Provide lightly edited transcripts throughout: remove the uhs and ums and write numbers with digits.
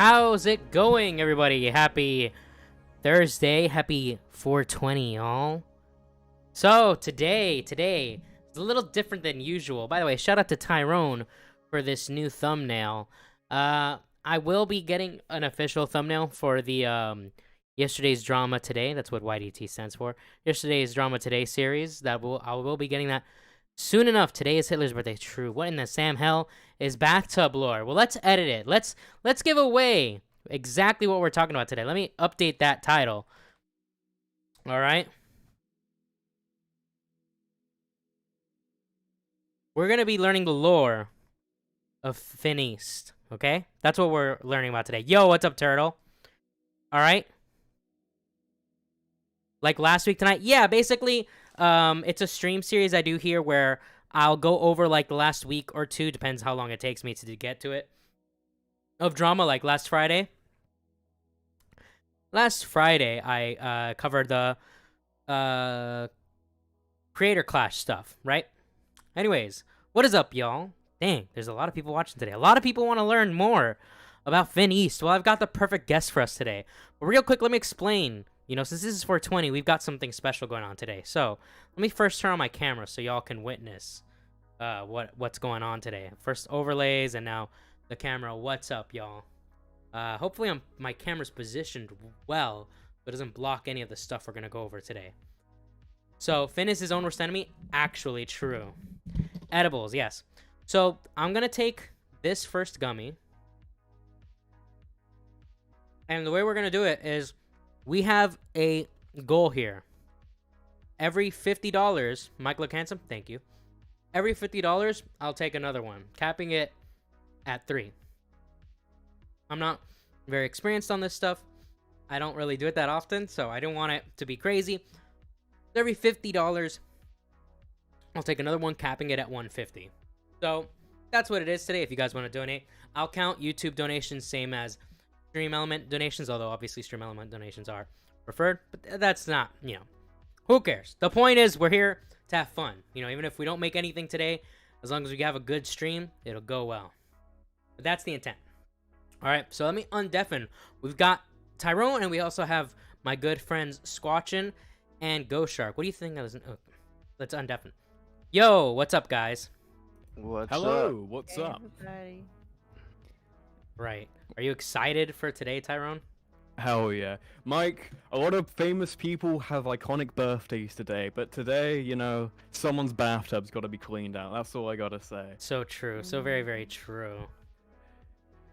How's it going, everybody? Happy Thursday. Happy 420, y'all. So, today is a little different than usual. By the way, shout out to Tyrone for this new thumbnail. I will be getting an official thumbnail for the Yesterday's Drama Today. That's what YDT stands for. Yesterday's Drama Today series. I will be getting that soon enough. Today is Hitler's birthday. True. What in the Sam hell is bathtub lore? Well, let's edit it. Let's give away exactly what we're talking about today. Let me update that title. All right. We're gonna be learning the lore of Fin East. Okay, that's what we're learning about today. Yo, what's up, Turtle? All right. Like last week tonight, yeah. Basically, it's a stream series I do here where I'll go over like the last week or two, depends how long it takes me to get to it, of drama. Like last Friday. Last Friday, I covered the Creator Clash stuff, right? Anyways, what is up, y'all? Dang, there's a lot of people watching today. A lot of people want to learn more about Fin East. Well, I've got the perfect guest for us today. But real quick, let me explain. You know, since this is 420, we've got something special going on today. So, let me first turn on my camera so y'all can witness what's going on today. First overlays, and now the camera. What's up, y'all? Hopefully my camera's positioned well, but doesn't block any of the stuff we're going to go over today. So, Fin is his own worst enemy? Actually true. Edibles, yes. So, I'm going to take this first gummy. And the way we're going to do it is we have a goal here. Every $50, Mike look handsome, thank you. Every $50, I'll take another one, capping it at 3. I'm not very experienced on this stuff. I don't really do it that often, so I don't want it to be crazy. Every $50, I'll take another one, capping it at 150. So that's what it is today. If you guys want to donate, I'll count YouTube donations same as Stream Element donations, although obviously Stream Element donations are preferred, but that's not, you know, who cares? The point is we're here to have fun. You know, even if we don't make anything today, as long as we have a good stream, it'll go well. But that's the intent. All right, so let me undeafen. We've got Tyrone, and we also have my good friends Squatchin and Ghost Shark. What do you think? Let's undeafen. Yo, what's up, guys? Hello, what's up? Everybody. Right. Are you excited for today, Tyrone? Hell yeah. Mike, a lot of famous people have iconic birthdays today, but today, you know, someone's bathtub's got to be cleaned out. That's all I got to say. So true. So very, very true. All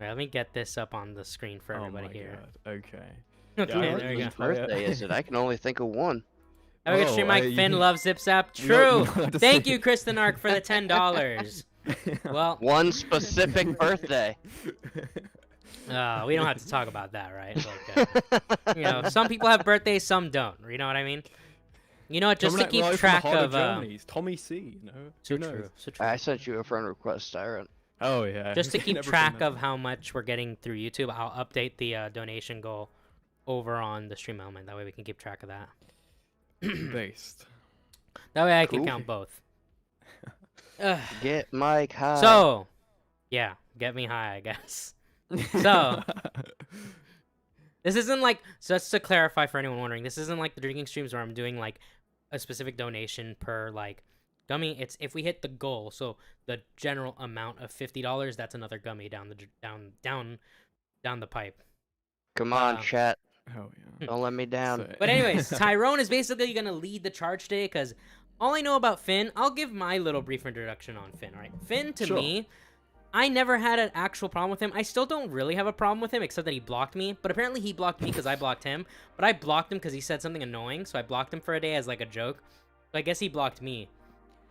right, let me get this up on the screen for everybody here. God. Okay. Okay, Yeah, there we go. Whose birthday is it? I can only think of one. Have a good Oh, stream, Mike. Finn loves Zip Zap. True. Thank you, Kristen Ark, for the $10. Well, One specific birthday. we don't have to talk about that, right? Like, you know, some people have birthdays, some don't. You know what I mean? You know what? Just to keep track of. Tommy C. You know. So Who knows? true. So true. I sent you a friend request, Tyrone. Oh yeah. Just to keep Never track seen of how much we're getting through YouTube, I'll update the donation goal over on the stream element. That way we can keep track of that. Based. That way I can Cool. count both. Get Mike high. So, yeah, get me high, I guess. So, this isn't like, so just to clarify for anyone wondering, this isn't like the drinking streams where I'm doing like a specific donation per like gummy. It's if we hit the goal, so the general amount of $50, that's another gummy down the pipe. Come on, chat. Oh yeah. Don't let me down. So- But anyways, Tyrone is basically gonna lead the charge today because all I know about Finn, I'll give my little brief introduction on Finn. Right, Finn to Sure. me, I never had an actual problem with him. I still don't really have a problem with him, except that he blocked me. But apparently he blocked me because I blocked him. But I blocked him because he said something annoying, so I blocked him for a day as like a joke. So I guess he blocked me.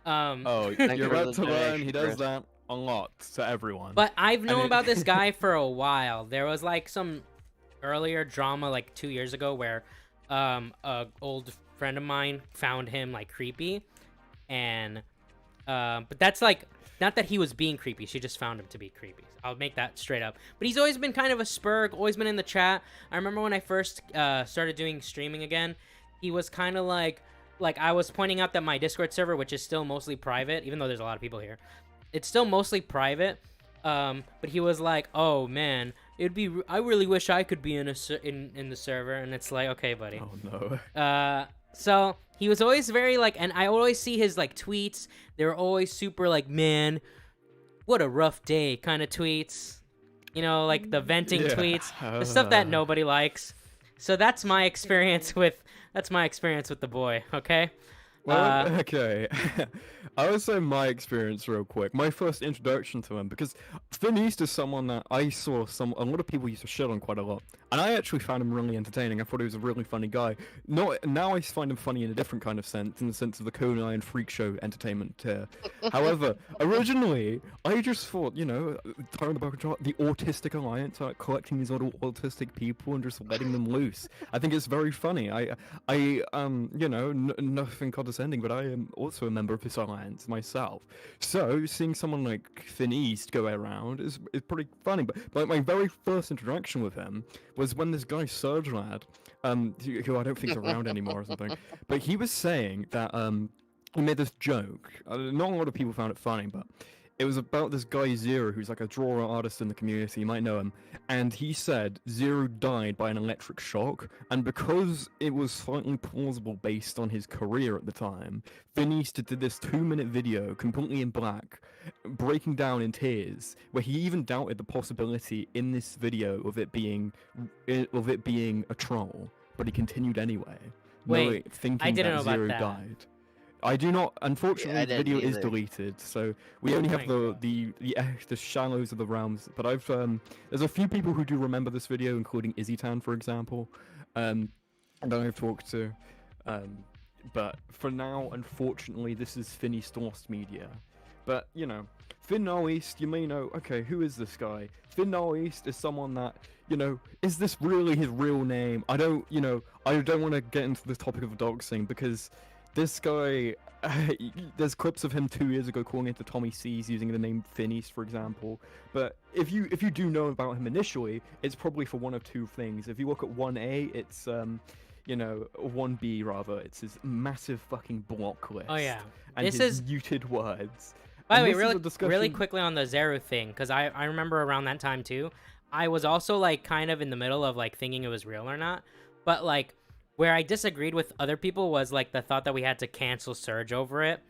Oh, Thank you're you for about the to learn. donation, He does Chris. that a lot to everyone. But I've known it- about this guy for a while. There was like some earlier drama like 2 years ago where a old friend of mine found him like creepy, and but that's like not that he was being creepy, she just found him to be creepy. I'll make that straight up. But he's always been kind of a spurg, always been in the chat. I remember when I first started doing streaming again, he was kind of like I was pointing out that my Discord server, which is still mostly private, even though there's a lot of people here, it's still mostly private. But he was like, "Oh man, I really wish I could be in in the server." And it's like, okay, buddy. Oh no. So he was always very like, and I always see his like tweets. They're always super like, "Man, what a rough day" kind of tweets. You know, like the venting Yeah. tweets, the stuff that nobody likes. So that's my experience with the boy. Okay. Well, okay. I would say my experience real quick. My first introduction to him, because Finn East is someone that I saw a lot of people used to shit on quite a lot, and I actually found him really entertaining. I thought he was a really funny guy. Now I find him funny in a different kind of sense, in the sense of the Conan Iron freak show entertainment tier. However, originally I just thought, Tyrone the Bucket the Autistic Alliance, like collecting these little autistic people and just letting them loose. I think it's very funny. Nothing condescending, but I am also a member of this alliance myself. So seeing someone like Finn East go around is pretty funny. But my very first interaction with him was when this guy Surge Lad, who I don't think is around anymore or something, but he was saying that he made this joke. Not a lot of people found it funny, but it was about this guy Zero, who's like a drawer artist in the community. You might know him. And he said Zero died by an electric shock, and because it was slightly plausible based on his career at the time, Finn East did this 2-minute video, completely in black, breaking down in tears, where he even doubted the possibility in this video of it being a troll, but he continued anyway. Wait, thinking I didn't that know about Zero that. died. I do not. Unfortunately, I the video didn't is either. deleted, so we only have my the shallows of the realms. But there's a few people who do remember this video, including Izzytan, for example, and I've talked to. But for now, unfortunately, this is Finn East Lost Media. But Finn East, you may know. Okay, who is this guy? Finn East is someone that is this really his real name? I don't want to get into the topic of doxing because. This guy, there's clips of him 2 years ago calling into Tommy C's using the name Finn East, for example. But if you do know about him initially, it's probably for one of two things. If you look at 1A, it's 1B rather. It's his massive fucking block list. Oh yeah. And This his is. muted words. By the And way, this is a really discussion- quickly on the Zero thing, because I remember around that time too, I was also like kind of in the middle of like thinking it was real or not, but like where I disagreed with other people was like the thought that we had to cancel Surge over it,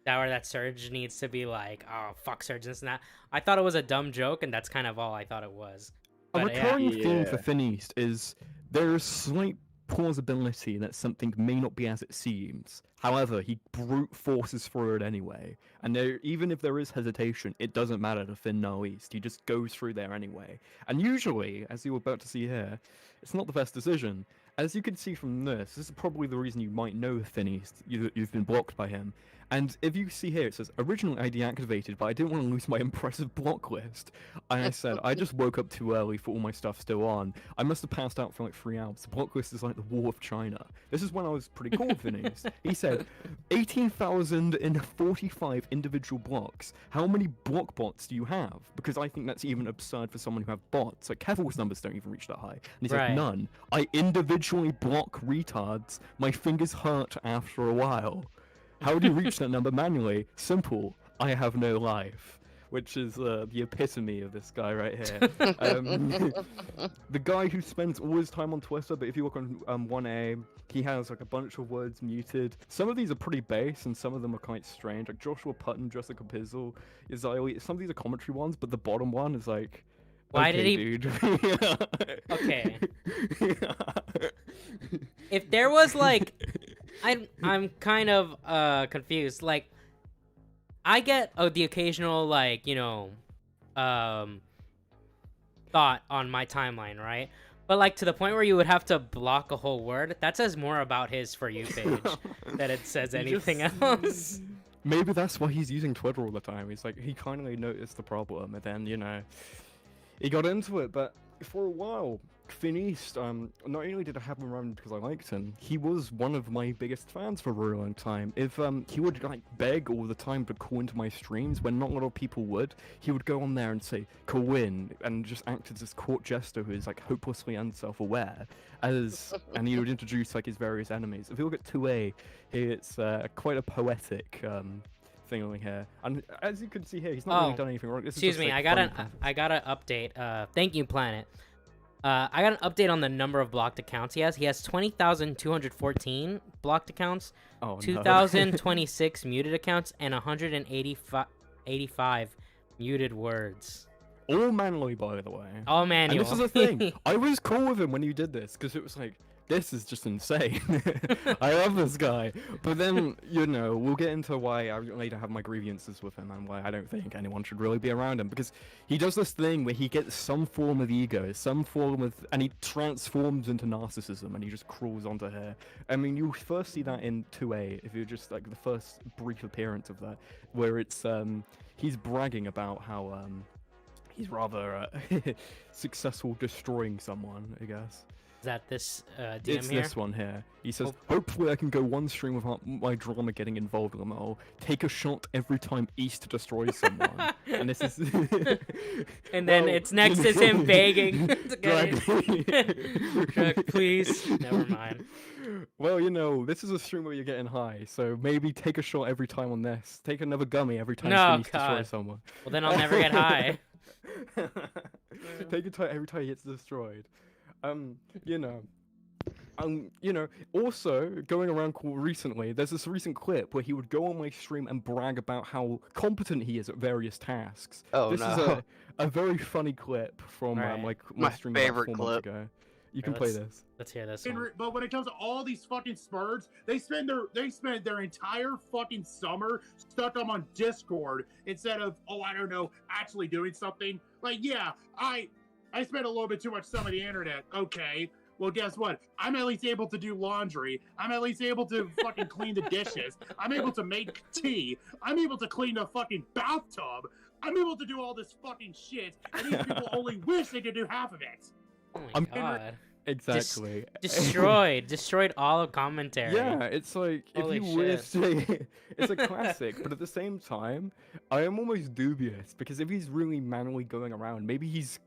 that Surge needs to be like, oh fuck Surge this and that. I thought it was a dumb joke, and that's kind of all I thought it was. A But, recurring theme for Yeah. Finn East is there is slight plausibility that something may not be as it seems. However, he brute forces through it anyway. And even if there is hesitation, it doesn't matter to Finn East. He just goes through there anyway. And usually, as you're about to see here, it's not the best decision. As you can see from this is probably the reason you might know Finn East. You've been blocked by him. And if you see here, it says, originally I deactivated, but I didn't want to lose my impressive block list. And I said, I just woke up too early for all my stuff still on. I must have passed out for like 3 hours. The block list is like the War of China. This is when I was pretty cool with Finn East. He said, 18,045 individual blocks. How many block bots do you have? Because I think that's even absurd for someone who have bots. Like, Kevil's numbers don't even reach that high. And he said, Right. none. I individually block retards. My fingers hurt after a while. How do you reach that number manually? Simple. I have no life. Which is the epitome of this guy right here. The guy who spends all his time on Twitter, but if you look on 1A, he has like a bunch of words muted. Some of these are pretty base, and some of them are quite strange. Like Joshua Putton, Jessica Pizzle, Izzy. Some of these are commentary ones, but the bottom one is like, Why okay, did he- dude. Okay. If there was like, I'm kind of confused. Like, I get the occasional like thought on my timeline, right? But like to the point where you would have to block a whole word. That says more about his For You page than it says He anything just- else. Maybe that's why he's using Twitter all the time. He's like, he kindly noticed the problem, and then, he got into it. But for a while, Finn East, not only did I have him around because I liked him, he was one of my biggest fans for a really long time. If he would like beg all the time to call into my streams when not a lot of people would, he would go on there and say, call in, and just act as this court jester who is like hopelessly unself-aware, and he would introduce like his various enemies. If you look at 2A, it's quite a poetic thing here. And as you can see here, he's not really done anything wrong. This Excuse is just, me, like, I funny got an update. Thank you, Planet. I got an update on the number of blocked accounts he has. He has 20,214 blocked accounts, Oh, no. 2,026 muted accounts, and 185 muted words. All manually, by the way. All manual. And this is the thing. I was cool with him when you did this because it was like, this is just insane. I love this guy. But then, you know, we'll get into why I later have my grievances with him and why I don't think anyone should really be around him. Because he does this thing where he gets some form of ego, and he transforms into narcissism and he just crawls onto here. I mean, you first see that in 2A, if you're just like the first brief appearance of that, where it's, he's bragging about how, he's rather successful destroying someone, I guess. Is that this DM It's here? this one here. He says, hopefully I can go one stream without my drama getting involved, Lamo. Take a shot every time East destroys someone. And this is... And then it's next is him begging to get Drag it. Drag, please. Never mind. Well, you know, this is a stream where you're getting high, so maybe take a shot every time on this. Take another gummy every time East destroys someone. Well, then I'll never get high. Take a shot every time he gets destroyed. You know, also going around recently, there's this recent clip where he would go on my stream and brag about how competent he is at various tasks. Oh, this no. is a very funny clip from like my stream about favorite 4 months clip. ago. You can play this. Let's hear this one. But when it comes to all these fucking spurts, they spend their entire fucking summer stuck up on Discord instead of, I don't know, actually doing something. Like, yeah, I spend a little bit too much time on the internet. Okay. Well, guess what? I'm at least able to do laundry. I'm at least able to fucking clean the dishes. I'm able to make tea. I'm able to clean the fucking bathtub. I'm able to do all this fucking shit, and these people only wish they could do half of it. Oh my god. Exactly. Destroyed all of commentary. Yeah, it's like, Holy if you were to shit. say, it's a classic, but at the same time, I am almost dubious, because if he's really manually going around, maybe he's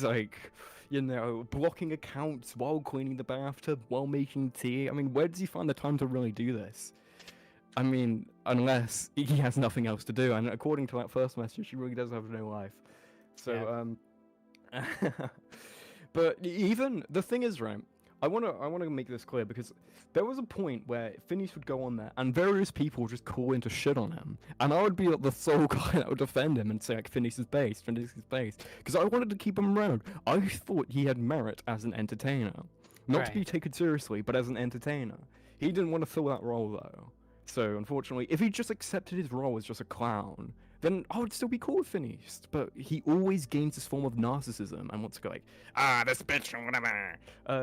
like, you know, blocking accounts while cleaning the bathtub, while making tea. I mean, where does he find the time to really do this? I mean, unless he has nothing else to do, and according to that first message, he really does have no life. So, but even the thing is, right, I want to make this clear, because there was a point where Phineas would go on there and various people would just call in to shit on him, and I would be like the sole guy that would defend him and say like Phineas is based, because I wanted to keep him around. I thought he had merit as an entertainer, not to be taken seriously, but as an entertainer. He didn't want to fill that role though, so unfortunately, if he just accepted his role as just a clown, then I would still be cool with Phineas. But he always gains this form of narcissism and wants to go like, this bitch or whatever.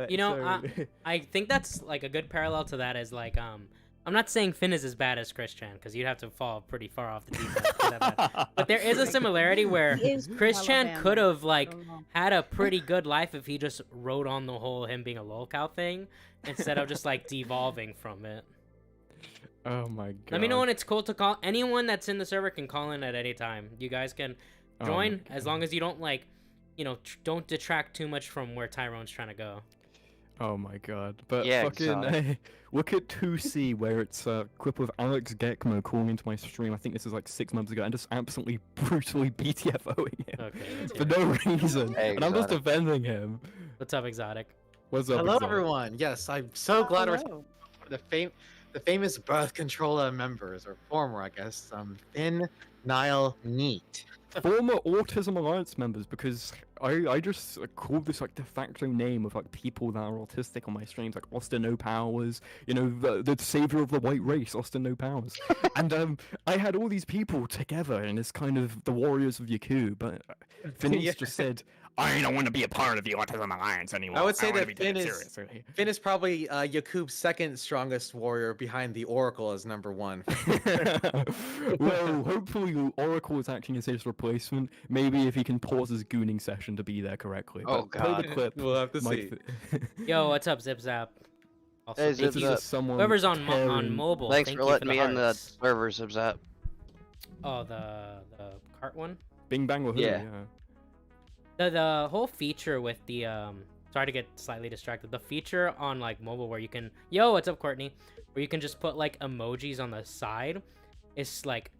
You know, I think that's like a good parallel to that is like, I'm not saying Finn is as bad as Chris Chan, because you'd have to fall pretty far off the deep end to say that. But there is a similarity where Chris Chan could have like had a pretty good life if he just wrote on the whole him being a lolcow thing instead of just like devolving from it. Oh my god. Let me know when it's cool to call. Anyone that's in the server can call in at any time. You guys can join as long as you don't like, you know, don't detract too much from where Tyrone's trying to go. Oh my god. But Yeah, fucking look at 2C where it's a clip of Alex Gekmo calling into my stream. I think this is like 6 months ago, and just absolutely brutally BTFOing him Okay, for no reason. Hey, and I'm just Exotic. defending him. What's up, Exotic? What's up? Hello, Exotic? everyone. Yes, I'm so glad we're the famous birth controller members, or former, I guess. Finn, Niall, Neat. Former Autism Alliance members, because I just called this like de facto name of like people that are autistic on my streams, like Austin No Powers, you know, the savior of the white race, Austin No Powers. And I had all these people together, and it's kind of the warriors of Yaku, but Phineas just said, I don't want to be a part of the Autism Alliance anymore. I would say wanna that be taken seriously." Finn is probably Yakub's second strongest warrior behind the Oracle as number 1. Well, hopefully Oracle is acting as his replacement. Maybe if he can pause his gooning session to be there correctly. Oh, But play the God. clip. We'll have to Mike see. Yo, what's up, Zip Zap? Also, Hey, thank Zip you. Zap. Someone Whoever's on tearing- mobile. Thanks thank for you letting me in the hearts. server, Zipzap. Oh, the cart one. Bing Bang Wahoo, Yeah. The whole feature with the sorry to get slightly distracted. The feature on like mobile where you can what's up, Courtney? Where you can just put like emojis on the side. It's like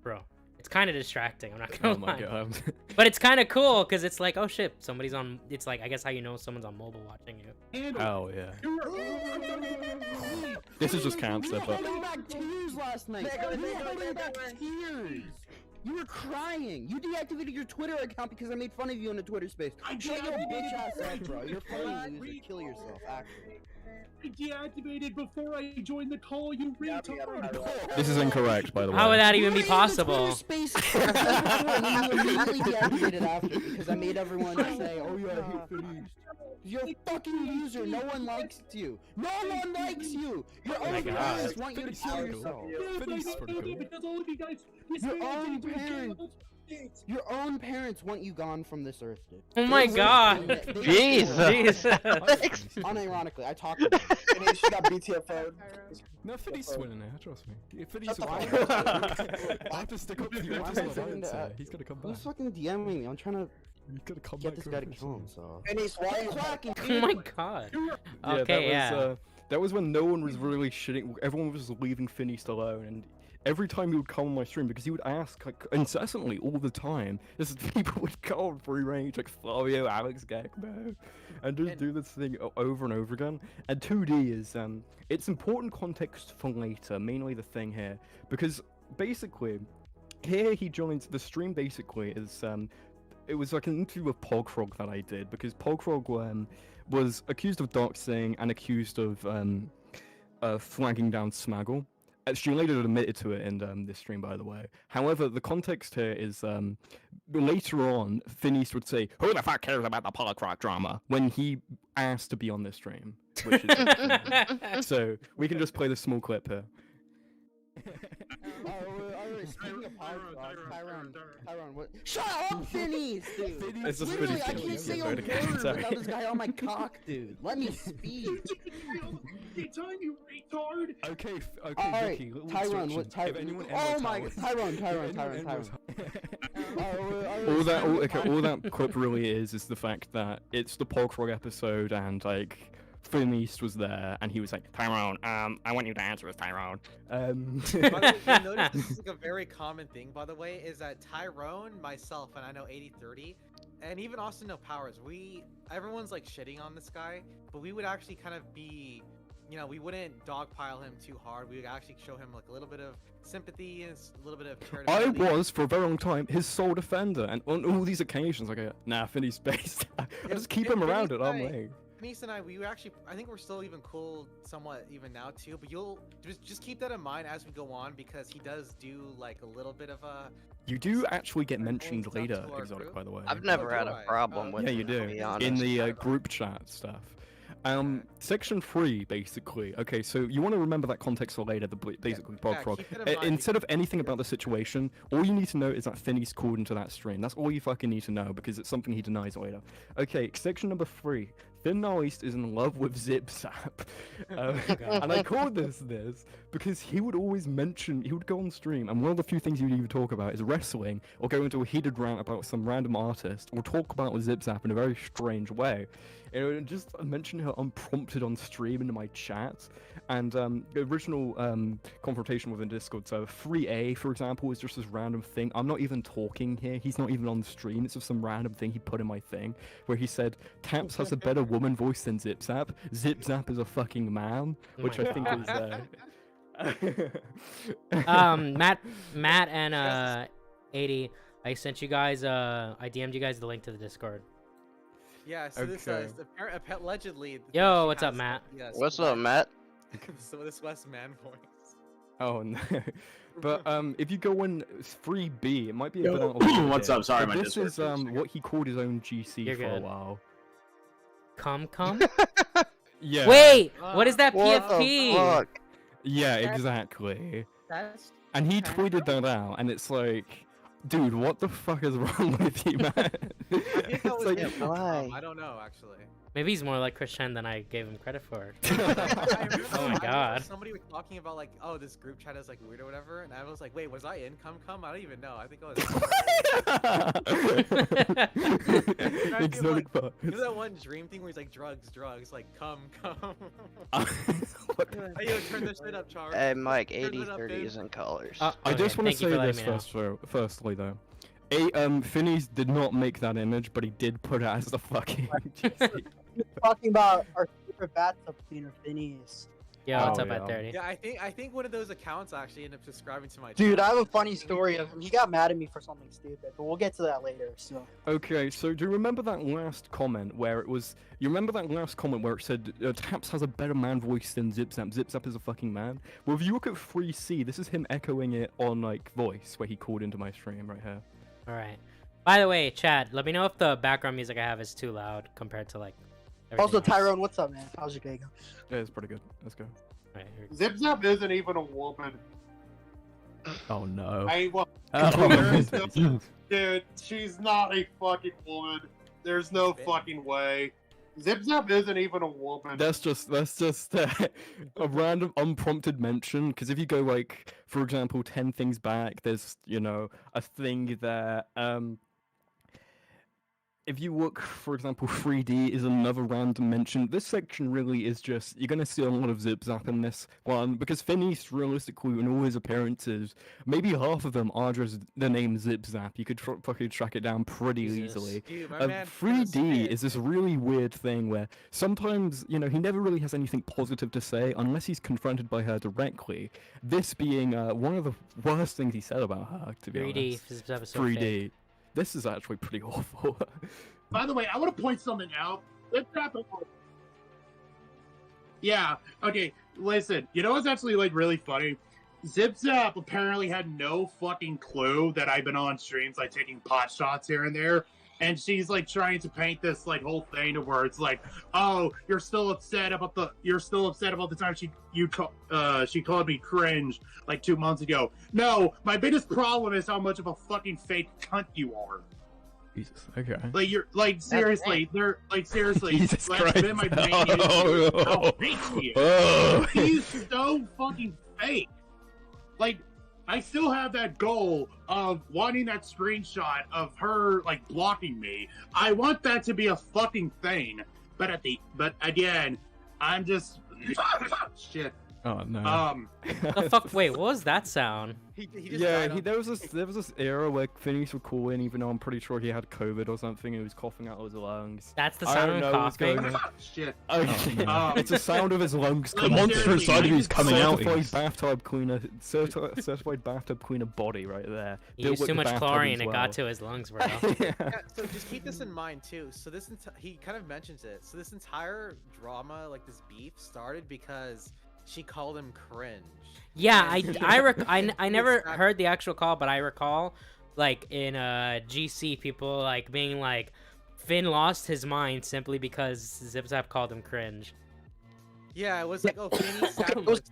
bro. It's kind of distracting. I'm not gonna Oh my lie. god. But it's kind of cool because it's like, oh shit, somebody's on. It's like, I guess how you know someone's on mobile watching you. And Oh yeah. you're- This is just cancer, but You held back tears last night. You held back tears. You were crying. You deactivated your Twitter account because I made fun of you in a Twitter space. I Shut your deactivated bitch ass before I up, bro. joined You're the funny call, loser. Kill yourself, actually. I deactivated before I joined the call, you retard. this is incorrect, by the way. How would that even You be were in the Twitter possible? space before, and then you immediately deactivated after because I made everyone say, "Oh yeah, I hate Feliz." You're a fucking loser. No one likes you. No one likes you. Your my own God. parents want you to kill yourself. Feliz is pretty cool. Because all of you guys, Your own parents. Your own parents want you gone from this earth, dude. Oh my They god. wish they- Jesus. Jesus. Unironically, I talked about it. And she got BTFO'd. No, Feliz winning now, trust me. Feliz Shut the will fuck win. I have to stick up for you. Why Just am I like saying Ryan said, that? he's gonna come back. Who's fucking DMing me? I'm trying to He's gonna come get back. this guy to kill himself. Denise, why are you Quacking. Oh my god. Okay, yeah. That was when no one was really shitting. Everyone was leaving Finney alone, and every time he would come on my stream, because he would ask like incessantly all the time, just people would go on free range like Flavio, Alex, Gekbo, and just do this thing over and over again. And 2D is it's important context for later, mainly the thing here, because basically here he joins the stream. Basically is it was like an interview with Pogfrog that I did, because Pogfrog was accused of doxing and accused of flagging down Smaggle. She later admitted to it in this stream, by the way. However, the context here is later on, Phineas would say, "Who the fuck cares about the Pogfrog drama?" when he asked to be on this stream. Which is so we can just play the small clip here. Speaking of Tyrone, what? Shut up, Phineas, dude! It's just Literally, Phineas I killing can't say a you, okay, word sorry. without this guy on my cock, dude. Let me speak. Time, you retard. Okay, okay, Alright, Vicky, little Tyrone, instruction. what If Tyrone? anyone Oh ever my tells- God, Tyrone. if anyone ever- Oh, all that clip really is the fact that it's the Pogfrog episode, and like Phineas was there, and he was like, "Tyrone, I want you to answer as Tyrone." By the way, you'll notice this is like a very common thing, by the way, is that Tyrone, myself, and I know 8030, and even Austin No Powers, everyone's like shitting on this guy, but we would actually kind of be, we wouldn't dogpile him too hard. We would actually show him like a little bit of sympathy and a little bit of I charitability. was for a very long time his sole defender, and on all these occasions, I go, "Nah, Phineas based." I just keep him around at arm length. Denise and we were actually, I think we're still even cool somewhat even now too, but you'll just keep that in mind as we go on, because he does do like a little bit of a... You do actually get mentioned stuff later, to our Exotic, group. by the way. I've never do had I? a problem with Yeah, it, you to be do. honest. In the group chat stuff. Section 3, basically. Okay, so you want to remember that context for later, basically Pogfrog. keep it in mind, Instead of anything about the situation, all you need to know is that Phineas called into that stream. That's all you fucking need to know, because it's something he denies later. Okay, section number 3. Finn East is in love with Zip Zap. And I called this because he would always mention, he would go on stream, and one of the few things he would even talk about is wrestling, or go into a heated rant about some random artist, or talk about Zip Zap in a very strange way. It would just mention her unprompted on stream into my chat, and the original confrontation within Discord server, 3A, for example, is just this random thing. I'm not even talking here, he's not even on stream, it's just some random thing he put in my thing, where he said, "Taps has a better woman voice than Zip Zap. Zip Zap is a fucking man," which I think is... Matt and 80, I sent you guys, I DM'd you guys the link to the Discord. Yeah, so this Okay. allegedly... Yo, she what's up, has, Matt? yes, What's up, Matt? So this West man voice. Oh no. But if you go in 3B, it might be a Yo, bit out of order what's here, up? Sorry, but my this Discord is freezing. what he called his own GC You're for a good. while. Come. Yeah. Wait, what is that What the PFP? fuck? Yeah, exactly. That's... And he tweeted that out, and it's like, dude, what the fuck is wrong with you, man? I think that It's was like, him. why? I don't know, actually. Maybe he's more like Christian than I gave him credit for. I remember- Oh my I remember God. Somebody was talking about like, oh, this group chat is like weird or whatever, and I was like, wait, was I in? Come. I don't even know. I think I was. Exotic You parts. know that one dream thing where he's like drugs, like come. What? Hey, yo, turn this shit up, Charles. Hey, Mike, Turn it up, 80/30 dude. is in colors. I Okay, just want to thank you say for letting this me know. firstly though. Phineas did not make that image, but he did put it as the fucking GC. Talking about our favorite bathtub cleaner, Phineas. Yo, what's Oh, up yeah. at 30? Yeah, I think one of those accounts actually ended up subscribing to my. Dude, I channel. have a funny story of him. He got mad at me for something stupid, but we'll get to that later. So Okay, so do you remember that last comment where it was? You remember that last comment where it said Taps has a better man voice than Zip Zap. Zip Zap is a fucking man. Well, if you look at 3C, this is him echoing it on like voice where he called into my stream right here. All right. By the way, chat, let me know if the background music I have is too loud compared to like. also, everything else. Tyrone, what's up, man? How's your day going? Yeah, it's pretty good. Let's go. All right, here we go. Zip Zap isn't even a woman. Oh no. Well, Oh, there is no- dude, she's not a fucking woman. There's no Bitch. fucking way. Zip Zap isn't even a woman. That's just a random unprompted mention. Because if you go like, for example, 10 things back, there's a thing there. If you look, for example, 3D is another random mention. This section really is just you're gonna see a lot of Zip Zap in this one because Phineas, realistically, in all his appearances, maybe half of them are just the name Zip Zap. You could fucking track it down pretty Jesus. easily. Dude, my man. 3D is this really weird thing where sometimes, he never really has anything positive to say unless he's confronted by her directly. This being one of the worst things he said about her, to be 3D. honest. This episode 3D. This is actually pretty awful. By the way, I want to point something out. Zip Zap. Yeah. Okay. Listen. You know what's actually like really funny? Zip Zap apparently had no fucking clue that I've been on streams like taking pot shots here and there. And she's like trying to paint this like whole thing to where it's like, oh, you're still upset about the time she called me cringe like 2 months ago. No, my biggest problem is how much of a fucking fake cunt you are. Jesus. Okay. Like you're like seriously, they're like seriously. Jesus that's Christ. been my main issue. Oh, How fake he is. Oh. He's so fucking fake. Like, I still have that goal of wanting that screenshot of her like blocking me. I want that to be a fucking thing. But again, I'm just shit. Oh no. The fuck? Wait, what was that sound? He just Yeah, died on- there was this era where Phineas would call in, even though I'm pretty sure he had COVID or something. He was coughing out of his lungs. That's the I sound don't of know what's coughing. going on. Shit. Okay. Oh. It's the sound of his lungs. Like, coming monster through. inside of his coming out. coming Certified bathtub cleaner, certified bathtub cleaner body right there. He Built used with too the much bathtub chlorine. as It well. got to his lungs, bro. Yeah. Yeah, so just keep this in mind too. So he kind of mentions it. So this entire drama, like this beef, started because she called him cringe. Yeah, And- I never Exactly. heard the actual call, but I recall, like in GC, people like being like, Finn lost his mind simply because Zip Zap called him cringe. Yeah, it was like, oh, Finny Okay, it was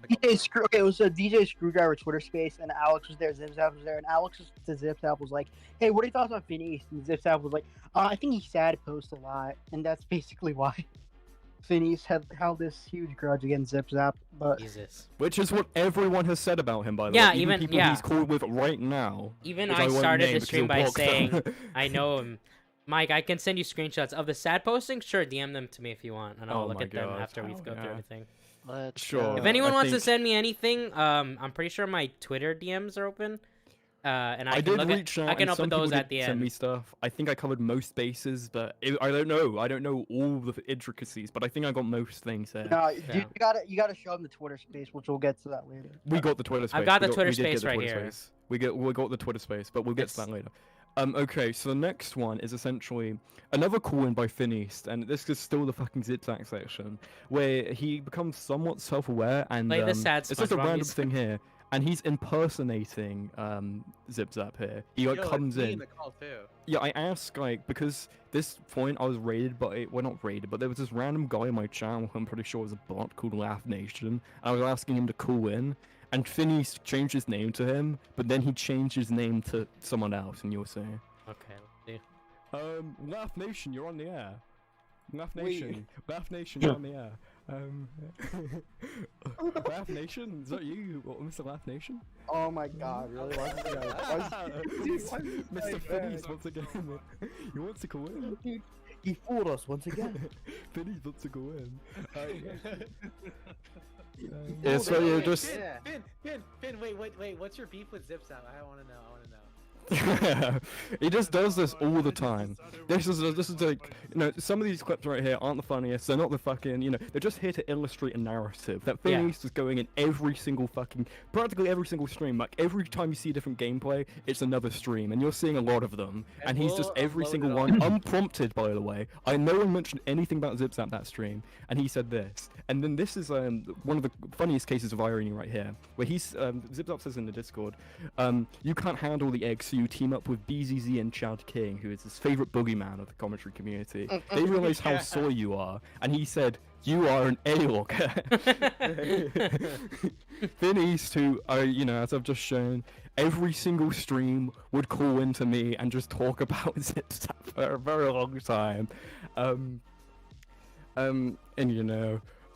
it was a DJ Screwdriver Twitter space, and Alex was there, Zip Zap was there, and Alex to Zip Zap was like, "Hey, what are your thoughts on Phineas?" And Zip Zap was like, "I think he's sad post a lot," and that's basically why Phineas had held this huge grudge against Zip Zap. But Jesus. Which is what everyone has said about him, by the Yeah, way. even- people yeah. he's called with right now. Even which I won't started name the because stream he'll by block them. saying, I know him. Mike, I can send you screenshots of the sad posting. Sure, DM them to me if you want, and I'll Oh look my at them God, after we hell go through yeah. everything. Let's Sure. If go. anyone I wants to think- send me anything, I'm pretty sure my Twitter DMs are open. And I, I can did look reach at, out. I can and open some those people at did the send end. me stuff. I think I covered most bases, but I don't know. I don't know all the intricacies, but I think I got most things there. no, Yeah. dude, you gotta show him the Twitter space, which we'll get to that later. We got the Twitter space. I've got we the Twitter we did get space the right Twitter here. Space. We got the Twitter space, but we'll get to It's- that later. Okay, so the next one is essentially another call-in by Phineas, and this is still the fucking Zip-Zack section, where he becomes somewhat self-aware, and Play the sad it's just a SpongeBob random music. thing here, and he's impersonating Zip-Zap here. He like Yo, it's comes me in. the call too. Yeah, I asked, like, because this point I was raided, well, not raided, but there was this random guy in my channel who I'm pretty sure was a bot called Laugh Nation, and I was asking him to call in, and Phineas changed his name to him, but then he changed his name to someone else, and you'll see. Okay, let's see. Laugh Nation, you're on the air. Laugh Wait. Nation, Laugh Nation, you're on the air. Laugh Nation, is that you, Mr. Laugh Nation? Oh my god, really? Why is this guy- Mr. Finnies once again. He wants to go in. Dude, he fooled us once again. Finnies wants to go in. Oh, So you're wait, just. Finn, wait, what's your beef with ZipZap? I wanna know. He just does this all the time. This is like, some of these clips right here aren't the funniest. They're not the fucking, they're just here to illustrate a narrative. That Yeah. Finnies is going in every single practically every single stream. Like every time you see a different gameplay, it's another stream, and you're seeing a lot of them. And he's just we'll every upload single it one, all. unprompted by the way. No one mentioned anything about ZipZap that stream, and he said this. And then this is one of the funniest cases of irony right here, where ZipZap says in the Discord, you can't handle the egg, so you team up with BZZ and Chad King, who is his favorite boogeyman of the commentary community. They realize how sore you are, and he said, "You are an A-logger." Finn East, who, as I've just shown, every single stream would call into me and just talk about ZipZap for a very long time. And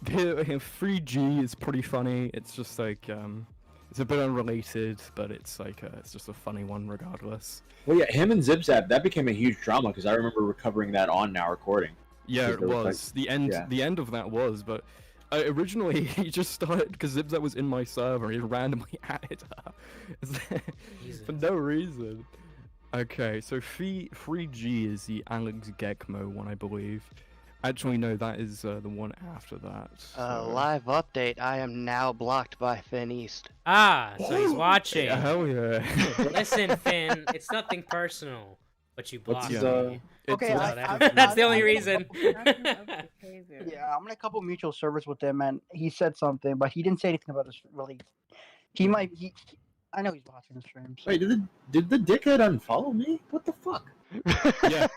3G is pretty funny. It's just like, it's a bit unrelated, but it's like, it's just a funny one regardless. Well, yeah, him and ZipZap, that became a huge drama because I remember recovering that on now recording. Yeah, it Because there was, was. The end. yeah. The end of that was, but originally he just started because ZipZap was in my server. He randomly added her for no reason. Okay, so 3G is the Alex Gekmo one, I believe. Actually, no, that is the one after that. So. Live update. I am now blocked by Finn East. Ah, so he's watching. Hell yeah. Listen, Finn, it's nothing personal, but you blocked his, me. Okay, It's- That's the only reason. Yeah, I'm in a couple mutual servers with him, and he said something, but he didn't say anything about this release. He might. I know he's watching the stream. So. Wait, did the dickhead unfollow me? What the fuck? Yeah,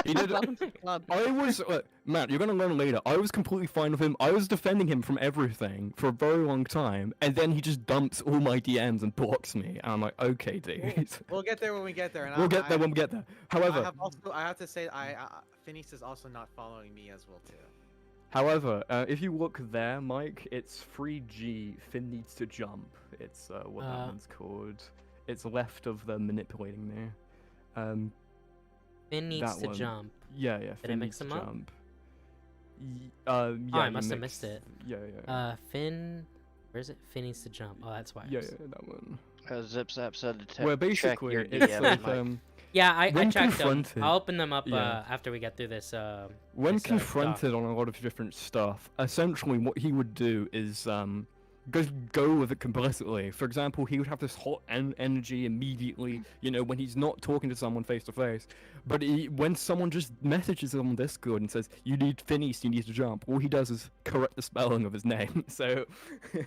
he did. Welcome to the club. I was, Matt, you're gonna learn later. I was completely fine with him. I was defending him from everything for a very long time, and then he just dumps all my DMs and blocks me. And I'm like, okay, dude. We'll get there when we get there. And We'll get there when we get there. However, I have to say, Phineas is also not following me as well too. However, if you look there, Mike, it's 3G. Finn needs to jump. It's what that one's called. It's left of the manipulating me. Finn needs that to one. jump. Yeah. Did I Finn mix needs them to up? jump. Oh, Yeah, I you must have missed it. Yeah. Finn, where is it? Finn needs to jump. Oh, that's why. Yeah, that one. ZipZap said to Where check basically your it's DMs, like Mike. Yeah, I when checked them. confronted- I'll open them up Yeah. after we get through this. When this, confronted on a lot of different stuff, essentially what he would do is just go with it complicitly. For example, he would have this hot energy immediately, when he's not talking to someone face to face. But when someone just messages him on Discord and says, "You need Phineas, you need to jump," all he does is correct the spelling of his name. So he's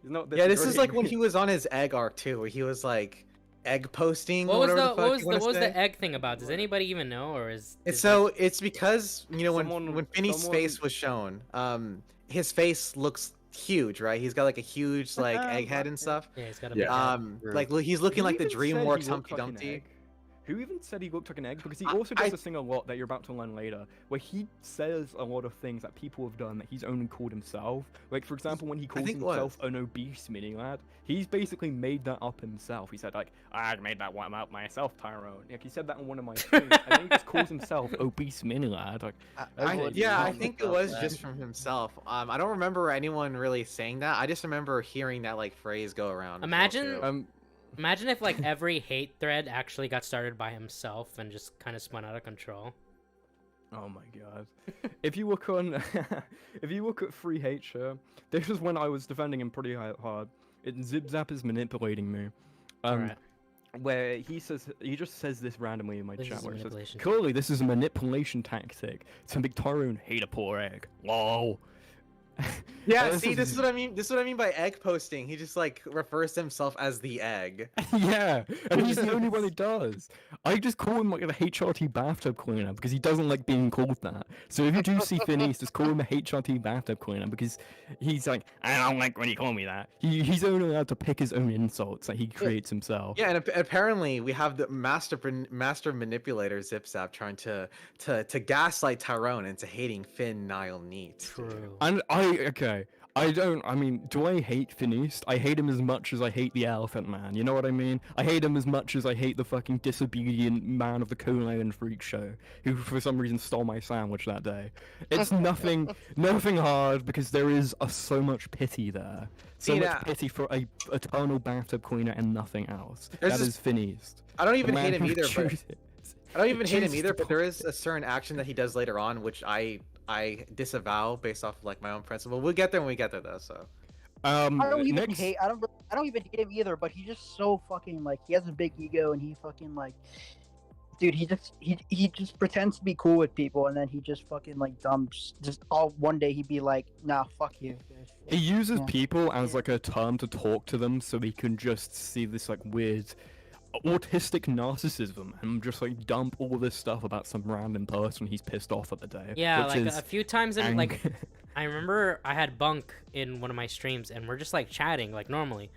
not. Yeah, this is like when disagreeing. he was on his egg arc too, where he was like egg posting. What or was whatever the fuck what was you the wanna what was say. the egg thing about? Does anybody even know, or is It's is so it's because when Someone- Finney's someone- face was shown, his face looks huge, right? He's got like a huge like egghead and stuff. yeah, he's got a Yeah. big head. Like he's looking Who like the even said he DreamWorks looked Humpty like an Dumpty. egg? Who even said he looked like an egg? Because he I- also does I- this thing a lot that you're about to learn later, where he says a lot of things that people have done that he's only called himself. Like, for example, when he calls think what? himself an obese mini lad, he's basically made that up himself. He said, like, I made that one up myself, Tyrone. Like, he said that on one of my streams, and then he just calls himself obese mini lad. Like, I Yeah, I wouldn't think it know was that. just from himself. I don't remember anyone really saying that. I just remember hearing that like phrase go around. as well, Imagine- too. Imagine if like every hate thread actually got started by himself and just kind of spun out of control. oh my god. If you look on, if you look at Free Hate Show, this is when I was defending him pretty hard. ZipZap is manipulating me. Alright. Where he just says this randomly in my This chat is where it says, manipulation. clearly this is a manipulation tactic to make Tyrone hate a poor egg. Lol. Yeah, This see, is- this is what I mean. This is what I mean by egg posting. He just like refers to himself as the egg. Yeah, and he's the only one who does. I just call him like the HRT bathtub cleaner because he doesn't like being called that. So if you do see Phineas, just call him a HRT bathtub cleaner because he's like, I don't like when you call me that. He's only allowed to pick his own insults that he creates himself. Yeah, and apparently we have the master manipulator Zipzap trying to gaslight Tyrone into hating Finn, Niall, Neat. True. And I mean, do I hate Phineas? I hate him as much as I hate the Elephant Man, you know what I mean? I hate him as much as I hate the fucking disobedient man of the Coney Island Freak Show, who for some reason stole my sandwich that day. It's nothing hard, because there is so much pity there. So See, much pity for a eternal bathtub cleaner and nothing else. There's That this- is Phineas. I don't The even hate man him who either, but chooses- I don't even hate him chooses either. to But there put- is a certain action that he does later on, which I disavow based off of, like, my own principle. We'll get there when we get there, though. So I don't even next... hate. I don't even hate him either. But he's just so fucking like he has a big ego and he fucking like, dude. He just pretends to be cool with people and then he just fucking like dumps. Just all one day he'd be like, nah, fuck you. He uses Yeah. people as like a term to talk to them, so he can just see this like weird autistic narcissism and just like dump all this stuff about some random person he's pissed off at the day. Yeah, which like is a few times in like ang- I remember I had Bunk in one of my streams and we're just like chatting like normally,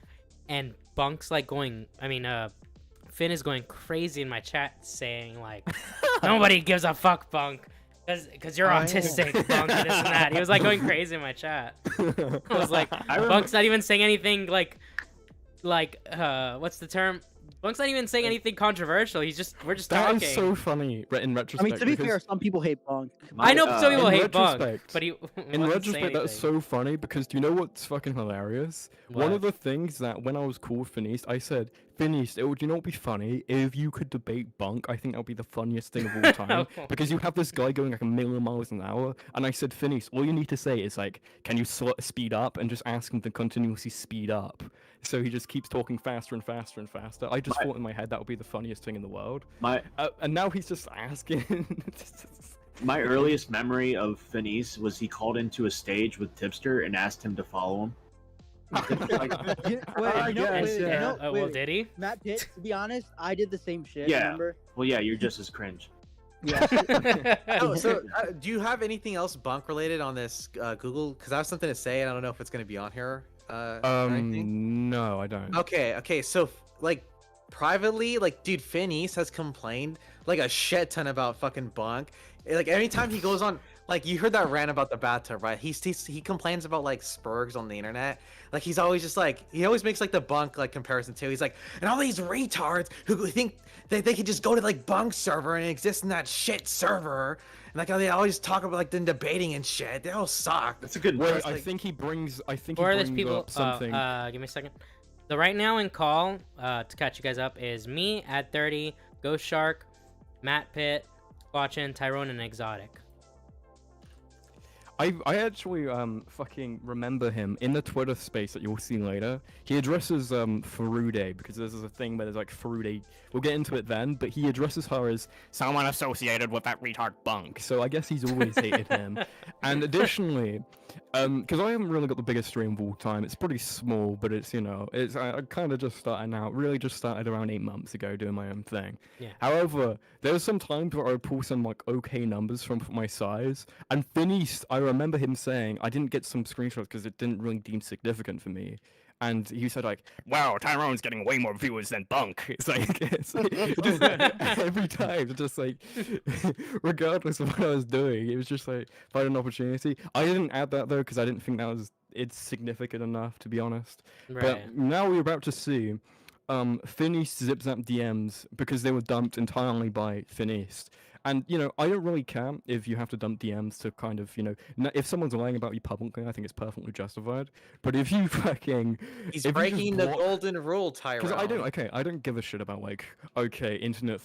and Bunk's like going. I mean, Finn is going crazy in my chat saying like, nobody gives a fuck, Bunk. Because you're Oh, yeah. autistic, Bunk, and this and that. He was like going crazy in my chat. I was like, Bunk's not even saying anything like, what's the term? Bunk's not even saying anything controversial. We're just That talking. is so funny in I retrospect. mean, to be because- fair, some people hate Bunk. I know some people in hate Bunk, retrospect- but he in wasn't retrospect, saying that's anything. so funny because do you know what's fucking hilarious? One What? of the things that when I was cool with Phineas, I said, Phineas, it would you know what would be funny if you could debate Bunk? I think that would be the funniest thing of all time because you have this guy going like a million miles an hour, and I said, Phineas, all you need to say is like, can you speed up, and just ask him to continuously speed up. So he just keeps talking faster and faster and faster. I just thought in my head that would be the funniest thing in the world. And now he's just asking. My earliest memory of Phineas was he called into a stage with Tipster and asked him to follow him. Well, did he? Matt Pitt, to be honest, I did the same shit. Yeah. Remember? Well, yeah, you're just as cringe. Yeah. Oh, so do you have anything else Bunk related on this Google? Because I have something to say, and I don't know if it's going to be on here. Or anything. No, I don't. Okay. So, like, privately, like, dude, Phineas has complained like a shit ton about fucking Bunk. Like, anytime he goes on, like, you heard that rant about the bathtub, right? He complains about like Spurgs on the internet. Like, he's always just like, he always makes like the Bunk like comparison too. He's like, and all these retards who think that they could just go to like Bunk's server and exist in that shit server. And like, they always talk about like them debating and shit. They all suck. That's a good Wait, point. I think he brings. I think Or he there's brings people. up something. Give me a second. The right now in call to catch you guys up is me at 30, Ghost Shark, Matt Pitt, Watchin, Tyrone, and Exotic. I actually fucking remember him in the Twitter space that you'll see later. He addresses Farude because there's a thing where there's like Farude. We'll get into it then, but he addresses her as someone associated with that retard Bunk. So I guess he's always hated him. And additionally, because I haven't really got the biggest stream of all time. It's pretty small, but it's I kind of just started out. Really, just started around 8 months ago doing my own thing. Yeah. However, there was some times where I would pull some like okay numbers from my size, and Phineas, I remember him saying I didn't get some screenshots because it didn't really deem significant for me. And he said like, "Wow, Tyrone's getting way more viewers than Bunk." It's like just, every time, it's just like, regardless of what I was doing, it was just like find an opportunity. I didn't add that though because I didn't think it's significant enough, to be honest. Right. But now we're about to see Phineas zip zap DMs because they were dumped entirely by Phineas. And, I don't really care if you have to dump DMs to kind of, if someone's lying about you publicly, I think it's perfectly justified. But if you fucking... He's if you just breaking the block- golden rule, Tyrone. Because I don't give a shit about internet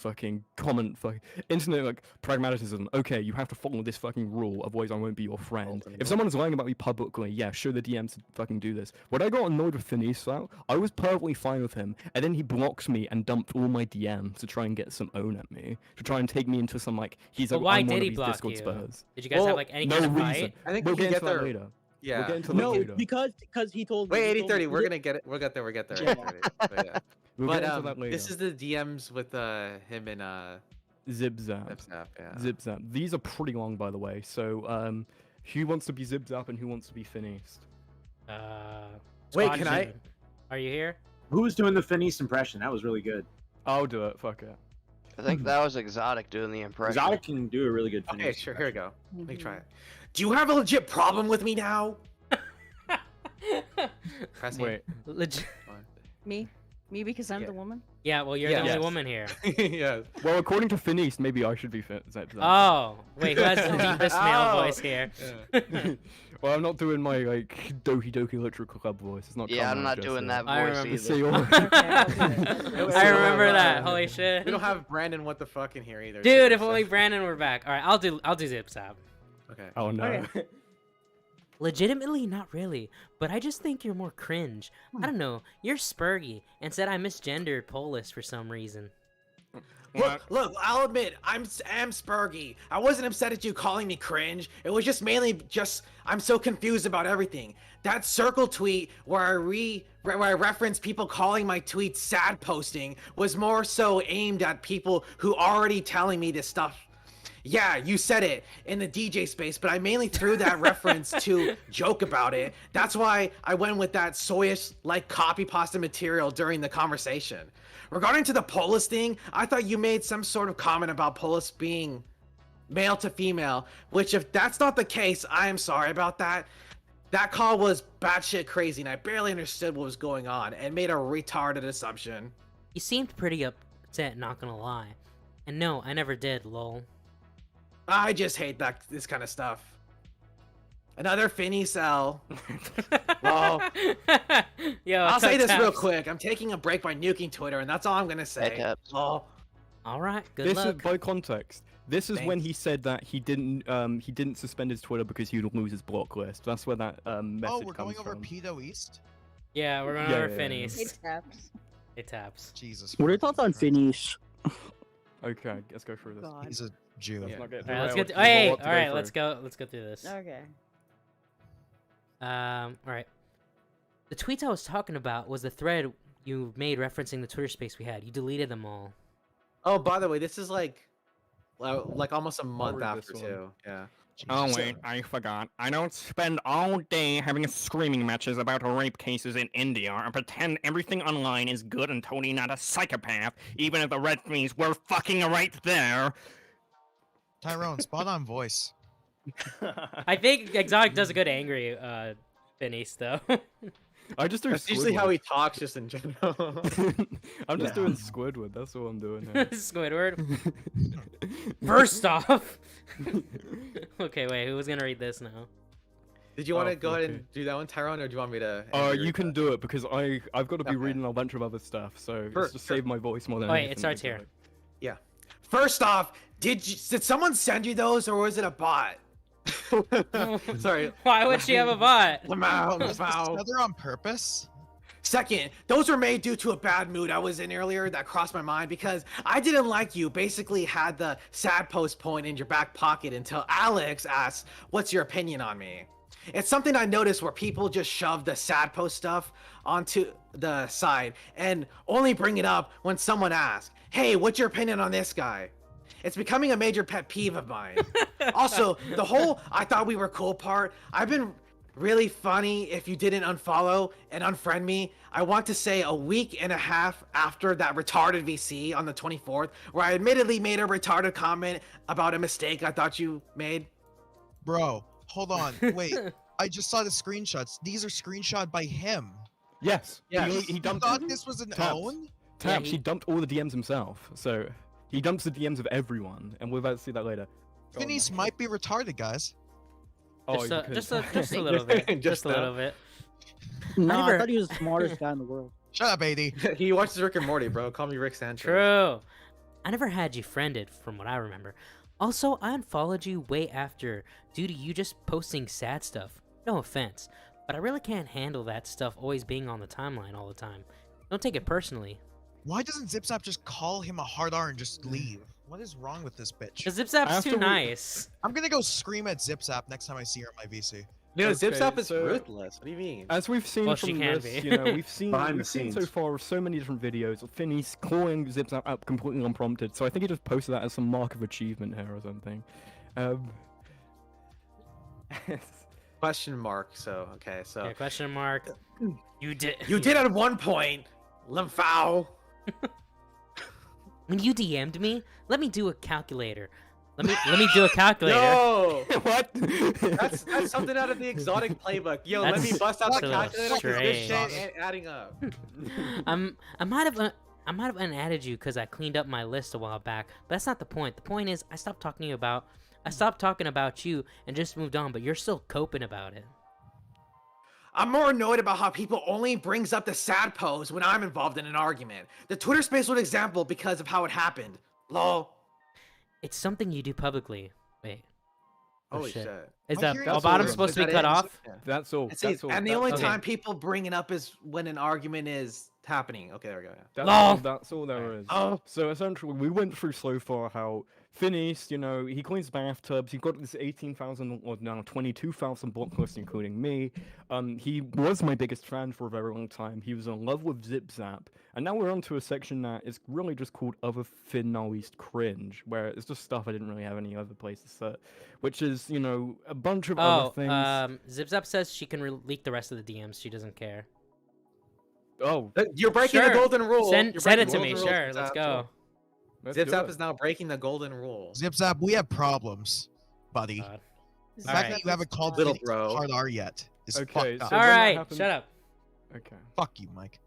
internet pragmatism. Okay, you have to follow this fucking rule, otherwise I won't be your friend. If someone's lying about me publicly, yeah, show the DMs to fucking do this. When I got annoyed with Phineas out, I was perfectly fine with him, and then he blocks me and dumped all my DMs to try and get some own at me, to try and take me into some he's But like, why I'm one did of he these block Discord you? Spurs. Did you guys have like any No kind of reason. fight? I think We'll we can get get into that there. later. Yeah. We'll get into that No, later. because he told me. Wait, he told 8030. me- We're gonna get it. We'll get there. We'll get there. Yeah. 8030. But, yeah. We'll But get into that later. this is the DMs with him and Zip Zap. Zip, yeah. Zip Zap. These are pretty long, by the way. So, who wants to be Zip Zap and who wants to be Finished? Wait, Squad can I- Jim, Are you here? Who was doing the Finis impression? That was really good. I'll do it. Fuck it. I think that was Exotic doing the impression. Exotic can do a really good Finis. Okay, sure. Here we go. Let Mm-hmm. me try it. Do you have a legit problem with me now? Press Wait. Legit. Me? Me because I'm Yeah. the woman? Yeah, well, you're Yeah. the only Yes. woman here. yeah. Well, according to Finished, maybe I should be Zip Zap. Oh, wait, who has the deepest male Oh. voice here? Well, I'm not doing my like Doki Doki Electrical Club voice. It's not. Yeah, I'm coming not just doing yet. that I voice remember either. Say all- I remember that. Holy shit. We don't have Brandon what the fuck in here either. Dude, so- if only Brandon were back. All right, I'll do Zip Zap. Okay. Oh no. Okay. Legitimately, not really, but I just think you're more cringe. I don't know. You're spurgy and said I misgendered Polis for some reason. Look, I'll admit, I am spurgy. I wasn't upset at you calling me cringe. It was just mainly I'm so confused about everything. That circle tweet where I referenced people calling my tweets sad posting was more so aimed at people who already telling me this stuff. Yeah, you said it in the DJ space, but I mainly threw that reference to joke about it. That's why I went with that soyish like copy pasta material during the conversation. Regarding to the Polis thing, I thought you made some sort of comment about Polis being male to female, which if that's not the case, I am sorry about that. That call was batshit crazy and I barely understood what was going on and made a retarded assumption. You seemed pretty upset, not gonna lie. And no, I never did, lol. I just hate this kind of stuff. Another Finny cell. Well, Yo, I'll say this real taps. quick. I'm taking a break by nuking Twitter, and that's all I'm gonna say. taps. Lol. All right, good This luck. is by context. This is when Thanks. he said that he didn't suspend his Twitter because he would lose his block list. That's where that message Oh, we're comes going over from. Pedo East? Yeah, we're going Yeah, over yeah, Finnies. It taps. It taps. Jesus. What are your fucking thoughts on Christ. Finish? Okay, let's go through this. God. He's a Jew. Let's Yeah. not get All right, let's derailed, get. 'cause there's a Hey, lot all to go right, through. let's go. Let's go through this. Okay. All right. The tweets I was talking about was the thread you made referencing the Twitter space we had. You deleted them all. Oh, by the way, this is like almost a month read after this one. too. Yeah. Oh Jesus. wait, I forgot. I don't spend all day having screaming matches about rape cases in India and pretend everything online is good and totally not a psychopath, even if the red fleas were fucking right there. Tyrone, spot on voice. I think Exotic does a good angry Finnies though. I just do That's usually how Squidward. he talks, just in general. I'm just Yeah. doing Squidward. That's all I'm doing here. Squidward. First off. Okay, wait. Who was gonna read this now? Did you want Oh, to go ahead okay. and do that one, Tyrone, or do you want me to? You can do it because I've got to be Okay. reading a bunch of other stuff, so Sure, let's just sure. save my voice more than Oh, wait, it anything. starts here. First off, did someone send you those, or was it a bot? Sorry. Why would she have a bot? Lamau, Was this Lamau. together on purpose? Second, those were made due to a bad mood I was in earlier that crossed my mind because I didn't like you. Basically, had the sad post point in your back pocket until Alex asked, "What's your opinion on me?" It's something I noticed where people just shove the sad post stuff onto the side and only bring it up when someone asks, "Hey, what's your opinion on this guy?" It's becoming a major pet peeve of mine. Also, the whole "I thought we were cool" part, I've been really funny if you didn't unfollow and unfriend me. I want to say a week and a half after that retarded VC on the 24th, where I admittedly made a retarded comment about a mistake I thought you made. Bro, hold on. Wait, I just saw the screenshots. These are screenshot by him. Yes. Yes. He You dumped. thought this was an Taps. own? Taps. he- He dumped all the DMs himself. So he dumps the DMs of everyone, and we're about to see that later. Go on, Phineas Mike. might be retarded, guys. Oh, Just you a, could- just a little bit. Just Just a that. little bit. No, never- I thought he was the smartest guy in the world. Shut up, AD. He watches Rick and Morty, bro. Call me Rick Sanchez. True. I never had you friended, from what I remember. Also, I unfollowed you way after, due to you just posting sad stuff. No offense, but I really can't handle that stuff always being on the timeline all the time. Don't take it personally. Why doesn't ZipZap just call him a hard R and just leave? What is wrong with this bitch? Cause ZipZap's After too we- nice. I'm gonna go scream at ZipZap next time I see her in my VC. You know, Zip Okay, Zap is so- ruthless. What do you mean? As we've seen Well, from she can this, be. you know, we've seen Behind the we've seen so scenes. far so many different videos of Finney's calling Zip Zap up completely unprompted. So I think he just posted that as some mark of achievement here or something. Question mark. So okay, so Okay, question mark. You did. you did at one point, Limfow. When you DM'd me, let me do a calculator. Let me do a calculator. Yo, What? that's something out of the exotic playbook. Yo, let me That's bust out the so calculator because this strange. shit ain't adding up. I might have unadded you because I cleaned up my list a while back, but that's not the point. The point is I stopped talking about you and just moved on, but you're still coping about it. I'm more annoyed about how people only brings up the sad pose when I'm involved in an argument. The Twitter space was an example because of how it happened. Lol. It's something you do publicly. Wait. Oh, Holy shit. shit. Is I'm that hearing bell that's bottom all- supposed Is to be that cut it? off? That's all. See, That's all. and the that's only all. time people bring it up is when an argument is happening. Okay, there we go. Yeah. That's Lol. all, that's all there is. Oh. So essentially, we went through so far how Phineas, you know, he cleans bathtubs. He got this 18,000 or now 22,000 block list, including me. He was my biggest fan for a very long time. He was in love with Zip Zap, and now we're on to a section that is really just called Other Finnoist Cringe, where it's just stuff I didn't really have any other place to set, which is, you know, a bunch of other things. Zip Zap says she can leak the rest of the DMs. She doesn't care. Oh, You're breaking Sure. the golden rule. Send You're it breaking to the me. golden rule, Sure, Zip let's Zap. go. let's Zip do Zap it. is now breaking the golden rule. Zip Zap, we have problems, buddy. God. The All fact right. that you haven't called Little Phineas bro. hard R yet is Okay, fucked up. so- All when that right, happens- shut up. Okay. Fuck you, Mike.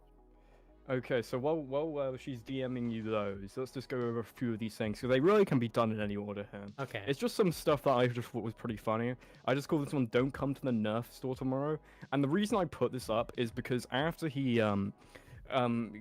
Okay, so while she's DMing you those, let's just go over a few of these things, because they really can be done in any order here. Okay. It's just some stuff that I just thought was pretty funny. I just call this one "Don't Come to the Nerf Store Tomorrow," and the reason I put this up is because after he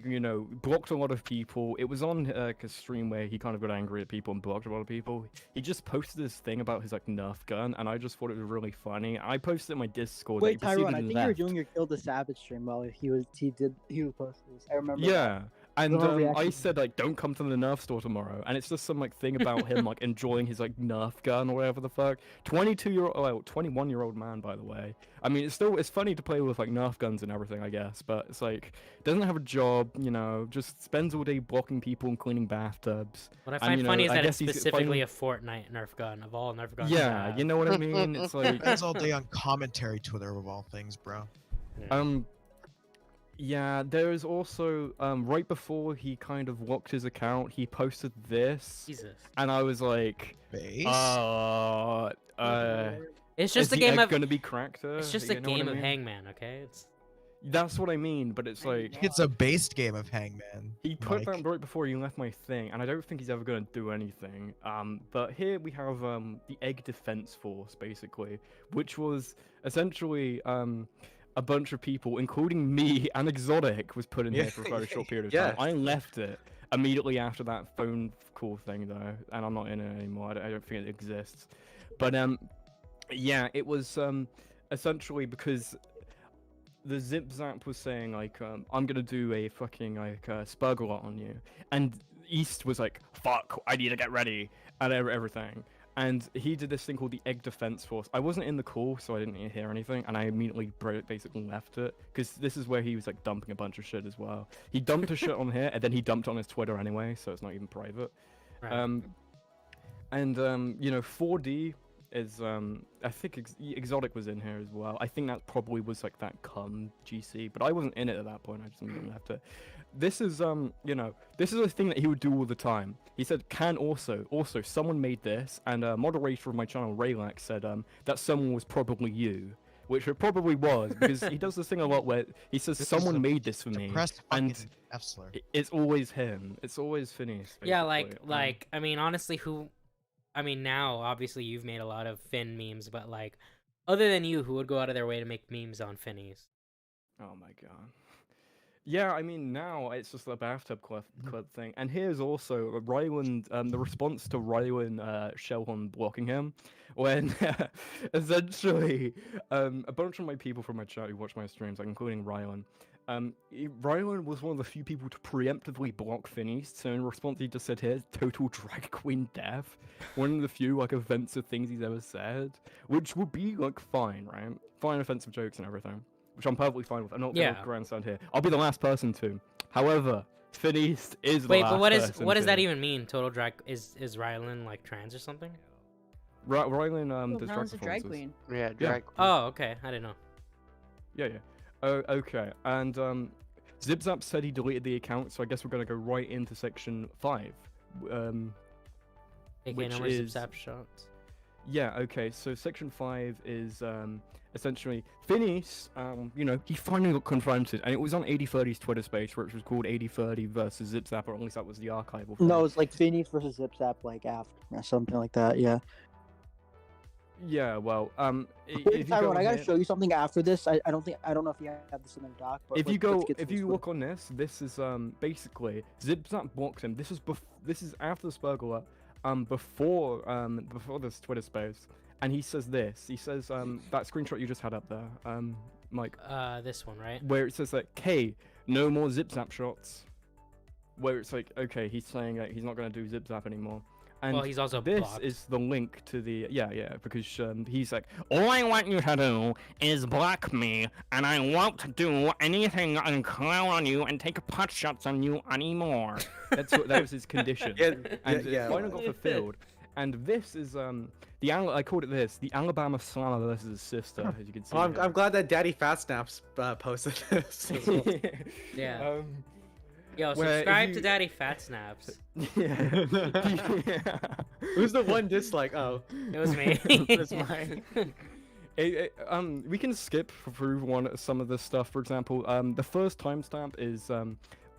you know, blocked a lot of people. It was on a stream where he kind of got angry at people and blocked a lot of people. He just posted this thing about his like Nerf gun, and I just thought it was really funny. I posted it in my Discord. Wait, that he Tyrone, I proceeded think you were left. doing your Kill the Savage stream while he was posting this. I remember. that. Yeah, and Little I reaction. said like, "Don't come to the Nerf store tomorrow," and it's just some like thing about him like enjoying his like Nerf gun or whatever the fuck. 21-year-old man, by the way. I mean, it's funny to play with like Nerf guns and everything, I guess, but it's like doesn't have a job, you know, just spends all day blocking people and cleaning bathtubs. What I And, find you know, funny is I that it's guess he's specifically finally- a Fortnite Nerf gun of all Nerf guns. Yeah, you know what I mean. It's like That's all day on commentary Twitter of all things, bro. Yeah, there is also right before he kind of locked his account, he posted this, Jesus. and I was like, Base? It's just is a the game egg of. gonna be cracked? It's just You a know what I game of mean? Hangman, okay? It's That's what I mean, but it's like It's a based game of Hangman. he put Mike. that right before he left my thing, and I don't think he's ever gonna do anything. But here we have the Egg Defense Force, basically, which was essentially a bunch of people, including me and Exotic, was put in here for a very short period of time. Yes. I left it immediately after that phone call thing, though, and I'm not in it anymore. I don't think it exists. But yeah, it was essentially because the Zip Zap was saying like, I'm gonna do a fucking like Spurgalot on you, and East was like, fuck, I need to get ready, and everything. And he did this thing called the Egg Defense Force. I wasn't in the call, so I didn't hear anything, and I immediately basically left it, because this is where he was like dumping a bunch of shit as well. He dumped his shit on here, and then he dumped it on his Twitter anyway, so it's not even private. right. You know, 4D is I think Exotic was in here as well. I think that probably was like that cum GC, but I wasn't in it at that point. I just immediately left it. This is you know, this is a thing that he would do all the time. He said can also someone made this, and a moderator of my channel Raylax said that someone was probably you, which it probably was, because he does this thing a lot where he says This is someone a made this for me, Depressed and fucking F slur. it's always him. It's always Phineas. Yeah, basically. like I mean, honestly, I mean, now obviously you've made a lot of Finn memes, but like, other than you, who would go out of their way to make memes on Finnies? Oh my god. Yeah, I mean, now it's just a bathtub club thing. And here's also Ryland, the response to Ryland Shellhorn blocking him, when essentially a bunch of my people from my chat who watch my streams, like including Ryland, Ryland was one of the few people to preemptively block Phineas, so in response he just said here, total drag queen death. one of the few like offensive things he's ever said, which would be like fine, right? Fine offensive jokes and everything, which I'm perfectly fine with. I'm not gonna grandstand here. I'll be the last person to. However, Finis is the Wait, last but what person does that to. even mean? Total drag is Rylan like trans or something? Rylan does Rylan's a drag drag performances. queen. Yeah, drag queen. Oh, okay. I didn't know. Yeah. Oh, okay. And ZipZap said he deleted the account, so I guess we're gonna go right into section 5. AKA no more zip-zap shots. Yeah, okay, so section 5 is essentially Finis, you know, he finally got confronted, and it was on 8030's Twitter space, which was called 8030 versus ZipZap, or at least that was the archival. No, it's like Phineas versus ZipZap, like after or something like that. Yeah. Yeah, well, Wait, Tyrone, I gotta show you something after this. I don't know if you have this in the doc. But if like, you go, let's get to if this you one. look on this, this is basically ZipZap blocked him. This is after the Spurgler, before this Twitter space, and he says this. He says that screenshot you just had up there, Mike. This one, right? Where it says like, "K, no more ZipZap shots." Where it's like, okay, he's saying that he's not gonna do ZipZap anymore. And well, he's also this blocked. is the link to the because he's like, all I want you to do is block me, and I won't do anything and clown on you and take pot shots on you anymore. That was his condition, and it finally got fulfilled. And this is I called it this, the Alabama Slammer versus his sister, as you can see. Oh, I'm glad that Daddy Fat Snaps posted this. As well. Yeah. Yo, where subscribe to Daddy Fat Snaps. Yeah. Who's the one dislike? Oh, it was me. It's mine. We can skip through some of this stuff. For example, the first timestamp is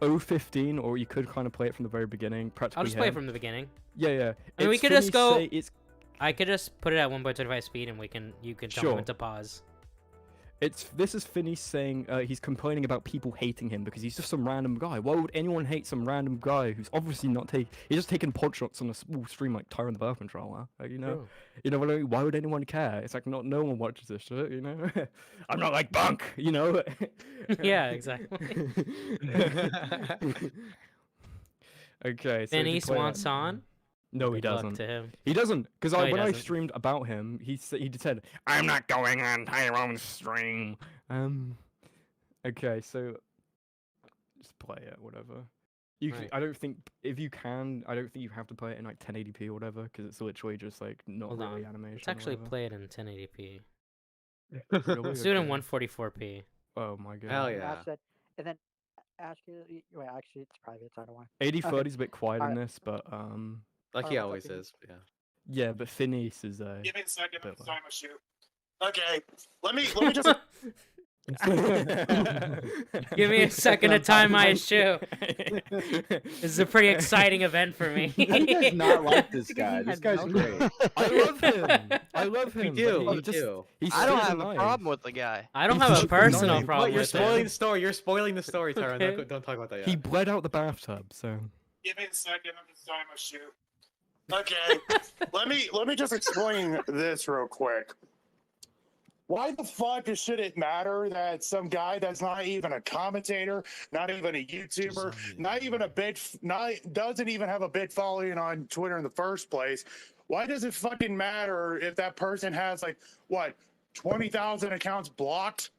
015, or you could kind of play it from the very beginning. I'll just play it from the beginning. Yeah. I mean, we could just go. I could just put it at 1.25 speed, and you can tell me when to pause. This is Finis saying he's complaining about people hating him because he's just some random guy. Why would anyone hate some random guy who's obviously not he's just taking pod shots on a small stream like Tyrone the Birth Controller? You know, you know what I mean? Why would anyone care? It's like no one watches this shit. You know, I'm not like Bunk. You know. Yeah, exactly. Okay. So Finis wants on. No, he doesn't. To him. He doesn't, because when I doesn't. streamed about him, he said, "I'm not going on Tyrone's stream." Okay, so just play it, whatever. Right. I don't think you have to play it in like 1080p or whatever, because it's literally just like not Hold really on. animation. Let's actually or play it in 1080p. Really? Let's do it in 144p. Oh my god. Hell yeah. And then actually, it's private, so I don't want. 8030's a bit quiet in this, but Like he always is. Yeah. yeah, but Finis is Give me a second. I'm bit starting my shoot. Okay, let me just. Give me a second to tie my shoe. This is a pretty exciting event for me. I do not like this guy. This guy's great. I love him. We do. but We do. I don't have a problem with the guy. I don't have a personal What, problem You're with spoiling it. the story. You're spoiling the story, Tyrone. Don't talk about that yet. He bled out the bathtub, so. Give me a second. I'm just starting my shoot. Okay, let me just explain this real quick. Why the fuck should it matter that some guy that's not even a commentator, not even a YouTuber, doesn't even have a big following on Twitter in the first place? Why does it fucking matter if that person has like what 20,000 accounts blocked?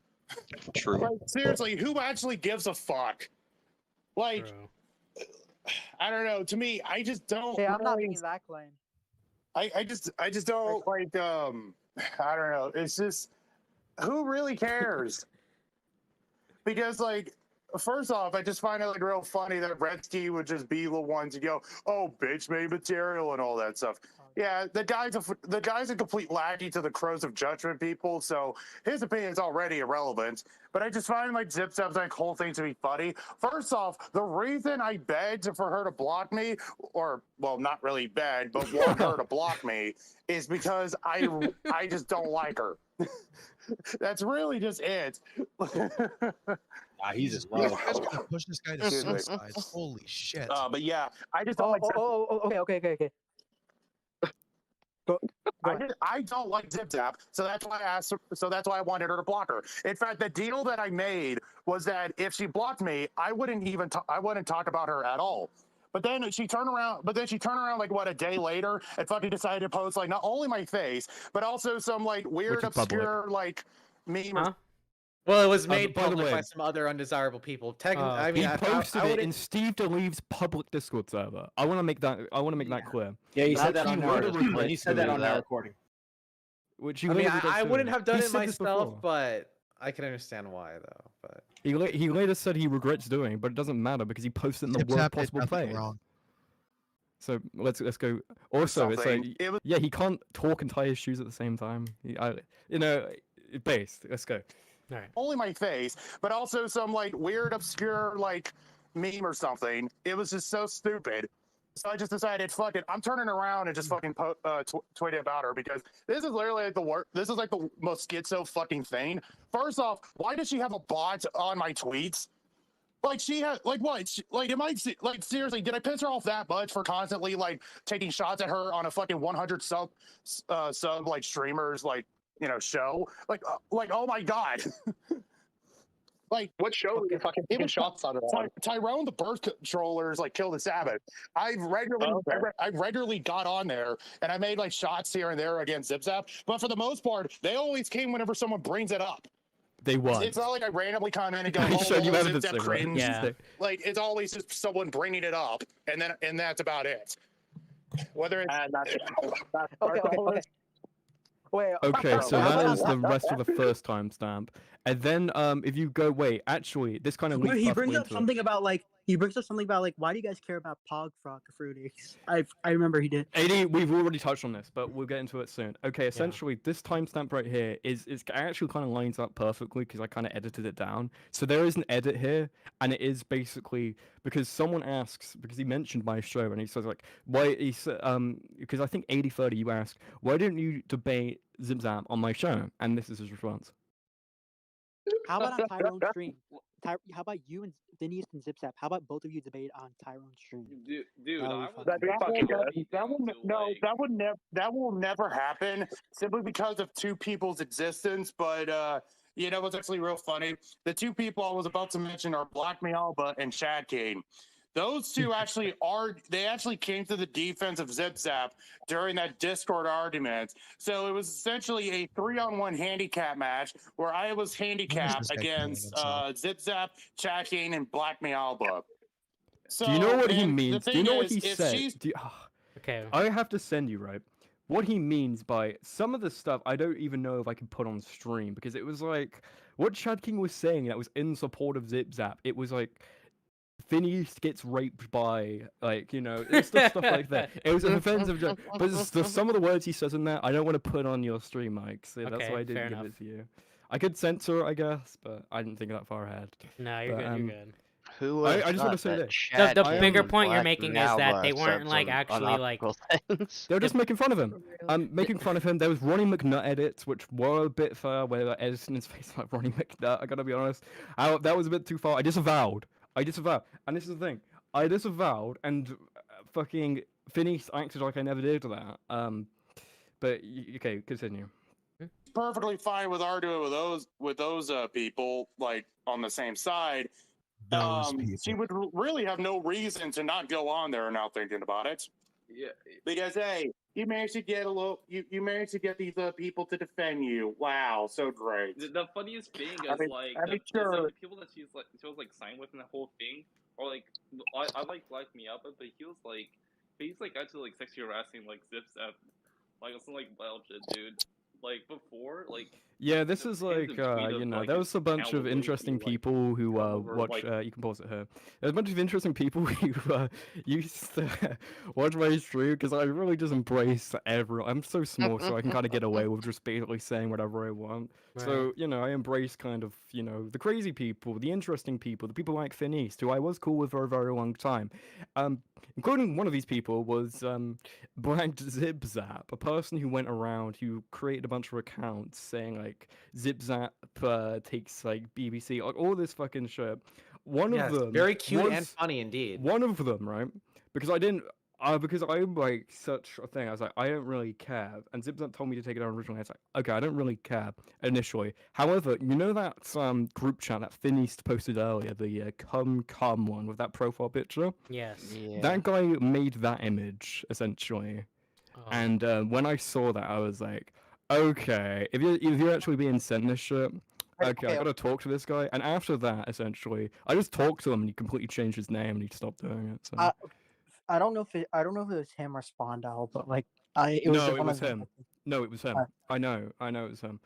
True. Like, seriously, who actually gives a fuck? Like, I don't know. To me, I just don't. Hey, I'm not making that claim. I just don't like. I don't know. It's just, who really cares? Because like, first off, I just find it like real funny that Redsky would just be the one to go, "Oh, bitch made material" and all that stuff. Yeah, the guy's a complete lackey to the Crows of Judgment people, so his opinion is already irrelevant. But I just find like ZipZap's like whole thing to be funny. First off, the reason I begged for her to block me, or well, not really begged, but want her to block me, is because I just don't like her. That's really just it. Nah, he's just low. You guys are gonna push this guy to suicide. Holy shit. But yeah, I just don't like. Okay. I don't like ZipZap, so that's why I asked. So that's why I wanted her to block her. In fact, the deal that I made was that if she blocked me, I wouldn't talk about her at all. But then she turned around. Like what, a day later, and fucking decided to post like not only my face, but also some like weird, obscure like meme. Huh? Well, it was made by the public by way- some other undesirable people. I He mean, posted I it wouldn't. in Steve DeLeve's public Discord server. I want to make that clear. Yeah, he That's said that on wrote a our. request He said that to on it, our recording. which he I mean, literally does I too. wouldn't have done He it said this myself, before. but I can understand why, though. But He later said he regrets doing it, but it doesn't matter because he posted it in the Zip worst Zap did possible nothing place. wrong. So let's go. Also, it's like Something. yeah, he can't talk and tie his shoes at the same time. Based. Let's go. All right. Only my face, but also some like weird, obscure like meme or something. It was just so stupid. So I just decided, fuck it, I'm turning around and just fucking tweet about her because this is literally like the worst. This is like the most schizo fucking thing. First off, why does she have a bot on my tweets? Like she had, like what? Like am I like seriously? Did I piss her off that much for constantly like taking shots at her on a fucking 100 sub like streamers like show? Like oh my god. Like what show are you fucking taking shots on? Tyrone the birth controllers like Kill the Sabbath. I've regularly got on there and I made like shots here and there against Zip Zap, but for the most part, they always came whenever someone brings it up. They won. It's not like I randomly come in and go, I showed you Zip evidence Zap there, right? cringe. Yeah. Like it's always just someone bringing it up, and that's about it. Whether it's Okay. Wait. Okay, so that is the rest of the first timestamp, and then if you go actually, this kind of leads He perfectly brings up into it. something about like why do you guys care about Pog Frog Fruitix? I remember he did. AD, we've already touched on this, but we'll get into it soon. Okay, essentially, this timestamp right here is actually kind of lines up perfectly because I kind of edited it down. So there is an edit here, and it is basically because someone asks, because he mentioned my show, and he says like, why he said because I think 80/30 you asked, why didn't you debate Zip Zap on my show? And this is his response. How about on Tyrone's stream? How about you and Phineas and Zip Zap? How about both of you debate on Tyrone's stream? Dude, that will never happen simply because of two people's existence. But you know what's actually real funny? The two people I was about to mention are Black Mealba and Chad Kane. Those two actually came to the defense of Zip Zap during that Discord argument. So it was essentially a 3-on-1 handicap match where I was handicapped against Zip Zap, Chad Kane, and Black Mealba. So, do you know what he means? Do you know what he said? Okay. I have to send you, right? What he means by some of the stuff, I don't even know if I can put on stream because it was like what Chad King was saying that was in support of Zip Zap. It was like Phineas gets raped by, like, it's stuff like that. It was an offensive joke. But some of the words he says in there, I don't want to put on your stream, Mike. So that's why I didn't give it to you. I could censor it, I guess, but I didn't think that far ahead. No, you're good. You're good. I just want to say this. The bigger point you're making is that they weren't like actually like they were just making fun of him. Making fun of him. There was Ronnie McNutt edits, which were a bit far, where they're editing his face like Ronnie McNutt. I gotta be honest. That was a bit too far. I disavowed. And this is the thing. I disavowed, and fucking Phineas acted like I never did that. But okay, continue. Perfectly fine with arguing with those people like on the same side. She would really have no reason to not go on there now thinking about it. Yeah. Because hey, you managed to get you managed to get these people to defend you. Wow, so great. The funniest thing is the people that she was like signed with in the whole thing, or like I like me up, but he's actually like sexually harassing like Zip Zap, like some like wild shit, dude. Like before, like yeah, this is like there was a bunch of interesting people who watch. You can pause it here. There's a bunch of interesting people who used to watch my stream because I really just embrace everyone. I'm so small, so I can kind of get away with just basically saying whatever I want. Right. So I embrace kind of the crazy people, the interesting people, the people like Phineas, who I was cool with for a very long time. Including one of these people was Black Zip Zap, a person who went around who created a bunch of accounts saying like Zip Zap takes like BBC, like all this fucking shit. One of them very cute and funny indeed. One of them, right? Because Because I'm like such a thing. I was like, I don't really care. And Zipzap told me to take it down originally. I was like, okay, I don't really care initially. However, you know that group chat that Finney posted earlier, the come one with that profile picture? Yes. Yeah. That guy made that image essentially. Oh. And when I saw that, I was like, okay, if you're actually being sent this shit, okay, I gotta talk to this guy. And after that, essentially, I just talked to him, and he completely changed his name, and he stopped doing it. So. I don't know if it was him or Spondal, but like it was No, it one was of them. him. No, it was him. I know it was him.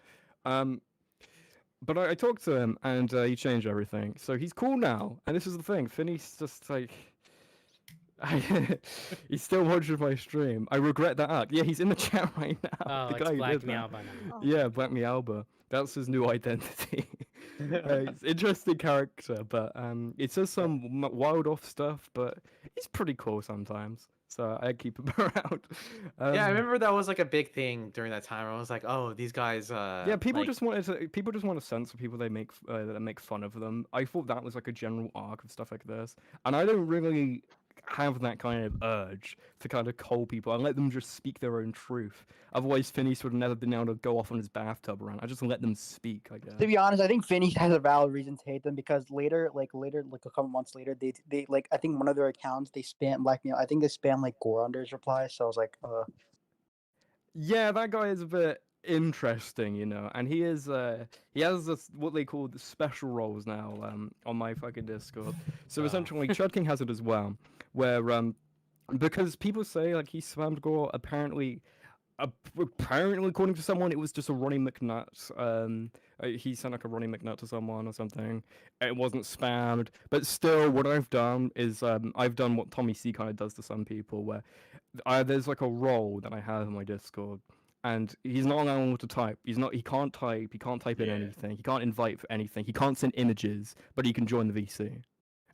But I talked to him, and he changed everything. So he's cool now. And this is the thing, Finney's just like. He's still watching my stream. I regret that act. Yeah, he's in the chat right now. Oh, The it's guy who Black did that. Meowba now. Yeah, Black Meowba. That's his new identity. It's interesting character, but it says some wild off stuff, but he's pretty cool sometimes. So I keep him around. Yeah, I remember that was like a big thing during that time. I was like, oh, these guys. Yeah, people just want to censor people that make fun of them. I thought that was like a general arc of stuff like this, and I don't really have that kind of urge to kind of call people. I let them just speak their own truth. Otherwise, Phineas would have never been able to go off on his bathtub rant. I just let them speak, I guess. To be honest, I think Phineas has a valid reason to hate them because later, like a couple months later, they like I think one of their accounts they spam like I think they spam like Gore under his replies. So I was like, Yeah, that guy is a bit interesting, and he has this, what they call the special roles now on my fucking Discord. So essentially, Chud King has it as well, where because people say like he spammed Gore, apparently according to someone, it was just a Ronnie McNutt. He sent like a Ronnie McNutt to someone or something. It wasn't spammed, but still, what I've done is I've done what Tommy C kind of does to some people, where there's like a role that I have in my Discord, and he's not allowed to type. He can't type. He can't type in anything. He can't invite for anything. He can't send images, but he can join the VC.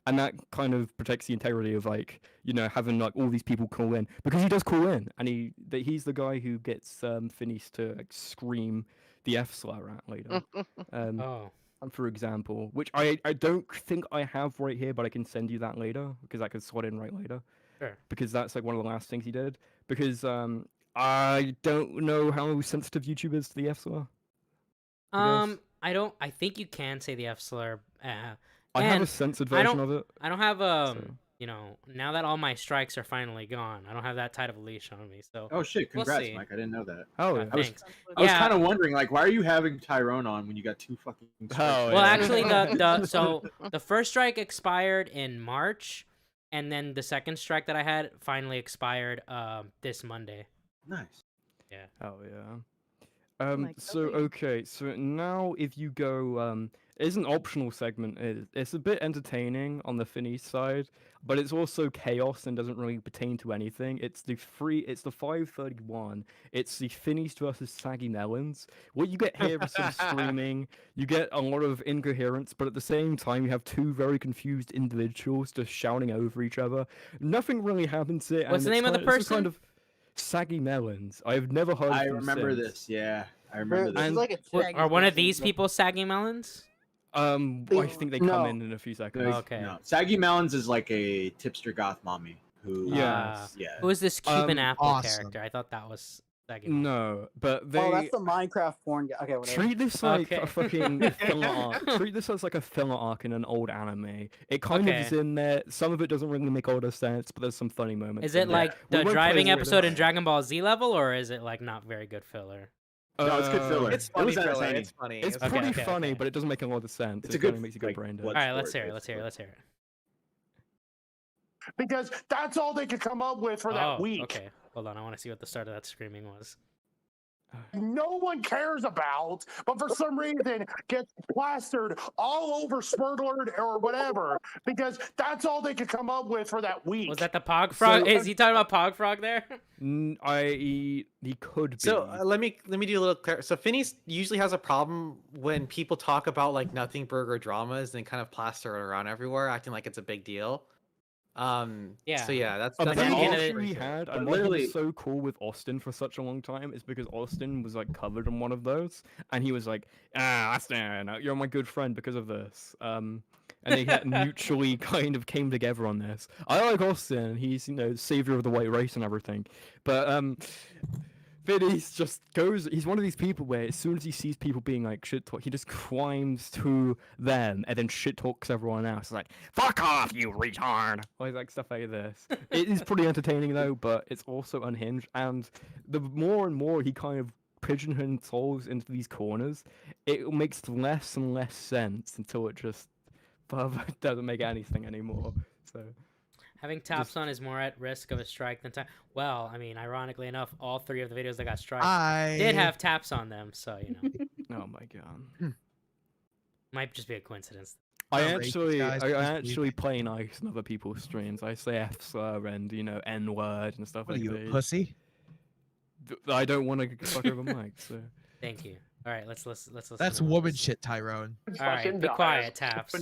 And that kind of protects the integrity of having like all these people call in, because he does call in, and he's the guy who gets Phineas to like scream the F slur at later. For example, which I don't think I have right here, but I can send you that later because I can slot in right later. Sure. Because that's like one of the last things he did. Because I don't know how sensitive YouTube is to the F slur. I think you can say the F slur. I have a censored version of it. I don't have now that all my strikes are finally gone, I don't have that tight of a leash on me. So Oh shit! Congrats, we'll Mike. I didn't know that. Oh, I was kind of wondering, like, why are you having Tyrone on when you got 2 fucking strikes? Well, actually, the first strike expired in March, and then the second strike that I had finally expired this Monday. Nice. Yeah. Oh yeah. So now if you go it's an optional segment. It's a bit entertaining on the Phineas side, but it's also chaos and doesn't really pertain to anything. It's the 531. It's the Phineas versus Saggy Melons. What you get here is some screaming. You get a lot of incoherence, but at the same time, you have 2 very confused individuals just shouting over each other. Nothing really happens here. What's the name of the person? It's kind of Saggy Melons. I've never heard. I of them remember since. this. Yeah, I remember this. Like Are one of these people Saggy Melons? I think they come in a few seconds. No, Okay. No. Saggy Melons is like a tipster goth mommy who. Yeah. Who is this Cuban apple awesome. character? I thought that was Saggy. No, but they. oh, that's the Minecraft porn guy. Okay, whatever. Treat this like Okay. a fucking filler arc. Treat this as like a filler arc in an old anime. It kind of is in there. Some of it doesn't really make a lot of sense, but there's some funny moments. Is it in there. like We the won't driving play all of episode it. in Dragon Ball Z level, or is it like not very good filler? No, it's good filler. It's It funny was filler. entertaining. It's funny. It's okay, pretty okay, funny, okay. but it doesn't make a lot of sense. It's It a good, kinda makes you go like, brain dead. blood All right, let's sport, hear it. Let's hear it. basically. Let's hear it. Because that's all they could come up with for that week. Okay, hold on. I want to see what the start of that screaming was. No one cares about, but for some reason gets plastered all over Spurtlord or whatever, because that's all they could come up with for that week. Was that the Pog Frog? So- Is he talking about Pog Frog there? He could be. So let me do a little clear. So Phineas usually has a problem when people talk about like nothing burger dramas and kind of plaster it around everywhere, acting like it's a big deal. Yeah. So yeah, that's The that's beginning main of issue it- he had, But and why he literally- was so cool with Austin for such a long time, is because Austin was like covered in one of those, and he was like, Austin, you're my good friend because of this. and they mutually kind of came together on this. I like Austin; he's savior of the white race and everything, but Vinny's just goes. He's one of these people where as soon as he sees people being like shit talk, he just climbs to them and then shit talks everyone else. It's like, fuck off, you retard! Like stuff like this. It is pretty entertaining though, but it's also unhinged. And the more and more he kind of pigeonholes into these corners, it makes less and less sense until it just doesn't make anything anymore. So. Having taps on is more at risk of a strike than well, I mean, ironically enough, all 3 of the videos that got strikes did have taps on them, so Oh my god. Might just be a coincidence. I actually play nice on other people's streams. I say F slur and N word and stuff What like are you, that. a pussy? I don't want to fuck over Mike. So. Thank you. All right, let's listen. That's woman shit, Tyrone. All right, be quiet, taps.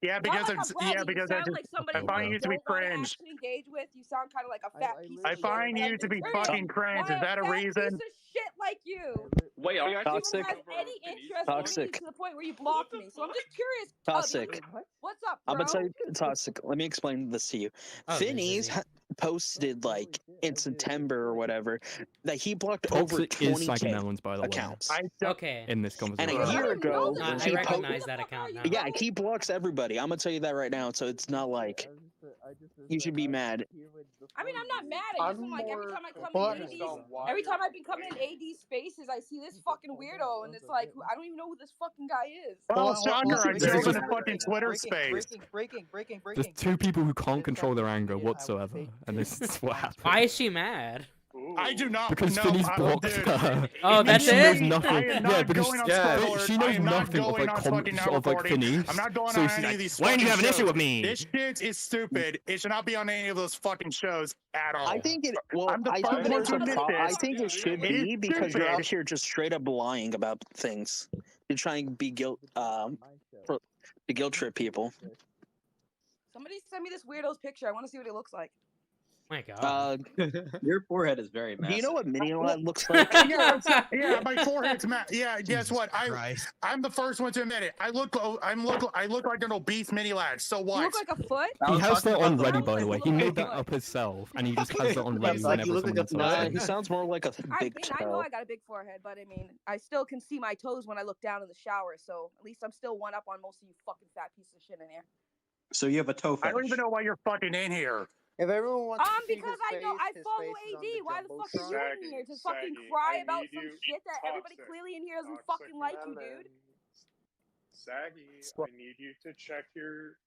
Yeah, because Not like a because you I sound just like somebody I find you to be don't wanna cringe. actually engage with. You sound kind of like a fat piece of I shit. find you Like, to be you're fucking cringe. Is that a fat reason? Piece of shit like you. Wait, are you actually Toxic. Has any interest Toxic. in me to the point where you blocked me? So I'm just curious. Toxic. What's up, I'm bro? gonna tell you, Toxic. Let me explain this to you. Finny's posted like in September or whatever that he blocked over Toxic is 20K Psyche Melons, by the way. accounts. Okay. In this And conversation. a year ago, I he recognize that account now. Yeah, he blocks everybody. I'm gonna tell you that right now. So it's not like you should be mad. I mean, I'm not mad. I just am like every time I come in AD's, every time I've been coming in AD spaces, I see this fucking weirdo, and it's like I don't even know who this fucking guy is. Well, shocker! I This is chose in just- a fucking Twitter space. Breaking. There's 2 people who can't control their anger whatsoever, and this is what happened. Why is she mad? I do not. Because no, Finny's I- blocked dude, her. Oh, that's she it? knows nothing. I am Yeah, not because going on yeah, Scoreboard. she knows I am not nothing of going like on fucking now recording. Finny's. I'm not going so on she's any like, of these. why do you have an fucking issue with shows. me? This shit is stupid. It should not be on any of those fucking shows at all. I think it. Well, I'm the I first think, one there's to a admit pro- I this. think it should It is be because you're out stupid. here just straight up lying about things. You're trying to be to guilt trip people. Somebody send me this weirdo's picture. I want to see what he looks like. My God. Your forehead is very Do massive. you know what mini lab looks like? Yeah, my forehead's yeah. Guess what? I'm the first one to admit it. I look like an obese mini lad. So what? You look like a foot. He has that on ready, by the way. He made that up himself, and he just has that on ready Like, whenever someone Nah, insults he him. sounds more like a I big mean, I know toe. I got a big forehead, but I mean, I still can see my toes when I look down in the shower. So at least I'm still one up on most of you fucking fat pieces of shit in here. So you have a toe I fetish. don't even know why you're fucking in here. If everyone wants to see Because his I know face, I his follow face is on AD. Why the fuck are you in here to fucking cry about some shit that everybody clearly in here doesn't fucking like you, dude? Saggy, I need you to check your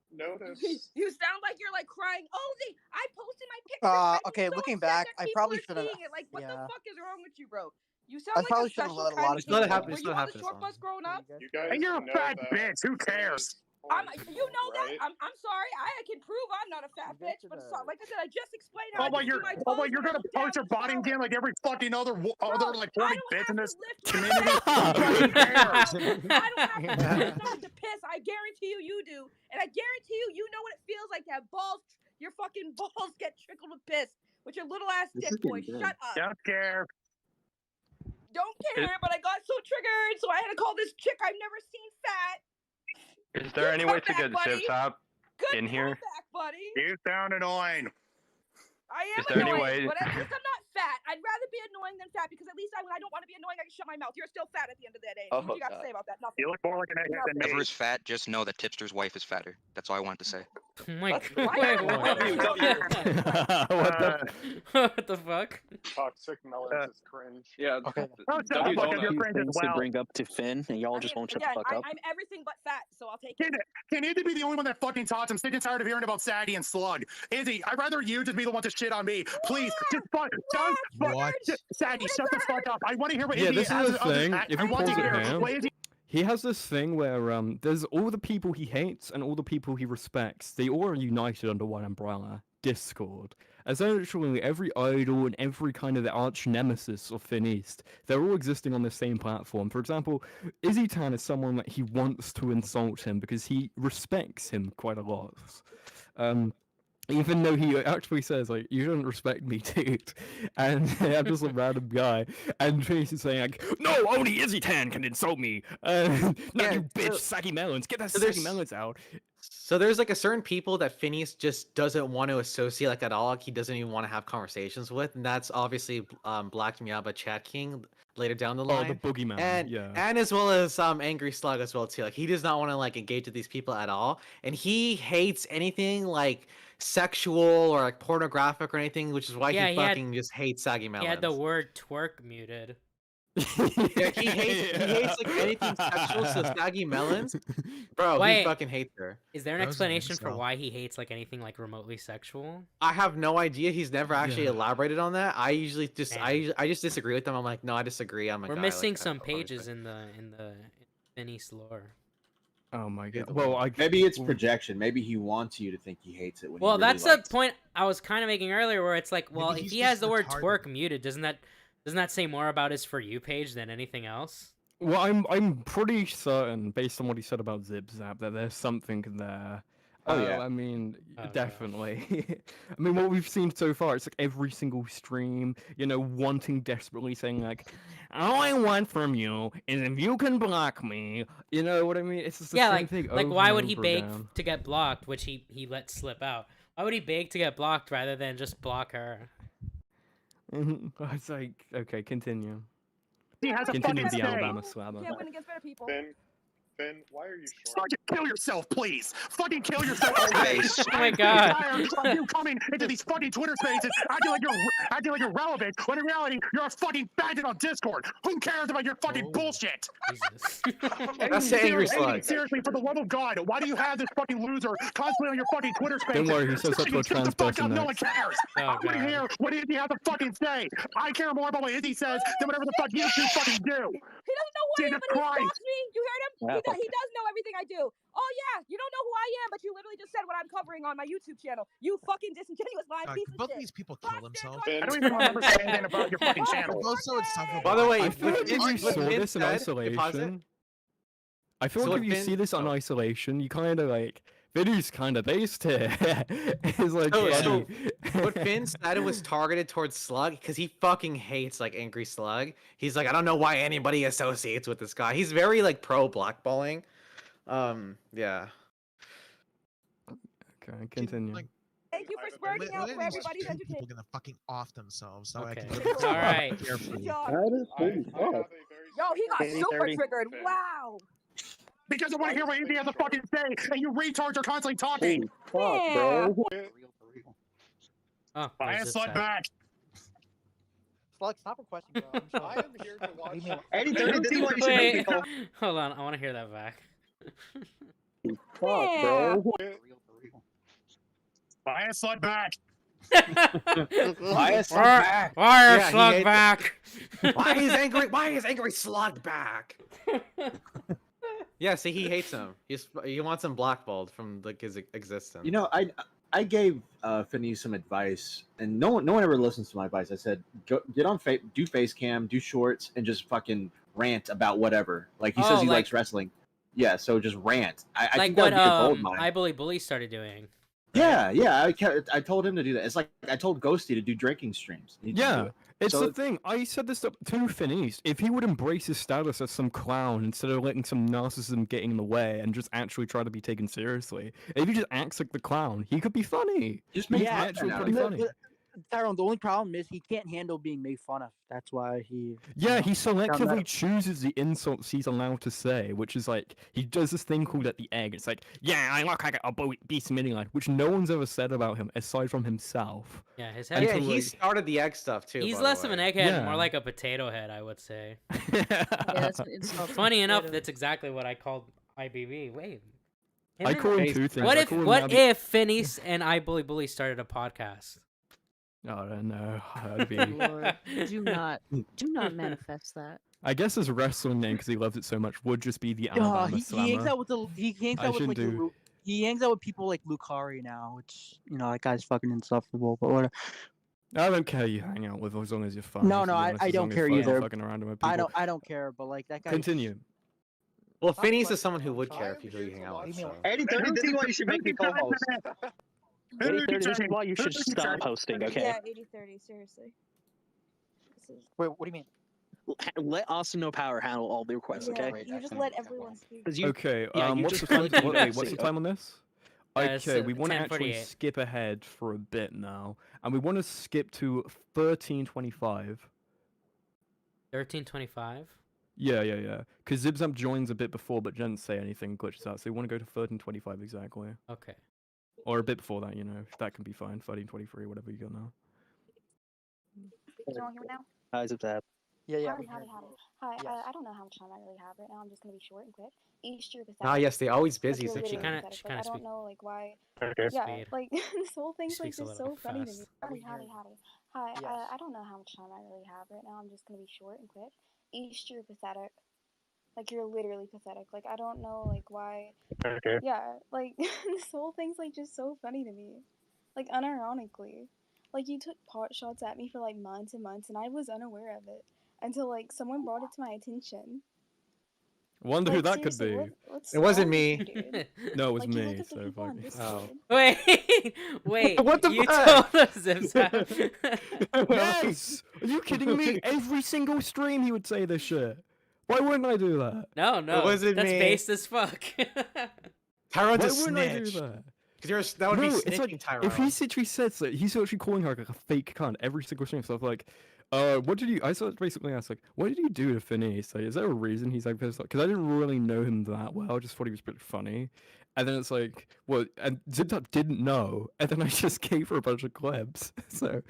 notice. You sound like you're like crying. Oh, I posted my picture. I'm Okay, so looking upset back, that I people probably are should've- seeing it. Like, what the yeah. fuck is wrong with you, bro? You sound I like probably a should've special let a kind lot of of people kid. know. Were you on the short bus growing up? You guys And you're a know fat that bitch. Who cares? You know that. right? I'm sorry. I can prove I'm not a fat bitch, but like I said, I just explained Oh, how I but can you're see my oh, toes but you're when I gonna look down post your in the body shower. again like every fucking other like 40 bitch in this to community. I Who cares? don't have to not to piss. I guarantee you do, and I guarantee you know what it feels like to have balls. Your fucking balls get trickled with piss with your little ass dick, boy. Shut up. Don't care. Don't care, but I got so triggered, so I had to call this chick I've never seen fat. Is there any way to get buddy. Zips up Good in here? comeback, buddy. You sound annoying. I am Is there any annoying, way- but at least I'm not fat. I'd rather be annoying than fat because at least when I don't want to be annoying, I can shut my mouth. You're still fat at the end of the day. Oh, What you got to God. say about that? Nothing. You look more like an egghead than me. Whoever is fat, just know that Tipster's wife is fatter. That's all I wanted to say. Oh my God. What the fuck? Toxic melons is cringe. Yeah. Okay. Things to bring up to Finn, and y'all just won't shut the Again, fuck up. I'm everything but fat, so I'll take it. Can Izzy be the only one that fucking talks? I'm sick and tired of hearing about Saggy and Slug. Izzy, I'd rather you just be the one to shit on me. Please, just fuck. What? Saggy, shut the fuck up. I want to hear what Yeah, Izzy this has is the thing. If I you want pause to it hear now, what Izzy. he has this thing where there's all the people he hates and all the people he respects. They all are united under one umbrella: Discord. Essentially, every idol and every kind of arch nemesis of Fineast, they're all existing on the same platform. For example, Izzy Tan is someone that he wants to insult him because he respects him quite a lot. Even though he actually says, like, you don't respect me, dude. And I'm just a random guy. And Trace is saying, like, no, only Izzy Tan can insult me. Not you bitch, Saggy Melons. Get that Saggy Melons out. So there's like a certain people that Phineas just doesn't want to associate like at all. Like, he doesn't even want to have conversations with, and that's obviously Black Miaba, Chat King later down the line. Oh, the boogeyman. And yeah. and as well as Angry Slug as well too. Like he does not want to like engage with these people at all, and he hates anything like sexual or like pornographic or anything, which is why Yeah, he he had- fucking just hates Saggy Melons. He had the word twerk muted. Yeah, he hates like anything sexual. So Saggy Melons, bro, Wait, he fucking hates her. Is there an That was a explanation for incel. why he hates like anything like remotely sexual? I have no idea. He's never actually Yeah. elaborated on that. I usually just Man. I just disagree with them. I'm like, no, I disagree. I'm like, We're "I missing like that, some obviously." pages in the Phineas lore. Oh my god. Well, maybe it's projection. Maybe he wants you to think he hates it. When Well, he really that's likes the point I was kind of making earlier, where it's like, well, Maybe if he's he just has the word retarded. twerk muted, doesn't that say more about his For You page than anything else? Well, I'm pretty certain, based on what he said about Zip Zap, that there's something there. Oh, yeah. I mean, Oh, God. definitely. I mean, what we've seen so far, it's like every single stream, wanting desperately, saying like, all I want from you is if you can block me. You know what I mean? It's just the Yeah, same like thing like over why and would he over beg again. to get blocked, which he let slip out? Why would he beg to get blocked rather than just block her? It's like, okay, continue. He has a Continue fucking the say. Alabama slammer. Can't win against better people. Finn, why are you short? Sergeant, kill yourself, please. Fucking kill yourself. Face. Oh my I'm God. tired of you coming into these fucking Twitter spaces acting like you're relevant, when in reality you're a fucking bandit on Discord. Who cares about your fucking bullshit? Jesus. That's the Angry Slug. Seriously, for the love of God, why do you have this fucking loser constantly on your fucking Twitter spaces? Don't worry, he says that to a Shut the trans fuck person up, no one next. cares. Oh, I want to God. hear what Izzy has to fucking say. I care more about what Izzy says than whatever the fuck you two fucking do. He doesn't know who I am, Jesus but he Christ. stalks me. You heard him? He does know everything I do. Oh yeah, you don't know who I am, but you literally just said what I'm covering on my YouTube channel. You fucking disingenuous lying piece of both shit. these people kill themselves. I don't even remember saying anything about your fucking channel. They're both so insufferable. By the way, I feel like if you what saw Finn this in said- Wait, pause it. isolation, I feel So like what if you Finn- see this on isolation, you kind of like, Vinny's kind of based here. It's like, So funny. what Finn said was targeted towards Slug because he fucking hates like Angry Slug. He's like, I don't know why anybody associates with this guy. He's very like pro blackballing. Yeah. Okay, continue. Thank you for spurting out for everybody's People entertainment. gonna fucking off themselves. So Okay. I can All right. Good job. I have a very Yo, he got super 80-30. triggered. Wow. Because I want to hear what Izzy has to fucking say, and you retards are constantly talking. Yeah. Oh, I there's am this slug side. back. Slug, stop requesting, bro. I'm I sorry. am here to watch. 80-30, this is what you should make me Wait, call. hold on. I want to hear that back. Yeah. I am slug back. Why is Slug Why back? why is Yeah, he Slug hates it. back? Why is Angry Slug back? Yeah, see, he hates him. He wants him blackballed from like his existence. You know, I gave Phineas some advice, and no one ever listens to my advice. I said, get on do face cam, do shorts, and just fucking rant about whatever. Like he says he likes wrestling. Yeah, so just rant. I Like think that what would be a gold mine. I Bully started doing. Yeah. I told him to do that. It's like I told Ghosty to do drinking streams. He didn't do Yeah, it. it's So- the thing. I said this to Phineas. If he would embrace his status as some clown instead of letting some narcissism get in the way and just actually try to be taken seriously, if he just acts like the clown, he could be funny. Just He's make actually content out pretty of it. funny. Tyrone, the only problem is he can't handle being made fun of. That's why he. Yeah, he found that- selectively chooses the insults he's allowed to say, which is like he does this thing called at the egg. It's like, yeah, I look like a beast mini life, which no one's ever said about him aside from himself. Yeah, his Yeah, head. Until, he like- started the egg stuff too. He's by less the of an way. egghead, and more Yeah. like a potato head, I would say. It's not Funny enough, potato. that's exactly what I called IBB. Wait. I call him two things. What I if call him what Navi- if Phineas and I Bully started a podcast? Oh, I don't know. That'd be... Lord, do not manifest that. I guess his wrestling name, because he loves it so much, would just be the Oh, Alabama he hangs Slammer. out with he hangs I out with shouldn't like do- he hangs out with people like Lucari now, which that guy's fucking insufferable. But whatever. I don't care who you hang out with as long as you're fun. No, to no, be I honest, as don't long as care you're either. fucking around with people. I don't care, but like that guy. Continue. Well, Phineas is someone who would care if you hang out with. So. 80-30, this is why you should make me co-host. 80-30, this is why you should stop hosting, okay? Yeah, 80-30, seriously. This is... Wait, what do you mean? Let Austin No Power handle all the requests, Yeah, okay? you just let everyone speak. 'Cause you- Okay, yeah, you what's just the time? click Wait, what's the see, time on this? it's, Okay, we want to actually 10:48. skip ahead for a bit now, and we want to skip to 13:25. 13:25. Yeah. Because Zibzab joins a bit before, but didn't say anything, glitches out. So we want to go to 13:25 exactly. Okay. Or a bit before that, that can be fine. 13:23, whatever you got now. Is everyone here now? Hi, Zipzap. Yeah. Howdy. Hi, I don't know how much time I really have right now. I'm just gonna be short and quick. Easter pathetic. Ah, yes, they're always busy. Like, So you're She literally kinda pathetic. Like, I don't speak. know like why. Okay. Yeah, Speed. like this whole thing's like Speaks a just little so funny to me. fast. Howdy. Hi, Yes. I don't know how much time I really have right now. I'm just gonna be short and quick. Easter pathetic. Like, you're literally pathetic. Like, I don't know like why. Okay. Yeah, like this whole thing's like just so funny to me. Like, unironically. Like, you took pot shots at me for like months and months, and I was unaware of it until like someone brought it to my attention. Wonder who Like, that could seriously, be. what's It wasn't wrong me. with you, dude? No, it was Like, you me. look at the So people on fuck. Discord. Wait. What the you fuck? told us, Zipzap. Yes! Are you kidding me? Every single stream he would say this shit. Why wouldn't I do that? No, It wasn't that's me. based as fuck. Tyrone's Why a wouldn't I do snitch. that? Because that would be No, snitching, it's like Tyrone. if he literally says that, he's actually calling her like a fake cunt every single stream. So I'm like, what did you? I sort of basically asked like, what did you do to Phineas? Like, is there a reason he's like this? Because I didn't really know him that well. I just thought he was pretty funny. And then it's like, well, and ZipTap didn't know, and then I just gave her a bunch of clips. So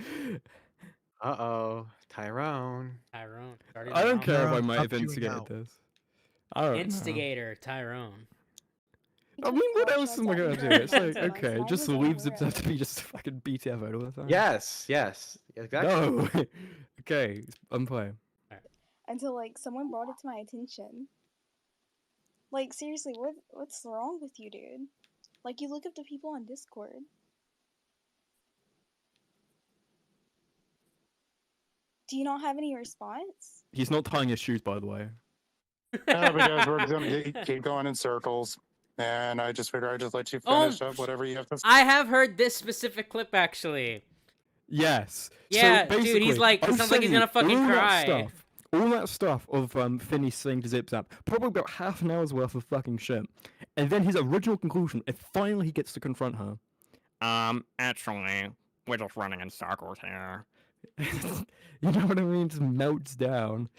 Tyrone. starting I don't now. care if I Tyrone, might stop have chewing instigated out. this. I don't know. Instigator Tyrone. I mean, what else am I gonna do? It's like, Months, okay, and I just was leave unaware ZipZap of to be just fucking BTF out all the time. Yes, exactly. No. Okay, I'm playing. Until like someone brought it to my attention. Like, seriously, what's wrong with you, dude? Like, you look up to people on Discord. Do you not have any response? He's not tying his shoes, by the way. Because we're gonna keep going in circles, and I just figure I just let you finish up whatever you have to say. I have heard this specific clip actually. Yes. Yeah, so dude, he's like, it I'll sounds like he's send gonna you fucking all cry. All that stuff of Finney saying to ZipZap, probably about half an hour's worth of fucking shit. And then his original conclusion, if finally he gets to confront her. Actually, we're just running in circles here. You know what I mean? Just melts down.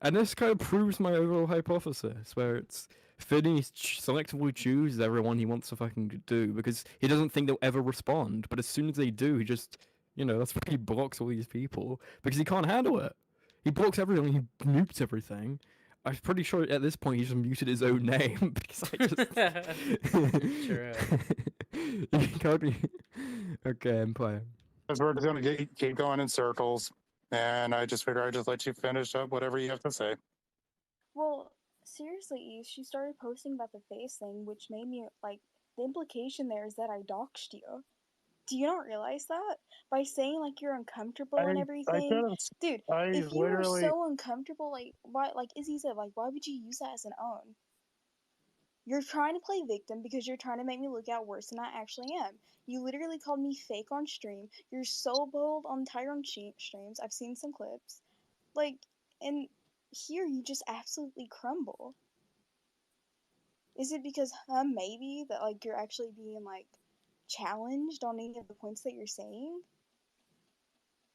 And this kind of proves my overall hypothesis, where it's Finney selectively chooses everyone he wants to fucking do, because he doesn't think they'll ever respond. But as soon as they do, he just, that's why he blocks all these people, because he can't handle it. He blocks everything, he mutes everything. I'm pretty sure at this point he just muted his own name, because I just... True. You can't be... Okay, I'm playing. Because we're just gonna keep going in circles, and I just figure I just let you finish up whatever you have to say. Well, seriously, Eve, she started posting about the face thing, which made me, like, the implication there is that I doxed you. Do you not realize that? By saying, like, you're uncomfortable and everything? Dude, if you were so uncomfortable, like, why, like Izzy said, like, why would you use that as an own? You're trying to play victim because you're trying to make me look out worse than I actually am. You literally called me fake on stream. You're so bold on Tyrone streams. I've seen some clips. Like, and here you just absolutely crumble. Is it because, maybe, that, like, you're actually being, like, challenged on any of the points that you're saying?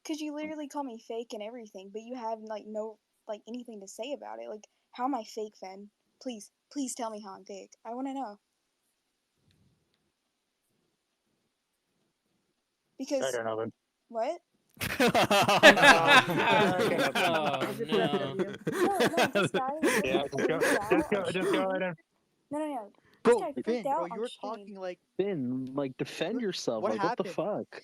Because you literally call me fake and everything, but you have, like, no, like, anything to say about it. Like, how am I fake, Finn? Please tell me how I'm fake. I want to know. Because... I don't know, then. What? Oh, No, this guy just go ahead and... No. Bro, Finn, bro, you you were talking like... Finn, like, defend yourself. What Like, happened? what the fuck?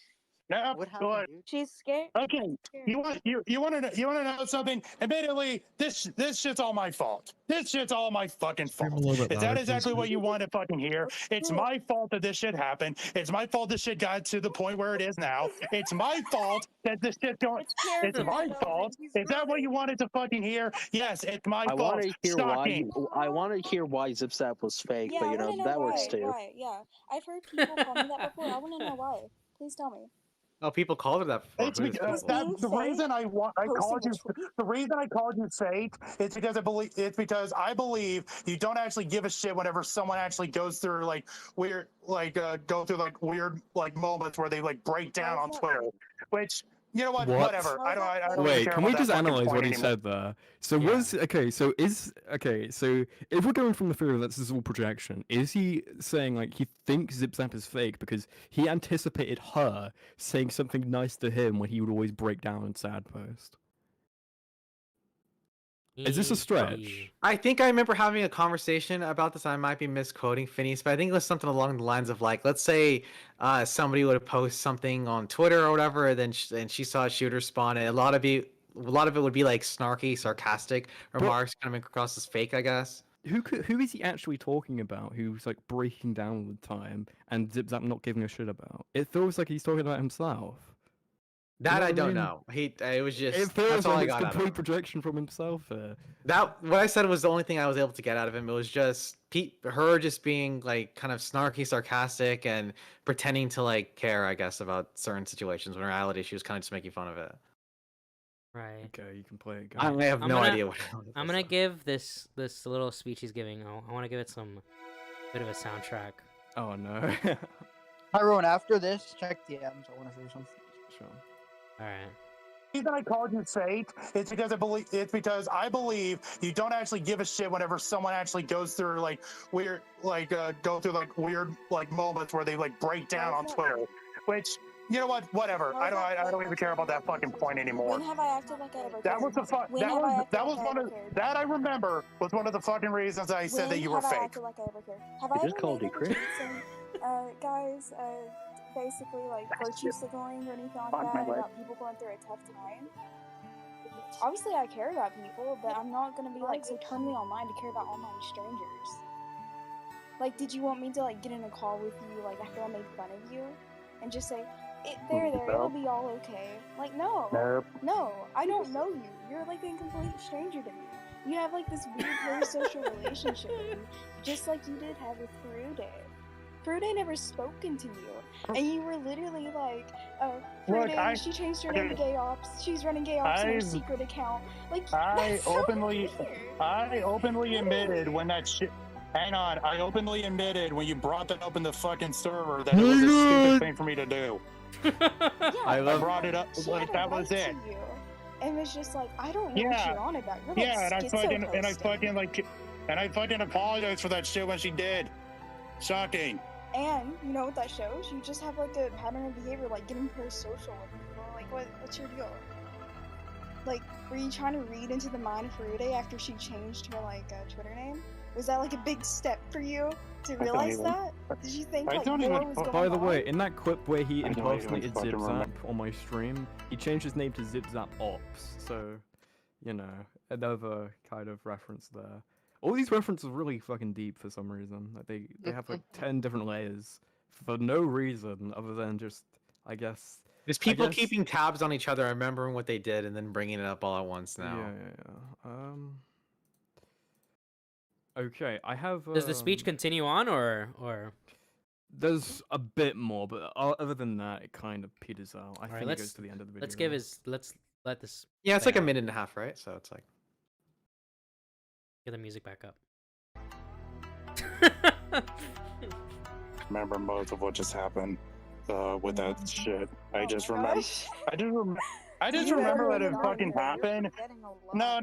No, What go happened, ahead. dude? She's scared. Okay, you want to know something? Admittedly, this shit's all my fault. This shit's all my fucking fault. Is that exactly what you want to fucking hear? It's my fault that this shit happened. It's my fault this shit got to the point where it is now. It's my fault that this shit going. It's my fault. Is that what you wanted to fucking hear? Yes, it's my I fault. want to hear Stalking. I want to hear why ZipZap was fake, Yeah, but I want to know that why. works too. Why? Yeah, I've heard people call me that before. I want to know why. Please tell me. Oh, people called her that before. It's Who is because people? the reason I called you the reason I called you fake is because I believe you don't actually give a shit whenever someone actually goes through like weird go through like weird like moments where they like break down on Twitter, which you know what? Whatever. I don't even Wait, care can about we that just fucking analyze point what he anymore. said there? So so if we're going from the theory that this is all projection, is he saying like he thinks Zip Zap is fake because he anticipated her saying something nice to him when he would always break down in sad post? Is this a stretch? I think I remember having a conversation about this. I might be misquoting Phineas, but I think it was something along the lines of like, let's say somebody would post something on Twitter or whatever, and then she saw a shooter spawn, and a lot of it would be like snarky, sarcastic remarks coming across as fake, I guess. Who is he actually talking about? Who's like breaking down all the time and Zip Zap not giving a shit about? It feels like he's talking about himself. That I what don't mean? know. It was just It feels that's all like I it's got out of complete him. projection from himself here. That what I said was the only thing I was able to get out of him. It was just her just being like kind of snarky, sarcastic, and pretending to like care, I guess, about certain situations. When in reality, she was kind of just making fun of it. Right. Okay, you can play it. I have no idea what. I'm gonna give this little speech he's giving. I want to give it some bit of a soundtrack. Oh no. Tyrone, after this, check DMs. I want to say something. Sure. All right. The reason I called you fake is because I believe you don't actually give a shit whenever someone actually goes through like weird like moments where they like break down on Twitter, which you know what? Whatever. I don't even care about that fucking point anymore. When have I acted like I ever That cared? was that I remember was one of the fucking reasons I said that you were Have I fake. acted like I ever cared? Have I just ever called made you any Chris. tweets saying, guys, basically like virtue signaling or anything like that about people going through a tough time? Obviously, I care about people, but I'm not gonna be like so terminally online to care about online strangers. Like, did you want me to like get in a call with you like after I made fun of you, and just say, there, it'll be all okay? Like, no, I don't know you. You're like a complete stranger to me. You have like this weird parasocial relationship with me, just like you did have with Furude. Furude never spoken to you, and you were literally like, Furude, she changed her name to Gay Ops. She's running Gay Ops in her secret account. Like, I openly admitted when that shit. Hang on, I openly admitted when you brought that up in the fucking server that it was a stupid thing for me to do. I brought it up, like that was it. And it's just like, I don't know what you're on about. You're like and I fucking apologized for that shit when she did. Shocking. And you know what that shows? You just have like a pattern of behavior, like getting pro-social with people. Like, what's your deal? Like, were you trying to read into the mind of Furude after she changed her like Twitter name? Was that like a big step for you to realize that? Did you think like more was going By the on? way, in that clip where he impersonated Zip Zap on my stream, he changed his name to Zip Zap Ops. So, you know, another kind of reference there. All these references are really fucking deep for some reason. Like they have like 10 different layers for no reason other than just, I guess. There's people keeping tabs on each other, remembering what they did, and then bringing it up all at once now. Yeah. Okay, I have. Does the speech continue on, or? There's a bit more, but other than that, it kind of peters out. I think it let's goes to the end of the video. Let's let this. Yeah, it's play like a out. minute and a half, right? So it's like. Get the music back up. Remember most of what just happened with that shit. I just remember that it fucking happened. No.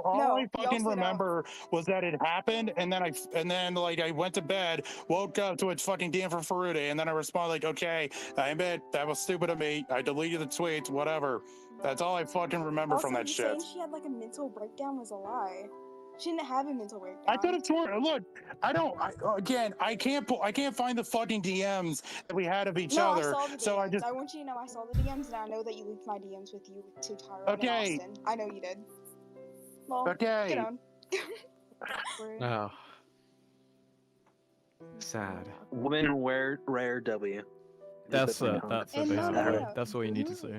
All I fucking remember was that it happened, and then like I went to bed, woke up to its fucking DM from Furude, and then I responded like, okay, I admit that was stupid of me. I deleted the tweets, whatever. That's all I fucking remember from that shit. Saying she had like a mental breakdown was a lie. She didn't have a mental breakdown. I could have sworn. Look, I can't find the fucking DMs that we had of each other. I saw the DMs. So I want you to know I saw the DMs, and I know that you leaked my DMs with you to Tyrone and Austin. I know you did. Well, okay. Get on. Oh. Sad. Woman rare W. That's it. That's it. Basically, that's all you need to see.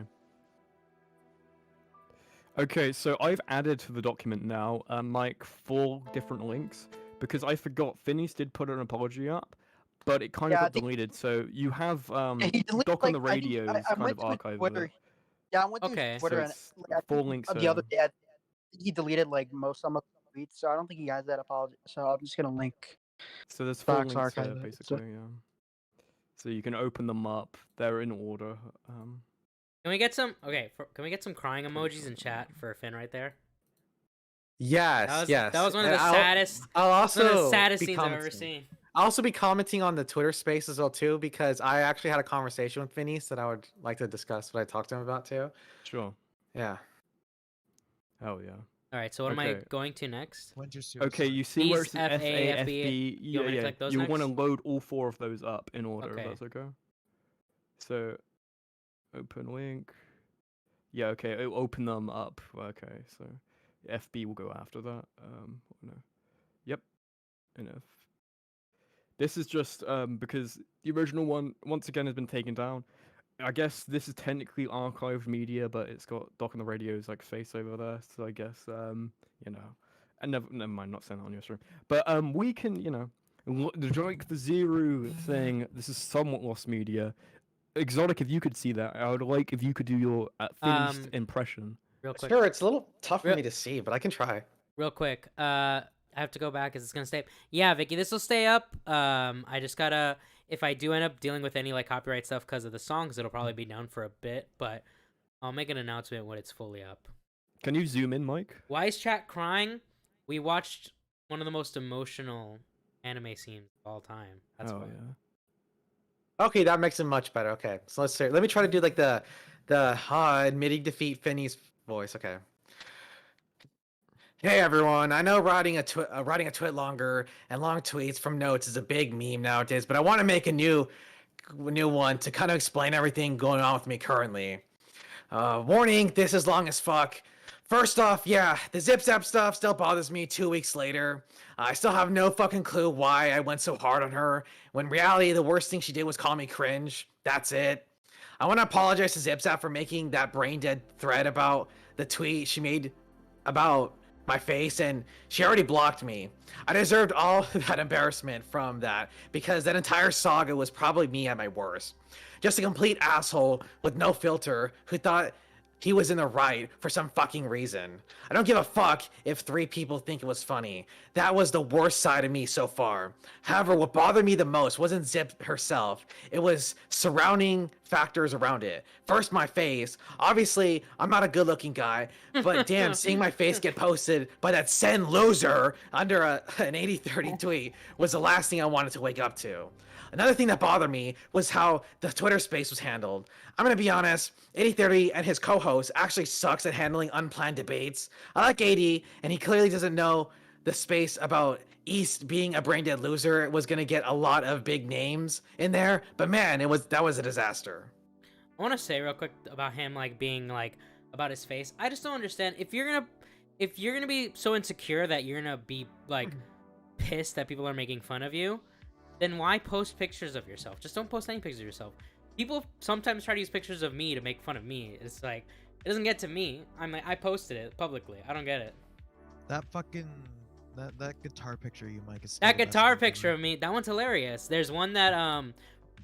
Okay, so I've added to the document now, like 4 different links because I forgot Phineas did put an apology up, but it kind of Yeah, I got think deleted. So you have he deleted Doc on the like I think Radio's I kind went of to his archive of Twitter. it. Yeah, I went to Okay. his Twitter So and it's like, I full think links the other are. day he deleted like some of the tweets, so I don't think he has that apology. So I'm just gonna link So there's four Doc's links archive. here, of it, basically, yeah. So you can open them up. They're in order. Can we get some? Okay, can we get some crying emojis in chat for Finn right there? Yes, That was one of And the saddest. I'll also one of the saddest be scenes I've ever commenting. seen. I'll also be commenting on the Twitter space as well too, because I actually had a conversation with Phineas that I would like to discuss what I talked to him about too. Sure. Yeah. Hell yeah. All right, so what am I going to next? Okay, you see where it says F, A, F, FB? B. You want me to click those You want to next? load all 4 of those up in order, Okay. if that's okay. So, open link. Yeah, okay, it'll open them up. Okay, so FB will go after that. No. Yep. Enough. This is just because the original one once again has been taken down. I guess this is technically archived media, but it's got Doc on the Radio's like face over there, so I guess you know, and never mind, not saying that on your stream, but we can, you know, like the Zero thing. This is somewhat lost media. Exotic, if you could see that, I would like if you could do your finished impression. Real quick. Sure, it's a little tough for me to see, but I can try. Real quick. I have to go back because it's gonna stay up. Yeah, Vicky, this will stay up. I just gotta. If I do end up dealing with any like copyright stuff because of the songs, it'll probably be down for a bit, but I'll make an announcement when it's fully up. Can you zoom in, Mike? Why is chat crying? We watched one of the most emotional anime scenes of all time. That's why. Yeah. Okay, that makes it much better. Okay, so let's see. Let me try to do like the admitting defeat Finney's voice. Okay. Hey everyone, I know writing a tweet longer and long tweets from notes is a big meme nowadays, but I want to make a new one to kind of explain everything going on with me currently. Warning, this is long as fuck. First off, yeah, the Zip Zap stuff still bothers me 2 weeks later. I still have no fucking clue why I went so hard on her, when in reality the worst thing she did was call me cringe. That's it. I want to apologize to Zip Zap for making that brain dead thread about the tweet she made about my face, and she already blocked me. I deserved all that embarrassment from that, because that entire saga was probably me at my worst. Just a complete asshole with no filter who thought he was in the right for some fucking reason. I don't give a fuck if 3 people think it was funny. That was the worst side of me so far. However, what bothered me the most wasn't Zip herself. It was surrounding factors around it. First, my face. Obviously, I'm not a good-looking guy, but damn, seeing my face get posted by that Sen loser under an 80-30 tweet was the last thing I wanted to wake up to. Another thing that bothered me was how the Twitter space was handled. I'm gonna be honest, 8030 and his co-host actually sucks at handling unplanned debates. I like 80, and he clearly doesn't know the space about East being a brain dead loser was gonna get a lot of big names in there, but man, that was a disaster. I want to say real quick about him like being like about his face. I just don't understand if you're gonna be so insecure that you're gonna be like pissed that people are making fun of you, then why post pictures of yourself? Just don't post any pictures of yourself. People sometimes try to use pictures of me to make fun of me. It's like, it doesn't get to me. I posted it publicly. I don't get it. That fucking that guitar picture you, Mike, is That guitar picture of me, that one's hilarious. There's one that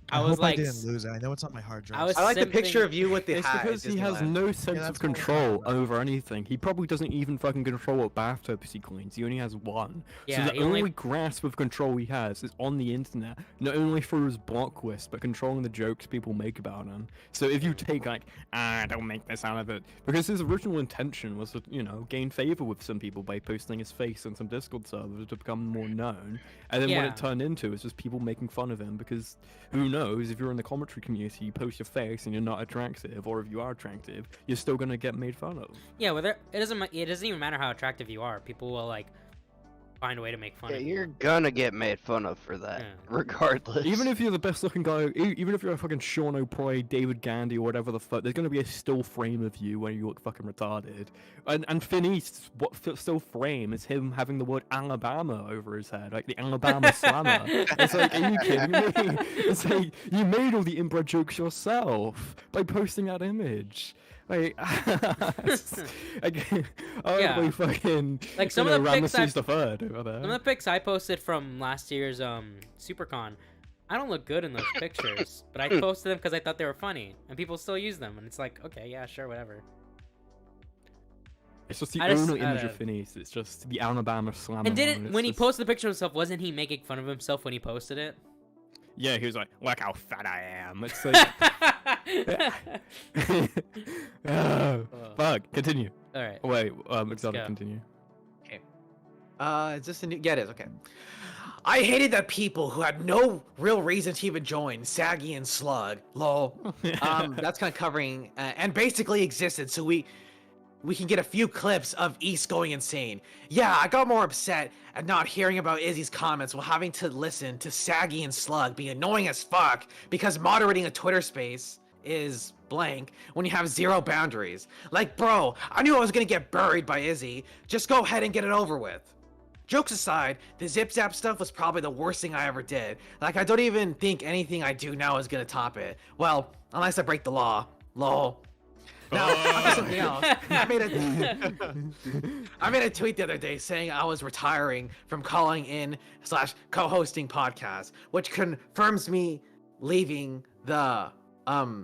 I was hope like, I didn't lose it. I know it's on my hard drive. I like the picture of you with the It's hat. because he has no sense of control over anything. He probably doesn't even fucking control what bathtubs he cleans. He only has one. Yeah, so the he only- only grasp of control he has is on the internet, not only through his block list, but controlling the jokes people make about him. So if you take like, don't make this out of it, because his original intention was to, you know, gain favor with some people by posting his face on some Discord servers to become more known, and then what Yeah. it turned into is just people making fun of him, because who knows, if you're in the commentary community, you post your face and you're not attractive, or if you are attractive, you're still gonna get made fun of. yeah, whether it doesn't even matter how attractive you are. People will like find a way to make fun Yeah, of you. you're gonna get made fun of for that, regardless. Even if you're the best looking guy, even if you're a fucking Sean O'Prey, David Gandy, or whatever the fuck, there's gonna be a still frame of you when you look fucking retarded. And Finn East's still frame is him having the word Alabama over his head, like the Alabama slammer. It's like, are you kidding me? It's like, you made all the inbred jokes yourself by posting that image. Like, Yeah. we fucking, Like some you of know, the pics Ramesses the third over there. some of the pics I posted from last year's SuperCon, I don't look good in those pictures, but I posted them because I thought they were funny, and people still use them, and it's like, okay, yeah, sure, whatever. It's just the only image of Phineas. It's just the Alabama slam. And when he posted the picture of himself, wasn't he making fun of himself when he posted it? Yeah, he was like, "Look how fat I am." It's like, fuck. Continue. All right. Wait, Exotic, continue. Okay. Is this a new? Yeah, it is. Okay. I hated that people who had no real reason to even join, Saggy and Slug, lol. That's kind of covering, and basically existed, so we can get a few clips of East going insane. Yeah, I got more upset at not hearing about Izzy's comments while having to listen to Saggy and Slug being annoying as fuck because moderating a Twitter space is blank when you have zero boundaries. Like, bro, I knew I was gonna get buried by Izzy. Just go ahead and get it over with. Jokes aside, the Zip Zap stuff was probably the worst thing I ever did. Like, I don't even think anything I do now is gonna top it. Well, unless I break the law. Lol. Now, something else. I made a tweet the other day saying I was retiring from calling in / co-hosting podcasts, which confirms me leaving the ARE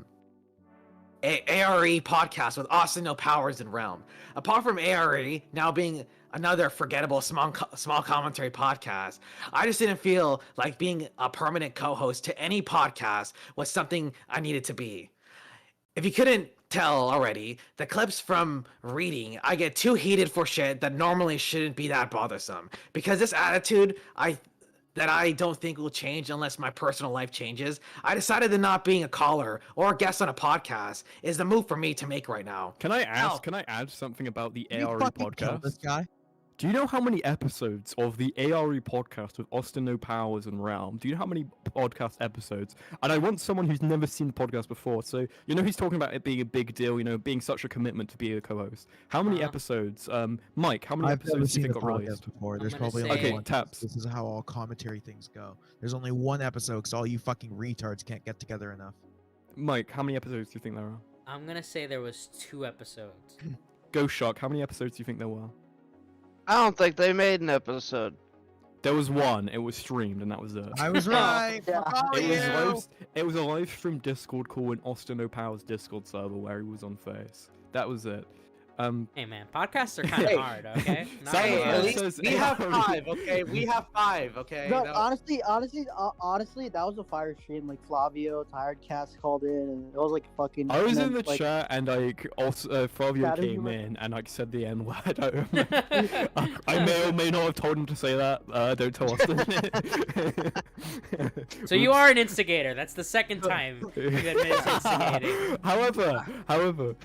podcast with Austin No Powers and Realm. Apart from ARE now being another forgettable small commentary podcast, I just didn't feel like being a permanent co-host to any podcast was something I needed to be. If you couldn't tell already, the clips from reading, I get too heated for shit that normally shouldn't be that bothersome. Because this attitude that I don't think will change unless my personal life changes, I decided that not being a caller or a guest on a podcast is the move for me to make right now. Can I ask? Can I add something about the ARE podcast? This guy. Do you know how many episodes of the ARE podcast with Austin No Powers and Realm? Do you know how many podcast episodes? And I want someone who's never seen the podcast before. So, you know, he's talking about it being a big deal, you know, being such a commitment to be a co-host. How many episodes? Mike, how many episodes do you think got released? Before. There's probably only one. Taps. This is how all commentary things go. There's only one episode because all you fucking retards can't get together enough. Mike, how many episodes do you think there are? I'm gonna say there was 2 episodes. Ghost Shark, how many episodes do you think there were? I don't think they made an episode. There was one. It was streamed, and that was it. I was right. It was a live stream Discord call in Austin O'Power's Discord server where he was on Face. That was it. Hey man, podcasts are kind of hard, okay? Hey, at least we have 5, okay? We have 5, okay? No, honestly, that was a fire stream. Like Flavio, Tired Cast called in, and it was like fucking. I was in the chat, and also Flavio came in, and like said the N word. I may or may not have told him to say that. Don't tell Austin. So you are an instigator. That's the second time you admitted to instigating. However,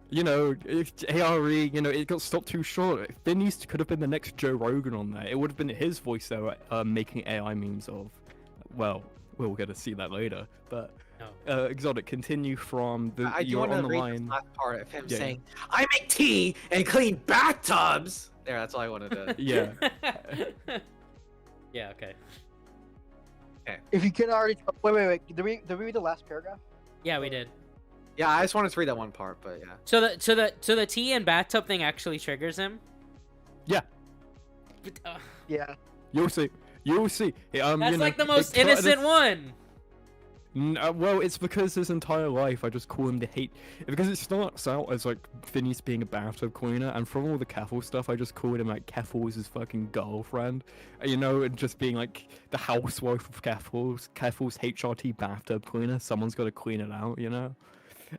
you know, ARE, you know, it got stopped too short. Phineas could have been the next Joe Rogan on there. It would have been his voice they were making AI memes of. Well, we'll get to see that later. But Exotic, continue from the. I do you're want on to the read line. this last part of him saying, "I make tea and clean bathtubs." There, that's all I wanted to. Yeah. Yeah. Okay. If you can already wait. Did we read the last paragraph? Yeah, we did. Yeah, I just wanted to read that one part, but yeah. So the tea and bathtub thing actually triggers him. Yeah. But, yeah. You'll see. You'll see. That's like the most innocent one. Well, it's because his entire life I just call him the hate. Because it starts out as like Phineas being a bathtub cleaner, and from all the Keffel stuff, I just called him like Keffel's his fucking girlfriend, you know, and just being like the housewife of Keffel's HRT bathtub cleaner. Someone's got to clean it out, you know.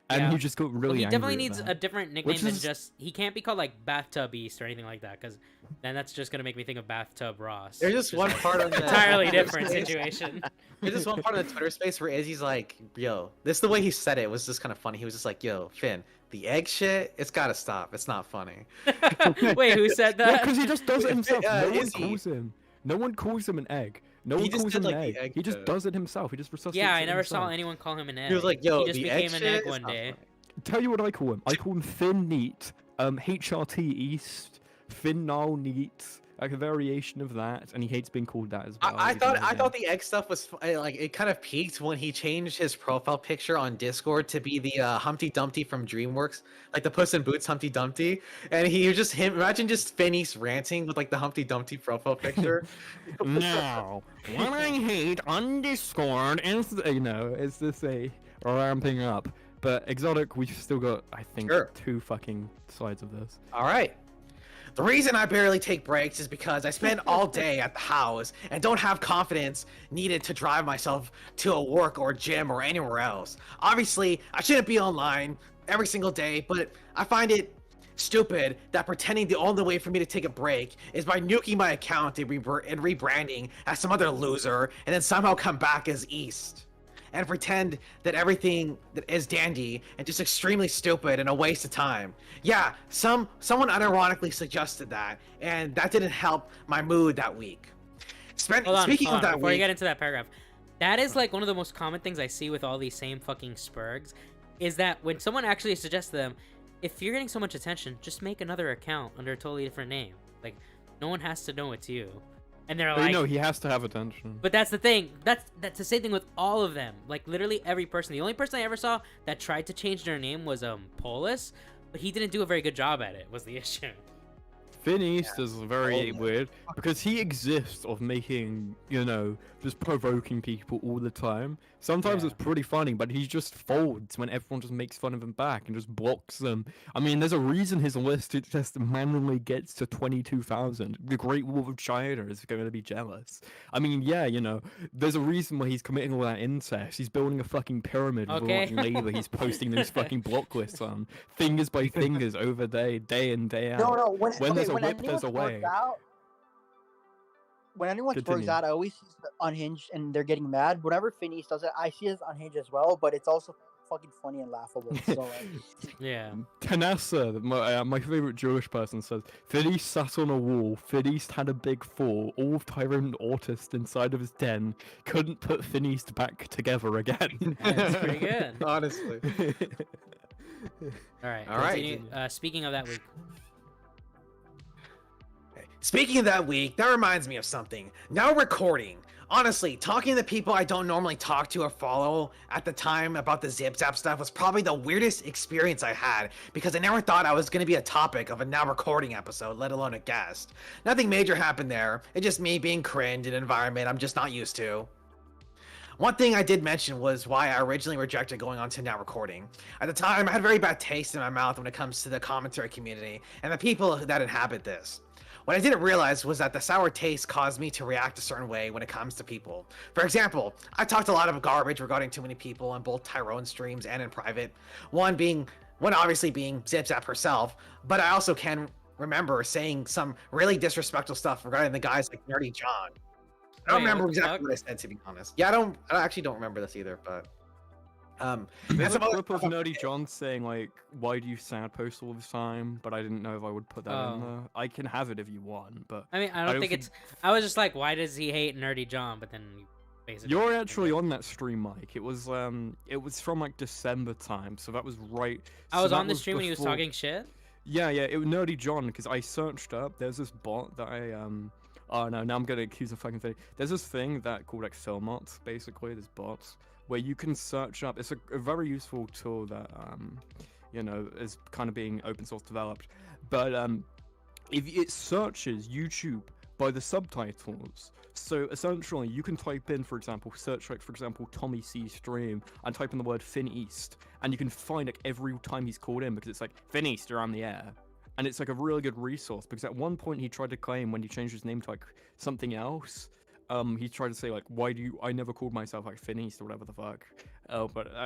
And he just got really angry. He definitely needs a different nickname than is... just. He can't be called like Bathtub East or anything like that, because then that's just gonna make me think of Bathtub Ross. There's just one part of the entirely different situation. There's just one part of the Twitter space where Izzy's like, "Yo, this the way he said it was just kind of funny." He was just like, "Yo, Finn, the egg shit, it's gotta stop. It's not funny." Wait, who said that? Because he just does it himself. No one calls him an egg. No one calls him an egg. He just does it himself. He just resuscitates. Yeah, I never saw anyone call him an egg. He was like, "Yo, he just the became egg an egg shit one day." Tell you what I call him. I call him Thin Neat, HRT East, Finn Nile Neat, like a variation of that, and he hates being called that as well. I even though, thought the egg stuff was like it kind of peaked when he changed his profile picture on Discord to be the Humpty Dumpty from DreamWorks, like the Puss in Boots Humpty Dumpty, and he was just him. Imagine just Phineas ranting with like the Humpty Dumpty profile picture. Now, what I hate on Discord is, is this a ramping up? But Exotic, we've still got, I think, two fucking sides of this. All right. The reason I barely take breaks is because I spend all day at the house and don't have confidence needed to drive myself to a work or gym or anywhere else. Obviously, I shouldn't be online every single day, but I find it stupid that pretending the only way for me to take a break is by nuking my account and rebranding as some other loser and then somehow come back as East. And pretend that everything that is dandy and just extremely stupid and a waste of time. Yeah, someone unironically suggested that, and that didn't help my mood that week. Speaking of that before week, you get into that paragraph, that is like one of the most common things I see with all these same fucking spurgs, is that when someone actually suggests to them, if you're getting so much attention, just make another account under a totally different name. Like, no one has to know it's you. And they're like, no, he has to have attention. But that's the thing. That's the same thing with all of them. Like literally every person. The only person I ever saw that tried to change their name was Polis, but he didn't do a very good job at it. Was the issue. Finn East is very weird because he exists of making, just provoking people all the time. Sometimes it's pretty funny, but he just folds when everyone just makes fun of him back and just blocks them. I mean, there's a reason his list just manually gets to 22,000. The Great Wall of China is going to be jealous. I mean, yeah, there's a reason why he's committing all that incest. He's building a fucking pyramid with all that labor he's posting those fucking block lists on. Fingers by fingers over day in, day out. No, when there's a whip, there's a way. When anyone throws out, I always see the Unhinged and they're getting mad. Whenever Phineas does it, I see it as Unhinged as well, but it's also fucking funny and laughable. So, yeah. Tanassa, my favorite Jewish person, says, Phineas sat on a wall, Phineas had a big fall, all of Tyrone autist inside of his den, couldn't put Phineas back together again. That's pretty good. Honestly. All right. Speaking of that week. Speaking of that week, that reminds me of something. Now recording. Honestly, talking to people I don't normally talk to or follow at the time about the Zip Zap stuff was probably the weirdest experience I had because I never thought I was going to be a topic of a now recording episode, let alone a guest. Nothing major happened there. It's just me being cringe in an environment I'm just not used to. One thing I did mention was why I originally rejected going on to now recording. At the time, I had very bad taste in my mouth when it comes to the commentary community and the people that inhabit this. What I didn't realize was that the sour taste caused me to react a certain way when it comes to people. For example, I talked a lot of garbage regarding too many people on both Tyrone streams and in private. One obviously being Zip Zap herself, but I also can remember saying some really disrespectful stuff regarding the guys like Nerdy John. I don't remember exactly what I said, to be honest. Yeah, I actually don't remember this either, but there's a clip of Nerdy John saying like, "Why do you sad post all the time?" But I didn't know if I would put that in there. I can have it if you want, but I mean, I don't think it's. I was just like, why does he hate Nerdy John? But then basically, you're actually on that stream, Mike. It was from like December time, so that was right. I was on the stream when he was talking shit. Yeah, it was Nerdy John because I searched up. There's this bot that I Oh no, now I'm gonna accuse a fucking thing. There's this thing that called like Filmot, basically. There's bots where you can search up. It's a very useful tool that is kind of being open source developed. But if it searches YouTube by the subtitles, so essentially you can type in, for example, search like for example Tommy C stream and type in the word Finn East, and you can find like every time he's called in because it's like Finn East, you're on the air. And it's like a really good resource because at one point he tried to claim when he changed his name to like something else, he tried to say like, I never called myself like Finn East or whatever the fuck,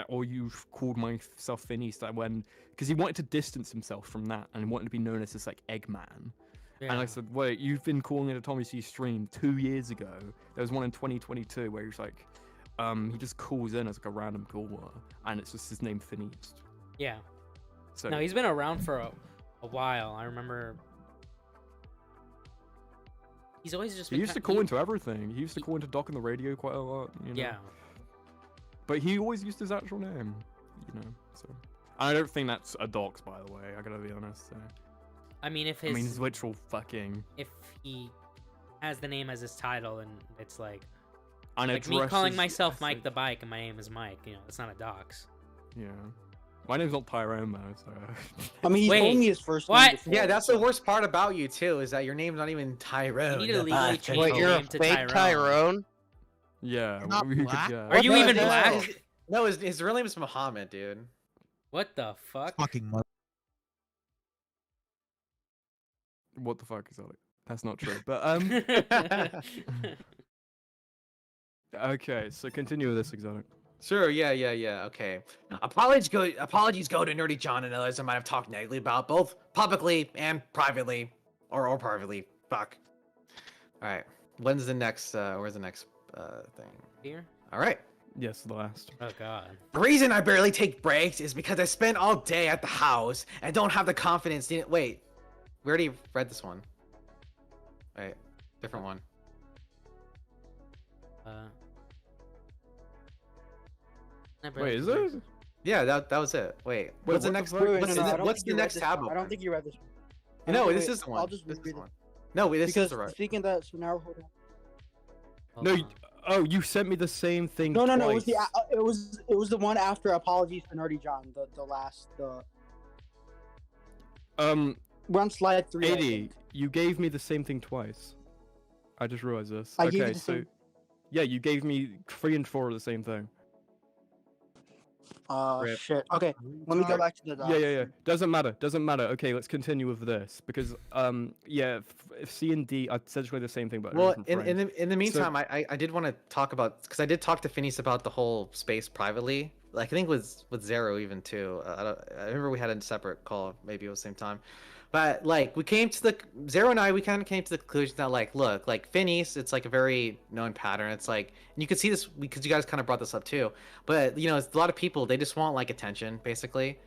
or you called myself Finn East because he wanted to distance himself from that and he wanted to be known as this like Eggman. Yeah. And I said, wait, you've been calling it a Tommy C stream 2 years ago. There was one in 2022 where he was like, he just calls in as like a random caller and it's just his name Finn East. Yeah. So no, he's been around for a while. I remember he's always just he used to call into everything. He used to call into Doc on the radio quite a lot, Yeah, but he always used his actual name, so I don't think that's a dox, by the way. I gotta be honest. I mean, his literal fucking, if he has the name as his title, and it's like And me addresses calling the myself message. MikeTheBike and my name is Mike. You know, it's not a dox. Yeah. My name's not Tyrone, though, so... I mean, he Wait, told me his first what? name before. Yeah, that's the worst part about you too, is that your name's not even Tyrone. You need to legally Bike. change Wait, your you're a name to fake Tyrone. Yeah, You're not we could black? guess. Are you What even the black? hell? No, his real name is Muhammad, dude. What the fuck? Fucking mother. What the fuck is that? That's not true. But okay, so continue with this exotic. Sure, yeah. Okay. Apologies go to Nerdy John and others I might have talked negatively about, both publicly and privately, or privately. Fuck. All right. Where's the next thing? Here. All right. Yes, the last. Oh god. The reason I barely take breaks is because I spend all day at the house and don't have the confidence. Wait, we already read this one. Wait, different one. Wait, is it? Yeah, that was it. Wait, what's the what the next? fuck? What's the next tab? I don't think you read this one. No, Okay, this wait, is the one. I'll just This is read the it. one. No, wait, this Because is the right. speaking that, so now hold on. No, oh, you sent me the same thing No, twice. it was the it was the one after apologies for Nerdy John. The last we're on slide 3. I 80, think. you gave me the same thing twice. I just realized this. I gave you Okay, the so... same- Yeah, you gave me 3 and 4 of the same thing. Rip. Shit. Okay, let me go back to the docs. Yeah. Doesn't matter. Okay, let's continue with this because yeah, if C and D are essentially the same thing, but Well, different in frames. the meantime, So- I did want to talk about, because I did talk to Phineas about the whole space privately. Like I think with Zero even too. I remember we had a separate call, maybe it was the same time. But like we came to the Zero and I, we kind of came to the conclusion that like, look, like Phineas, it's like a very known pattern. It's like, and you could see this because you guys kind of brought this up too. But you know, it's a lot of people, they just want like attention basically,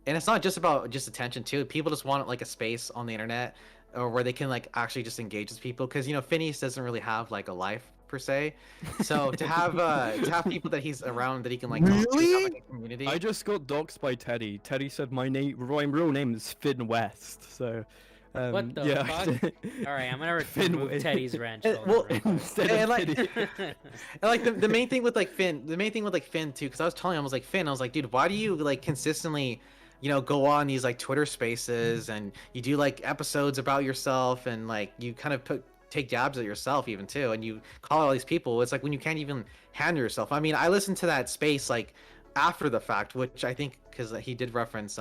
and it's not just about just attention too. People just want like a space on the internet or where they can like actually just engage with people, because you know Phineas doesn't really have like a life per se. So to have people that he's around that he can like talk to, have, like, a community. I just got doxed by Teddy. Teddy said my real name is Finn West. So, What the yeah. fuck? Alright, I'm gonna remove Teddy's wrench. Well, Instead and of like, Teddy. and like the main thing with like Finn, too, because I was telling him, I was like, Finn, I was like, dude, why do you like consistently, you know, go on these like Twitter spaces and you do like episodes about yourself and like you kind of take jabs at yourself even too, and you call all these people. It's like when you can't even handle yourself. I mean, I listened to that space like after the fact, which I think because he did reference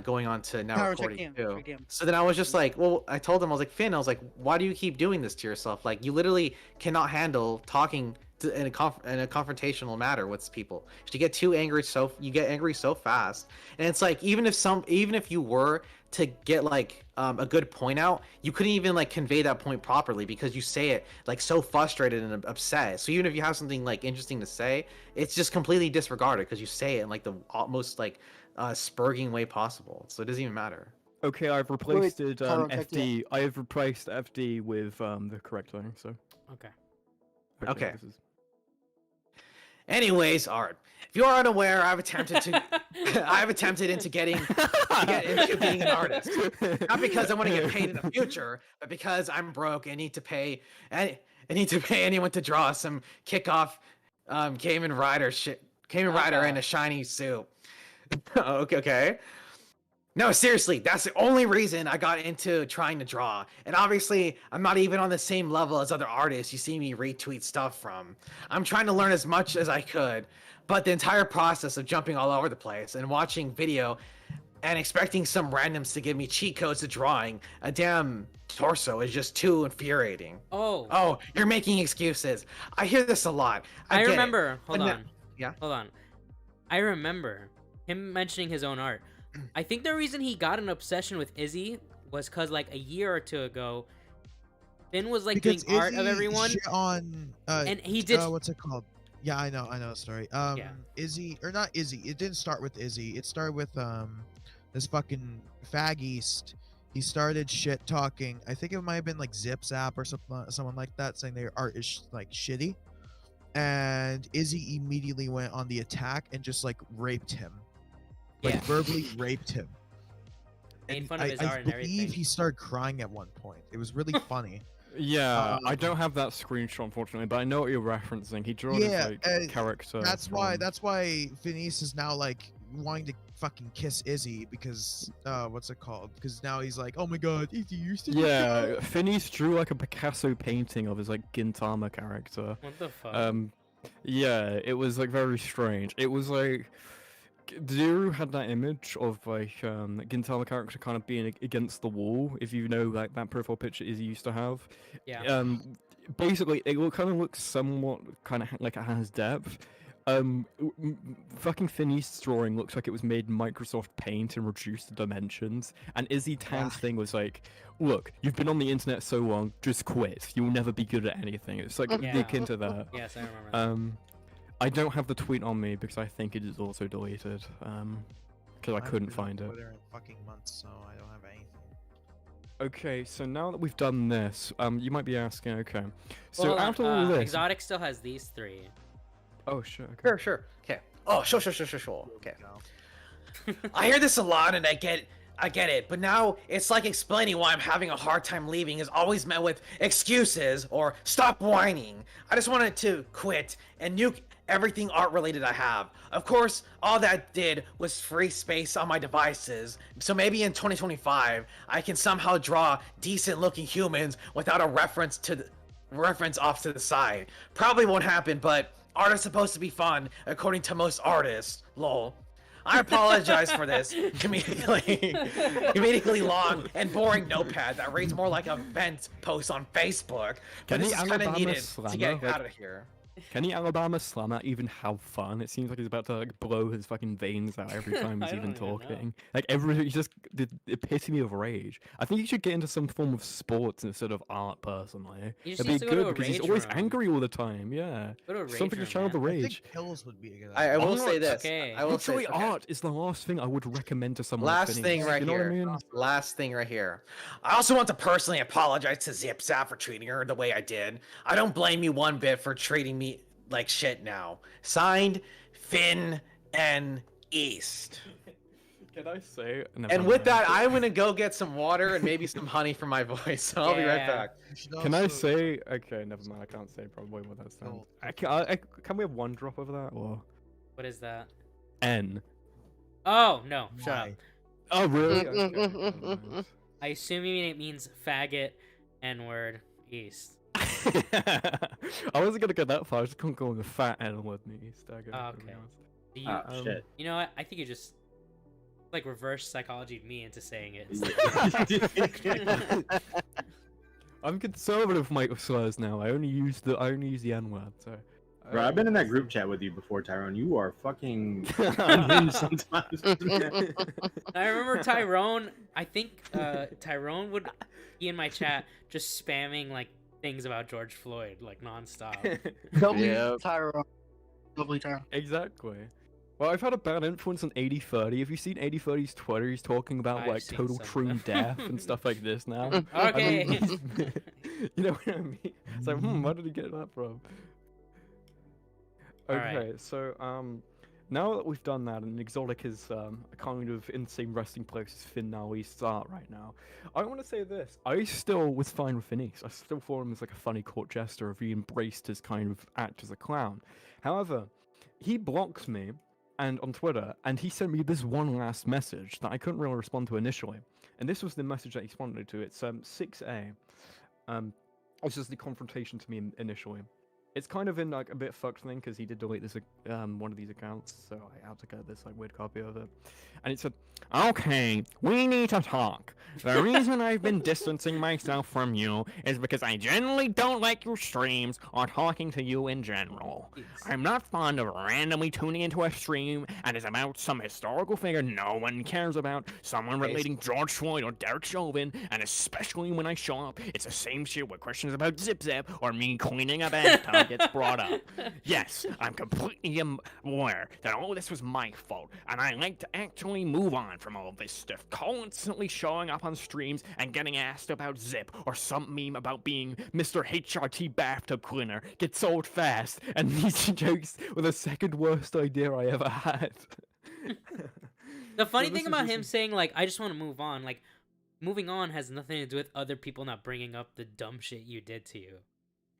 going on to now Power recording check too. in. So then I was just like, well, I told him, I was like, Finn, I was like, why do you keep doing this to yourself? Like you literally cannot handle talking in a confrontational matter with people. You get too angry, you get angry so fast. And it's like even if you were to get like a good point out, you couldn't even like convey that point properly because you say it like so frustrated and upset. So even if you have something like interesting to say, it's just completely disregarded because you say it in like the most like spurging way possible. So it doesn't even matter. Okay, I've replaced Tyrone, check FD. I have replaced FD with the correct thing. So. Okay. Okay. This is... Anyways, Art, if you are unaware, I've attempted into getting into being an artist. Not because I want to get paid in the future, but because I'm broke and need to pay anyone to draw some kickoff Cayman Rider in a shiny suit. Okay. No, seriously, that's the only reason I got into trying to draw. And obviously, I'm not even on the same level as other artists you see me retweet stuff from. I'm trying to learn as much as I could, but the entire process of jumping all over the place and watching video and expecting some randoms to give me cheat codes to drawing a damn torso is just too infuriating. Oh, you're making excuses. I hear this a lot. I get it. remember. But Hold no- on. Yeah. Hold on. I remember him mentioning his own art. I think the reason he got an obsession with Izzy was because like a year or two ago, Finn was like Because doing art of Izzy everyone. shit on and he did. what's it called? Yeah, I know. Sorry. Izzy or not Izzy. It didn't start with Izzy. It started with this fucking Fag East. He started shit talking. I think it might have been like Zips app or someone like that, saying their art is like shitty. And Izzy immediately went on the attack and just like raped him. Like verbally raped him. Made And fun of his art and believe everything. he started crying at one point. It was really funny. Yeah, I don't have that screenshot unfortunately, but I know what you're referencing. He drew his like character. That's why Phineas is now like wanting to fucking kiss Izzy because what's it called? Because now he's like, oh my god, Izzy used to. Yeah, Phineas drew like a Picasso painting of his like Gintama character. What the fuck? Yeah, it was like very strange. It was like Zero had that image of like Gintama character kind of being against the wall. If you know like that profile picture Izzy used to have. Yeah. Basically, it kind of looks somewhat kind of like it has depth. Fucking Phineas' drawing looks like it was made in Microsoft Paint and reduced the dimensions. And Izzy Tan's thing was like, look, you've been on the internet so long, just quit. You'll never be good at anything. It's like akin to that. Yes, I remember that. I don't have the tweet on me because I think it is also deleted. Because I couldn't find it. In fucking months, so I don't have anything. Okay, so now that we've done this, you might be asking, okay. So Well, after all this, Exotic still has these 3. oh sure, okay. Sure. Okay. Oh, sure. Okay. I hear this a lot, and I get it, but now it's like explaining why I'm having a hard time leaving is always met with excuses or stop whining. I just wanted to quit and nuke everything art-related I have. Of course, all that did was free space on my devices, so maybe in 2025, I can somehow draw decent-looking humans without a reference off to the side. Probably won't happen, but art is supposed to be fun, according to most artists. Lol. I apologize for this comedically long and boring notepad that reads more like a vent post on Facebook, but this is kind of needed to get out of here. Can the Alabama Slammer even have fun? It seems like he's about to like blow his fucking veins out every time he's even talking. Like he's just the epitome of rage. I think he should get into some form of sports instead of art. Personally, it'd be good because he's always angry all the time. Yeah, something to channel the rage. I think pills would be a good I will say this. Okay. I will say literally art is the last thing I would recommend to someone. Last thing right here. Last thing right here. I also want to personally apologize to Zip Zap for treating her the way I did. I don't blame you one bit for treating me like shit now. Signed, Finn and East. Can I say? And with that, I'm gonna go get some water and maybe some honey for my voice. So I'll be right back. Can I say? Okay, never mind. I can't say probably what that sounds. Can we have one drop of that or? What is that? N. Oh no! Shut up. Oh really? Okay. I assume it means faggot, N-word, East. I wasn't gonna go that far. I was just going with fat N word East. Okay. Shit. You know what? I think you just like reverse psychology me into saying it. I'm conservative with my slurs now. I only use the N word. So. Bro, I've been in that group chat with you before, Tyrone. You are fucking unhinged sometimes. I remember Tyrone. I think Tyrone would be in my chat just spamming like things about George Floyd like nonstop. Tyrone. Tyrone. Exactly. Well, I've had a bad influence on 8030. Have you seen 8030's Twitter? He's talking about like total true death and stuff like this now. Okay. I mean, you know what I mean? It's like, where did he get that from? Okay, so now that we've done that, and Exotic is a kind of insane resting place as Finn now East's art right now, I want to say this. I still was fine with Phineas. I still thought him as like a funny court jester if he embraced his kind of act as a clown. However, he blocks me and on Twitter, and he sent me this one last message that I couldn't really respond to initially. And this was the message that he responded to. It's 6A. It's just the confrontation to me initially. It's kind of in like a bit fucked thing because he did delete this one of these accounts, so I had to get this like weird copy of it. And it said, "Okay, we need to talk. The reason I've been distancing myself from you is because I generally don't like your streams or talking to you in general. I'm not fond of randomly tuning into a stream and it's about some historical figure no one cares about, someone relating George Floyd or Derek Chauvin, and especially when I show up, it's the same shit with questions about Zip Zap or me cleaning a bathtub gets brought up. Yes, I'm completely aware that all this was my fault, and I like to actually move on from all this stuff. Constantly showing up on streams and getting asked about Zip or some meme about being Mr. HRT bathtub cleaner gets old fast, and these jokes were the second worst idea I ever had." The funny thing about him saying like, "I just want to move on," like, moving on has nothing to do with other people not bringing up the dumb shit you did to you.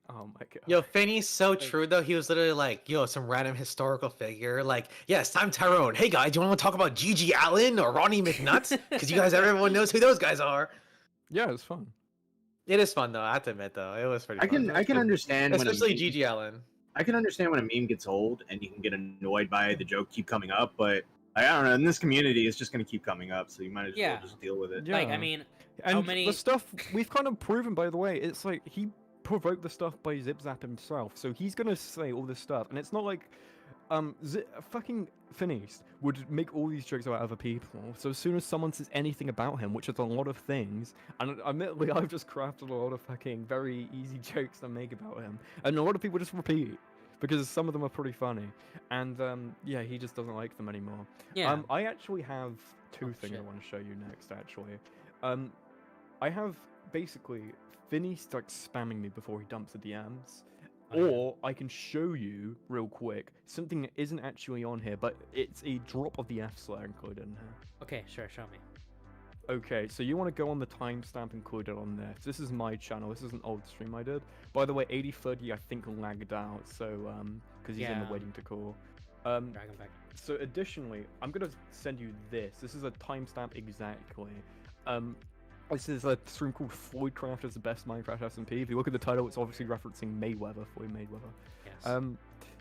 Oh my god. Yo, Finney's so true though. He was literally like, yo, some random historical figure. Like, yes, I'm Tyrone. Hey guys, do you want to talk about Gigi Allen or Ronnie McNuts? Because you guys, everyone knows who those guys are. Yeah, it was fun. It is fun though. I have to admit though, it was pretty. Fun. I can understand, especially when Gigi Allen. I can understand when a meme gets old and you can get annoyed by the joke keep coming up, but I don't know. In this community, it's just going to keep coming up, so you might as well just deal with it. Like, I mean, and how many... the stuff we've kind of proven, by the way, it's like he provoked the stuff by Zip Zap himself, so he's gonna say all this stuff, and it's not like fucking Finished would make all these jokes about other people. So as soon as someone says anything about him, which is a lot of things, and admittedly I've just crafted a lot of fucking very easy jokes to make about him, and a lot of people just repeat because some of them are pretty funny, and yeah, he just doesn't like them anymore. Yeah. I actually have two things I want to show you next. Actually, I have basically Finney starts spamming me before he dumps the DMs. Or I can show you real quick something that isn't actually on here, but it's a drop of the F slur included in here. Okay, sure, show me. Okay, so you want to go on the timestamp included on this. This is my channel. This is an old stream I did. By the way, 8030 I think lagged out, so because he's in the waiting to call. Dragon back. So additionally, I'm gonna send you this. This is a timestamp exactly. This is a stream called Floydcraft is the best Minecraft SMP. If you look at the title, it's obviously referencing Mayweather, Floyd Mayweather. Yes.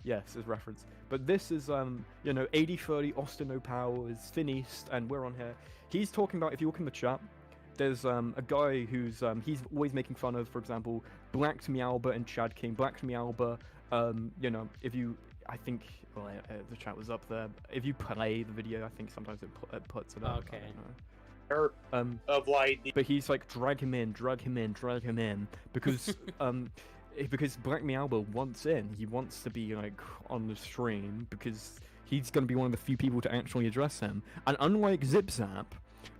Yes, it's reference. But this is, you know, 8030, Austin No Powers, Finished, and we're on here. He's talking about, if you look in the chat, there's a guy who's, he's always making fun of, for example, Black Meowba and Chad King. Black Meowba, you know, if you, I think, well, the chat was up there. If you play the video, I think sometimes it puts it up. Okay. I don't know. Of like, but he's like drag him in, because because Black Meowba wants in. He wants to be like on the stream because he's gonna be one of the few people to actually address him. And unlike Zip Zap,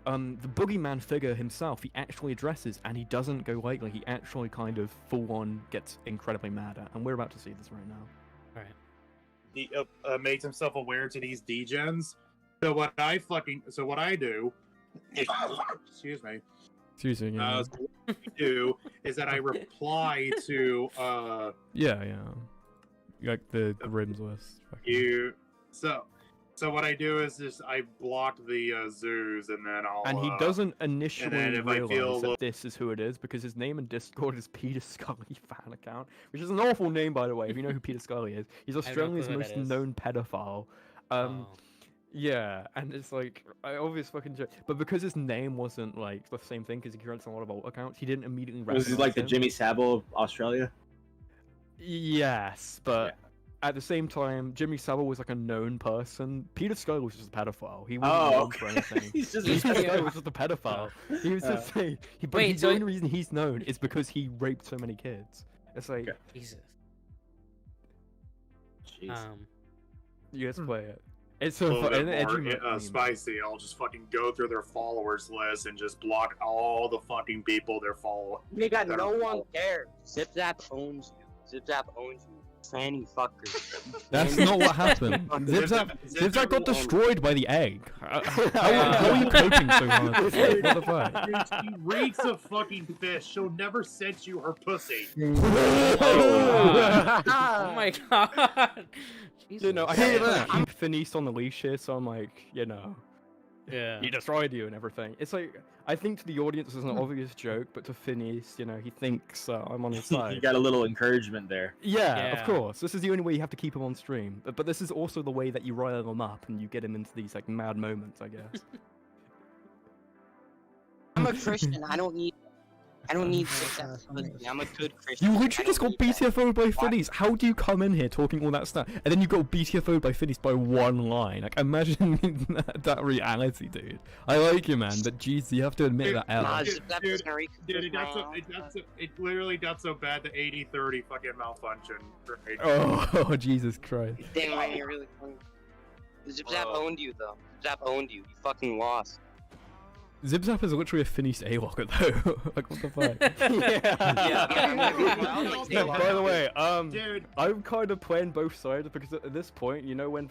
the boogeyman figure himself, he actually addresses, and he doesn't go lightly. He actually kind of full on gets incredibly mad at, and we're about to see this right now. All right. He makes himself aware to these degens. So what I do. Excuse me. Excuse me. Yeah. So what I do is that I reply to yeah. Like the rims list. You. So what I do is just I block the zoos, and then I'll. And he doesn't initially realize that look... this is who it is, because his name in Discord is Peter Scully fan account, which is an awful name, by the way. If you know who Peter Scully is, he's Australia's most known pedophile. Yeah, and it's like, obvious fucking joke. But because his name wasn't like the same thing, because he creates a lot of alt accounts, he didn't immediately recognize Was he like the him. Jimmy Savile of Australia? Yes, but at the same time, Jimmy Savile was like a known person. Peter Scully was just a pedophile. He wasn't known for anything. He's just Peter Scully was just a pedophile. He was just saying. But the only reason he's known is because he raped so many kids. It's like. Jesus. You guys play it. It's so spicy. I'll just fucking go through their followers list and just block all the fucking people they're following. They got no one there. Zip Zap owns you. Zip Zap owns you. Fanny fucker. That's not what happened. Zip Zap got destroyed by the egg. How are you coping so hard? What the fuck? She reeks of fucking fish. She'll never send you her pussy. Oh my god. You know, I keep Finished on the leash here, so I'm like, you know, yeah, he destroyed you and everything. It's like, I think to the audience it's an obvious joke, but to Finished, you know, he thinks I'm on his side. You got a little encouragement there. Yeah, of course. This is the only way you have to keep him on stream. But this is also the way that you rile him up and you get him into these like mad moments, I guess. I'm a Christian. I don't need I'm a good Christian. You literally just got BTFO'd by Finished. How do you come in here talking all that stuff, and then you got BTFO'd by Finished by one line? Like, imagine that reality, dude. I like you, man, but jeez, you have to admit that. It literally got so bad the 80-30 fucking malfunction. Right? Oh, Jesus Christ. Damn, man, you're really funny. Zip Zap owned you, though. Zip Zap owned you. You fucking lost. Zip Zap is literally a Finished A-locker though. Like, what the fuck? By the way, dude, I'm kind of playing both sides because at this point, you know, when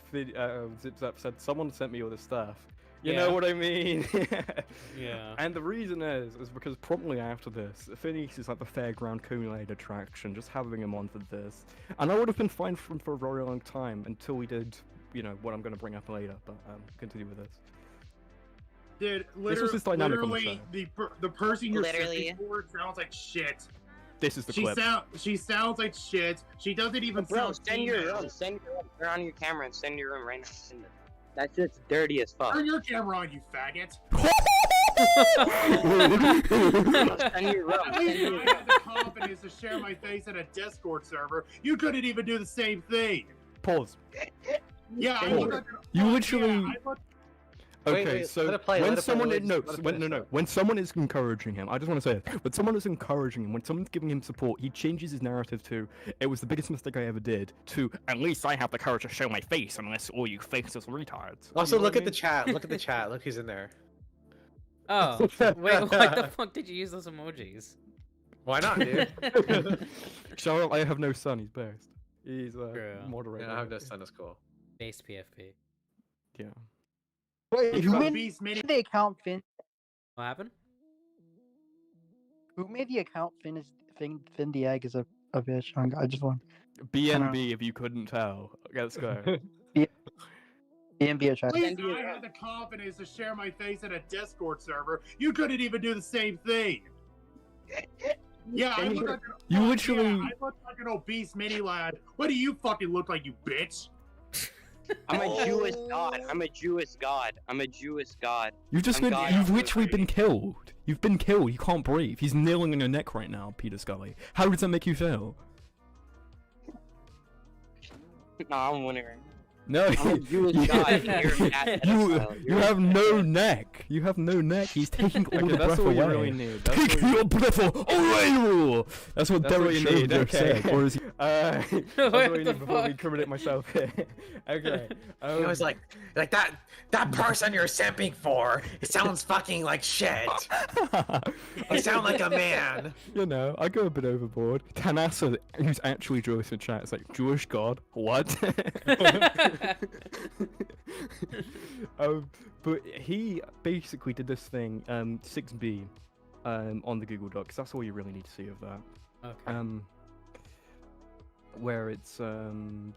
Zip Zap said someone sent me all this stuff, You Yeah. know what I mean? Yeah. And the reason is because promptly after this, Phineas is at the fairground Kool-Aid attraction, just having him on for this. And I would have been fine for him for a very long time until we did, you know, what I'm going to bring up later. But continue with this. Dude, This was his dynamic on the literally, show. the person you're Literally. sitting for sounds like shit. This is the clip. She sounds like shit. She doesn't even Bro, sound send your female. room. Send your room. Turn on your camera and send your room right now. Send it. That shit's dirty as fuck. Turn your camera on, you faggot. Send your room. At Send least your I had the confidence to share my face in a Discord server. You couldn't even do the same thing. Pause. Yeah, I Pause. look like You literally. I look Okay, Wait, so let it play, when let it play, someone wait, no, let it when, finish no, when someone is encouraging him, I just want to say this. When someone is encouraging him, when someone's giving him support, he changes his narrative to "it was the biggest mistake I ever did" to "at least I have the courage to show my face, unless all you faceless retards." Also, You know look what at the chat. Look at the chat. Look who's in there. Oh, wait, what the fuck did you use those emojis? Why not, dude? Charlotte, I have no son. He's best. He's True. moderator. Yeah, I have no son. That's cool. Base PFP. Yeah. Wait, you who got made beast mini. the account Finn? What happened? Who made the account Finn the egg is a bitch? I just want BNB, if you couldn't tell. Let's go. BNB a chat. At least I had the confidence to share my face in a Discord server. You couldn't even do the same thing. Yeah, I look like You literally. I look like an obese mini lad. What do you fucking look like, you bitch? I'm a Jewish god. I'm a Jewish god. I'm a Jewish god. You've just I'm been. God. You've literally been killed. You've been killed. You can't breathe. He's kneeling on your neck right now, Peter Scully. How does that make you feel? No, I'm winning right now. No, I'm a Jewish god. You're a cat you pedophile. You're a have no neck. You have no neck. He's taking all the breath away. you really need. That's Take all you- your breath away. That's what That's Derek what you need. Sherwood Okay. said. Or is he... that's what What I the need before we fuck? incriminate myself here. Okay. He was like that person you're simping for. It sounds fucking like shit. You sound like a man. You know, I go a bit overboard. Tanasa, who's actually Jewish in chat, is like, Jewish God? What? But he basically did this thing, 6B, on the Google Docs. That's all you really need to see of that. Okay. Where it's Do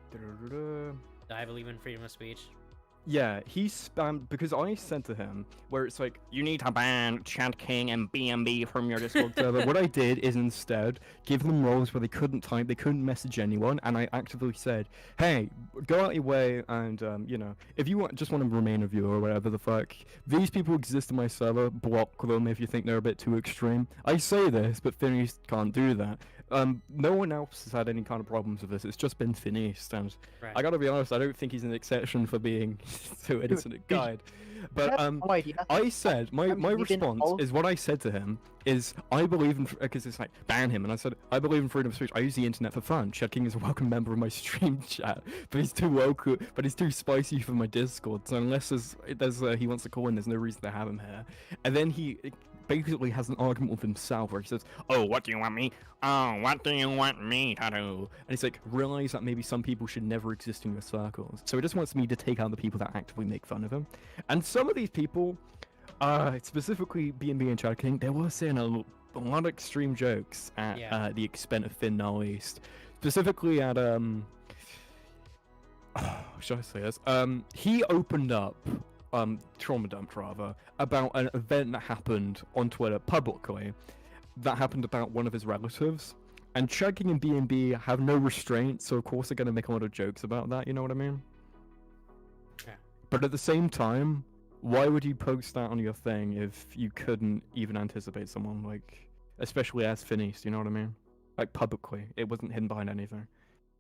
I believe in freedom of speech? yeah, he spammed because I said to him where it's like you need to ban Chad King and BMB from your Discord server. What I did is instead give them roles where they couldn't type, they couldn't message anyone, and I actively said, "Hey, go out your way and you know, if you just want to remain a viewer or whatever the fuck, these people exist in my server. Block them if you think they're a bit too extreme." I say this, but Phineas can't do that. No one else has had any kind of problems with this. It's just been Phineas, and Right. I gotta be honest, I don't think he's an exception for being so innocent a guide. But I said my response is what I said to him is I believe in because it's like ban him, and I said I believe in freedom of speech. I use the internet for fun. Chad King is a welcome member of my stream chat, but he's too woke, but he's too spicy for my Discord. So unless he wants to call in, there's no reason to have him here. And then he basically has an argument with himself where he says, "Oh, what do you want me? Oh, what do you want me to do?" And he's like, realize that maybe some people should never exist in your circles. So he just wants me to take out the people that actively make fun of him. And some of these people, specifically B&B and Chad King, they were saying a lot of extreme jokes at the expense of Finn now East. Specifically at should I say this? He opened up trauma dumped rather about an event that happened on Twitter publicly that happened about one of his relatives, and Chad King and B&B have no restraint, so of course they're going to make a lot of jokes about that, you know what I mean? Yeah. But at the same time, why would you post that on your thing if you couldn't even anticipate someone, like, especially as Phineas, you know what I mean? Like, publicly, it wasn't hidden behind anything.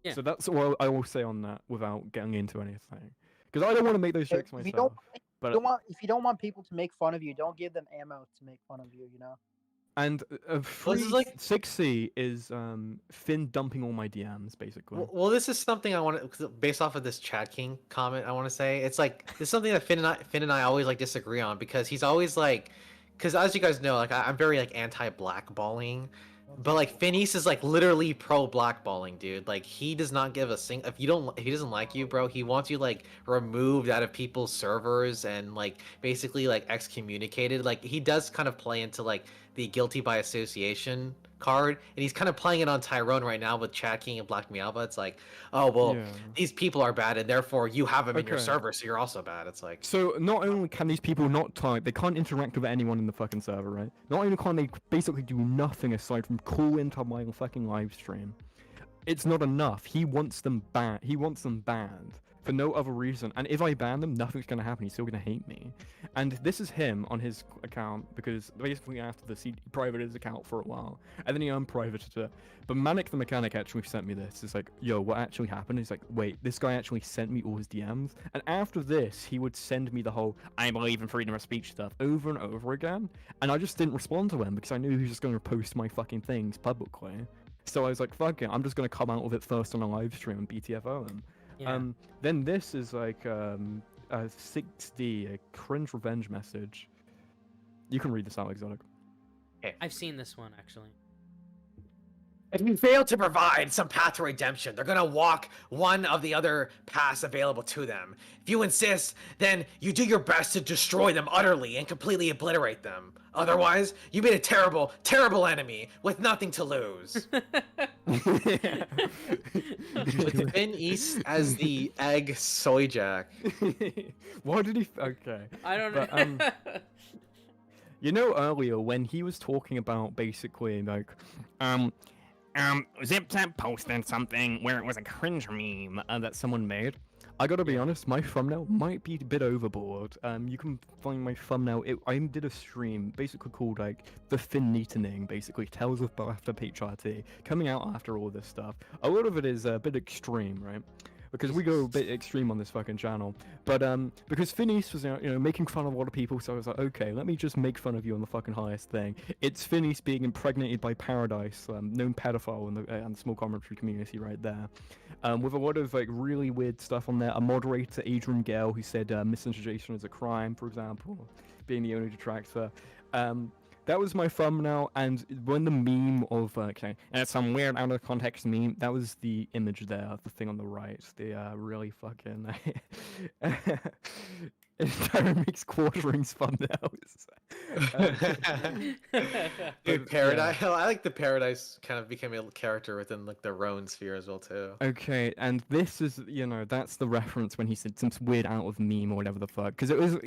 Yeah. So that's all I will say on that without getting into anything. Because I don't want to make those jokes If myself. if you don't want people to make fun of you, don't give them ammo to make fun of you. You know. And this is like- 6C is Finn dumping all my DMs, basically. Well, this is something I want to, based off of this Chad King comment. I want to say it's like this is something that Finn and I always like disagree on because he's always like, because as you guys know, like I'm very like anti-blackballing, But like Phineas is like literally pro blackballing, dude. Like he does not give a if he doesn't like you, bro, he wants you like removed out of people's servers and like basically like excommunicated. Like he does kind of play into like the guilty by association card, and he's kind of playing it on Tyrone right now with Chad King and Black Meowba. It's like, oh well, Yeah. these people are bad, and therefore you have them in your Okay. server, so you're also bad. It's like, So not only can these people not type, they can't interact with anyone in the fucking server, right? Not only can they basically do nothing aside from call into my fucking live stream. It's not enough. He wants them banned. He wants them banned for no other reason. And if I ban them, nothing's gonna happen. He's still gonna hate me. And this is him on his account because basically after this, he privated his account for a while, and then he unprivated it. But Manic the Mechanic actually sent me this. It's like, yo, what actually happened? He's like, wait, this guy actually sent me all his DMs. And after this, he would send me the whole I believe in freedom of speech stuff over and over again. And I just didn't respond to him because I knew he was just going to post my fucking things publicly. So I was like, fuck it, I'm just going to come out with it first on a live stream and BTFO him. Yeah. Then this is like a 6D, a cringe revenge message. You can read this out, Exotic. I've seen this one actually. if you fail to provide some path to redemption, they're gonna walk one of the other paths available to them. If you insist, then you do your best to destroy them utterly and completely obliterate them. Otherwise, you made a terrible, terrible enemy with nothing to lose. With Finn East as the egg soy jack. Why did he? Okay. I don't know. But, you know, earlier when he was talking about basically like, Zip Zap posted something where it was a cringe meme that someone made. I gotta be honest, my thumbnail might be a bit overboard. You can find my thumbnail. I did a stream basically called like the Finn Neatening, basically Tales of After HRT, coming out after all this stuff. A lot of it is a bit extreme, right? Because we go a bit extreme on this fucking channel. But because Phineas was making fun of a lot of people, so I was like, okay, let me just make fun of you on the fucking highest thing. It's Phineas being impregnated by Paradise, known pedophile in the small commentary community right there. With a lot of like really weird stuff on there. A moderator, Adrian Gale, who said miscegenation is a crime, for example, being the only detractor. That was my thumbnail, and when the meme of, okay, and it's some weird out of context meme, that was the image there, the thing on the right, the really fucking, Tyrone makes quarterings thumbnails. Dude, Paradise, yeah. I like the Paradise kind of became a character within like the Rowan sphere as well too. Okay, and this is, that's the reference when he said some weird out of meme or whatever the fuck, because it was,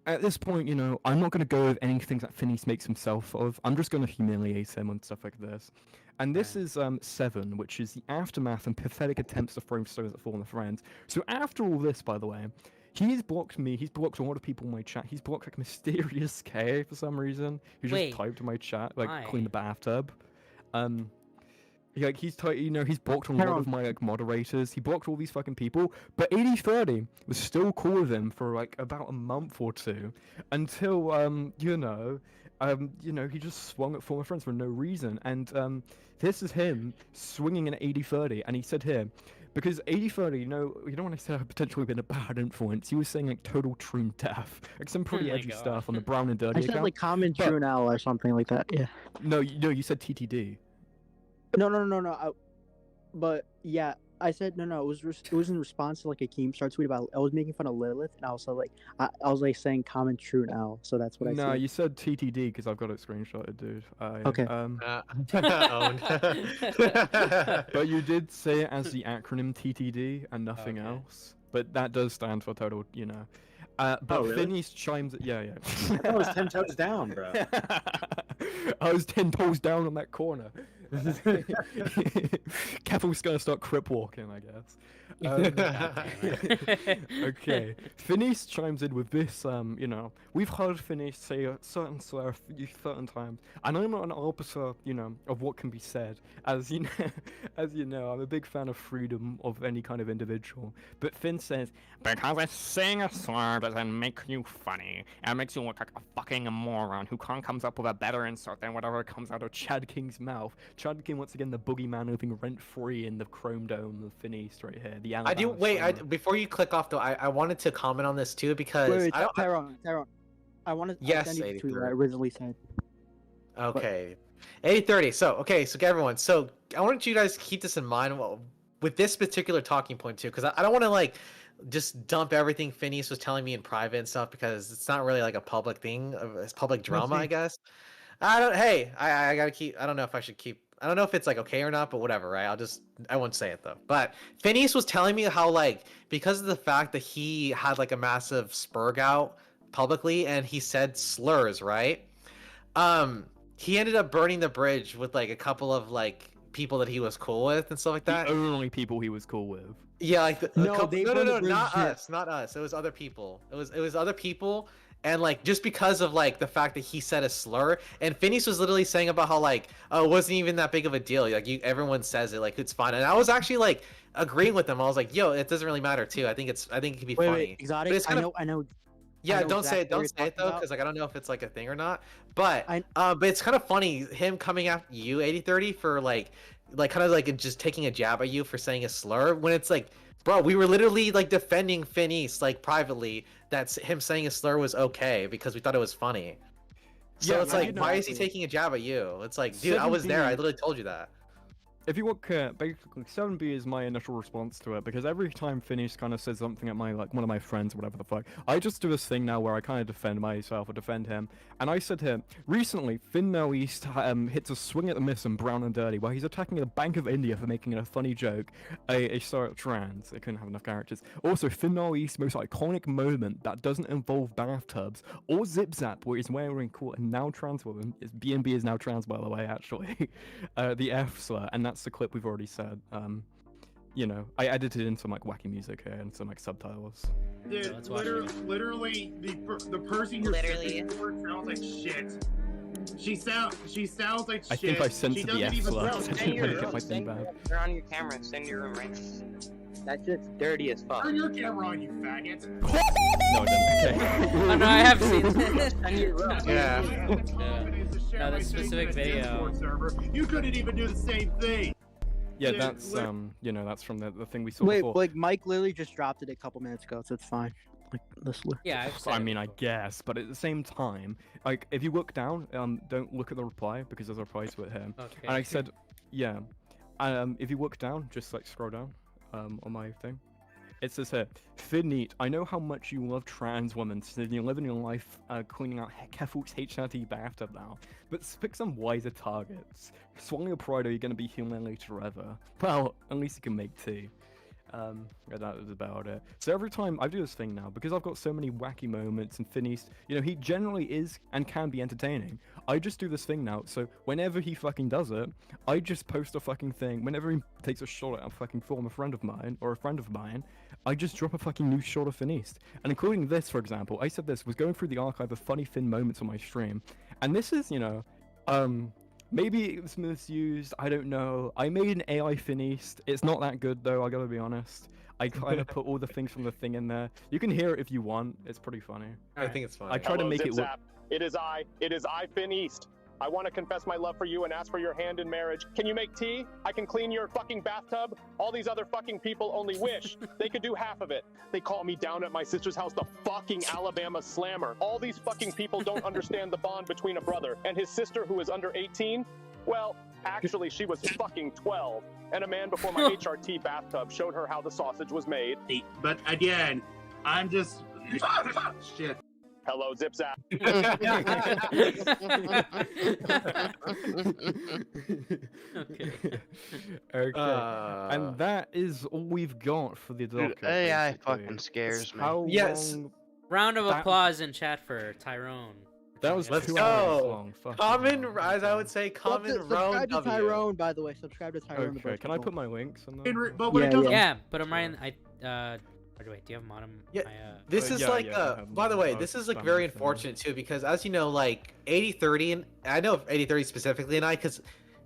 at this point, I'm not going to go with anything that Phineas makes himself of. I'm just going to humiliate him and stuff like this. And this is 7, which is the aftermath and pathetic attempts to throw stones at fallen friends. So after all this, by the way, he's blocked me. He's blocked a lot of people in my chat. He's blocked like Mysterious K for some reason, who just typed in my chat like clean the bathtub. He's he's blocked a lot of my moderators. He blocked all these fucking people. But 8030 was still cool with him for like about a month or two, until he just swung at former friends for no reason. And this is him swinging an 8030, and he said here, because 8030, you don't want to say I've potentially been a bad influence. He was saying like total true death, like some pretty edgy stuff on the Brown and Dirty I said account. like common true now or something like that. Yeah. No, you said TTD. No. But yeah, I said no. It was in response to like a Keemstar tweet about I was making fun of Lilith, and I was like I was like saying common true now. So that's what I said. No, you said TTD because I've got it screenshotted, dude. Okay. But you did say it as the acronym TTD and nothing else. But that does stand for total, But really? Phineas chimes. Yeah. I thought it was 10 toes down, bro. I was 10 toes down on that corner. Kevin's gonna start crip walking, I guess. Okay, Phineas chimes in with this. We've heard Phineas say a certain slur certain times, and I'm not an arbiter, of what can be said. As you know, I'm a big fan of freedom of any kind of individual. But Finn says, because it's saying a slur doesn't make you funny. It makes you look like a fucking moron who comes up with a better insult than whatever comes out of Chad King's mouth. Chad King, once again, the boogeyman living rent-free in the Chrome Dome of Phineas right here. The I do. Wait, before you click off though, I wanted to comment on this too because Wait, Tyrone. I wanted to yes, send you the tweet that I originally said. Okay. 80-30. So okay, so everyone. So I want you guys to keep this in mind with this particular talking point too, because I don't want to like just dump everything Phineas was telling me in private and stuff because it's not really like a public thing. It's public drama, I guess. I don't. Hey, I gotta keep. I don't know if I should keep. I don't know if it's like okay or not, but whatever, right? I won't say it though. But Phineas was telling me how like because of the fact that he had like a massive spurg out publicly and he said slurs, right? He ended up burning the bridge with like a couple of like people that he was cool with and stuff like that. The only people he was cool with. Yeah, like No, no, not us, not us. It was other people. It was other people, and like just because of like the fact that he said a slur, and Phineas was literally saying about how like oh it wasn't even that big of a deal. Like everyone says it, like it's fine. And I was actually like agreeing with him. I was like, yo, it doesn't really matter too. I think it could be funny. Wait, Exotic. But it's kind of, I know. yeah, don't exactly say it. Don't say it though, because like I don't know if it's like a thing or not. But but it's kind of funny him coming after you, 80-30, for like kind of like just taking a jab at you for saying a slur when it's like, bro, we were literally like defending Phineas like privately that him saying a slur was okay because we thought it was funny. So it's like, why is he taking a jab at you? It's like, dude, I was there. I literally told you that. If you look, basically, 7B is my initial response to it, because every time Phineas kind of says something at my, like, one of my friends, whatever the fuck, I just do this thing now where I kind of defend myself or defend him, and I said to him, recently, Finn No East hits a swing at the miss in Brown and Dirty, where he's attacking the Bank of India for making a funny joke, a star trans, they couldn't have enough characters. Also, Finn No East's most iconic moment that doesn't involve bathtubs, or Zip Zap, where he's wearing a now trans woman, B&B is now trans, by the way, actually, the F slur, and that's the clip we've already said. You know, I edited in some like wacky music here and some like subtitles. Dude, literally, the person you're sending for sounds like shit. She sounds like shit. I think I censored the F slur. I didn't really get my thing back. Turn on your camera and send your room right now. That shit's dirty as fuck. Turn your camera on, you faggot. No, I didn't. Okay. Oh no, I have seen that. Yeah. No, the specific video. You couldn't even do the same thing. Yeah, that's you know, that's from the thing we saw Wait, before. like Mike literally just dropped it a couple minutes ago, so it's fine. Like this. Yeah, I mean, I guess, but at the same time, like if you look down, don't look at the reply because there's a reply to it here. Okay. And I said, yeah, if you look down, just like scroll down, on my thing. It says here, Finneat, I know how much you love trans women, so you're living your life cleaning out Keful's HRT bathtub now. But pick some wiser targets. Swallow your pride or you're gonna be humiliated forever. Well, at least you can make tea. That was about it. So every time I do this thing now, because I've got so many wacky moments and Phineas, you know, he generally is and can be entertaining. I just do this thing now, so whenever he fucking does it, I just post a fucking thing. Whenever he takes a shot at a fucking former friend of mine, or a friend of mine, I just drop a fucking new shot of Phineas. And including this, for example, I said this, was going through the archive of funny Finn moments on my stream. And this is, you know, maybe it was misused, I don't know. I made an AI Phineas. It's not that good though, I gotta be honest. I kind of put all the things from the thing in there. You can hear it if you want, it's pretty funny. I think it's funny. I try to make it look... It is I, Finn East. I want to confess my love for you and ask for your hand in marriage. Can you make tea? I can clean your fucking bathtub. All these other fucking people only wish they could do half of it. They call me down at my sister's house the fucking Alabama Slammer. All these fucking people don't understand the bond between a brother and his sister who is under 18. Well, actually, she was fucking 12. And a man before my HRT bathtub showed her how the sausage was made. But again, I'm just... Shit. Hello, Zip Zap. Okay. And that is all we've got for the docket. AI basically. fucking scares me. How long... Round of applause in chat for Tyrone. That was Let's 2 hours go. long. Fuck. Common, as I would say, common round Subscribe to W. Tyrone, by the way. Subscribe to Tyrone. Okay, can I put my links on Yeah, put them right in. Wait, do you have them on him? Yeah, this is like, by the way, this is like very unfortunate too, because as you know, like 80-30, and I know 80-30 specifically, and because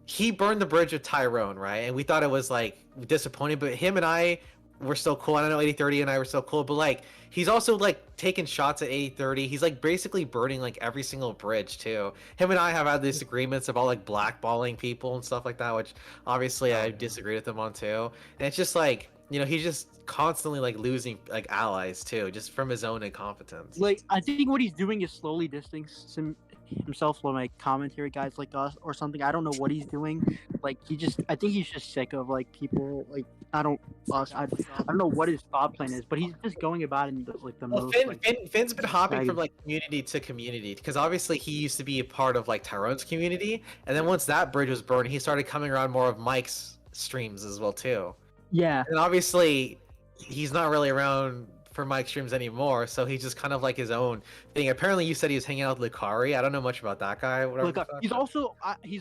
he burned the bridge with Tyrone, right? And we thought it was like disappointing, but him and I were still cool. And I know 80-30 and I were still cool, but like he's also like taking shots at 80-30. He's like basically burning like every single bridge too. Him and I have had disagreements about like blackballing people and stuff like that, which obviously I disagree with him on too. And it's just like, you know, he's just constantly like losing like allies too, just from his own incompetence. Like, I think what he's doing is slowly distancing himself like commentary guys like us or something. I don't know what he's doing. Like I think he's just sick of like people like I don't know what his thought plan is, but he's just going about it in the Well, most. Finn's been hopping faggot- from like community to community because obviously he used to be a part of like Tyrone's community, and then once that bridge was burned, he started coming around more of Mike's streams as well too. Yeah. And obviously, he's not really around for Mike's streams anymore, so he's just kind of like his own thing. Apparently, you said he was hanging out with Lucari. I don't know much about that guy. Whatever. Look, he's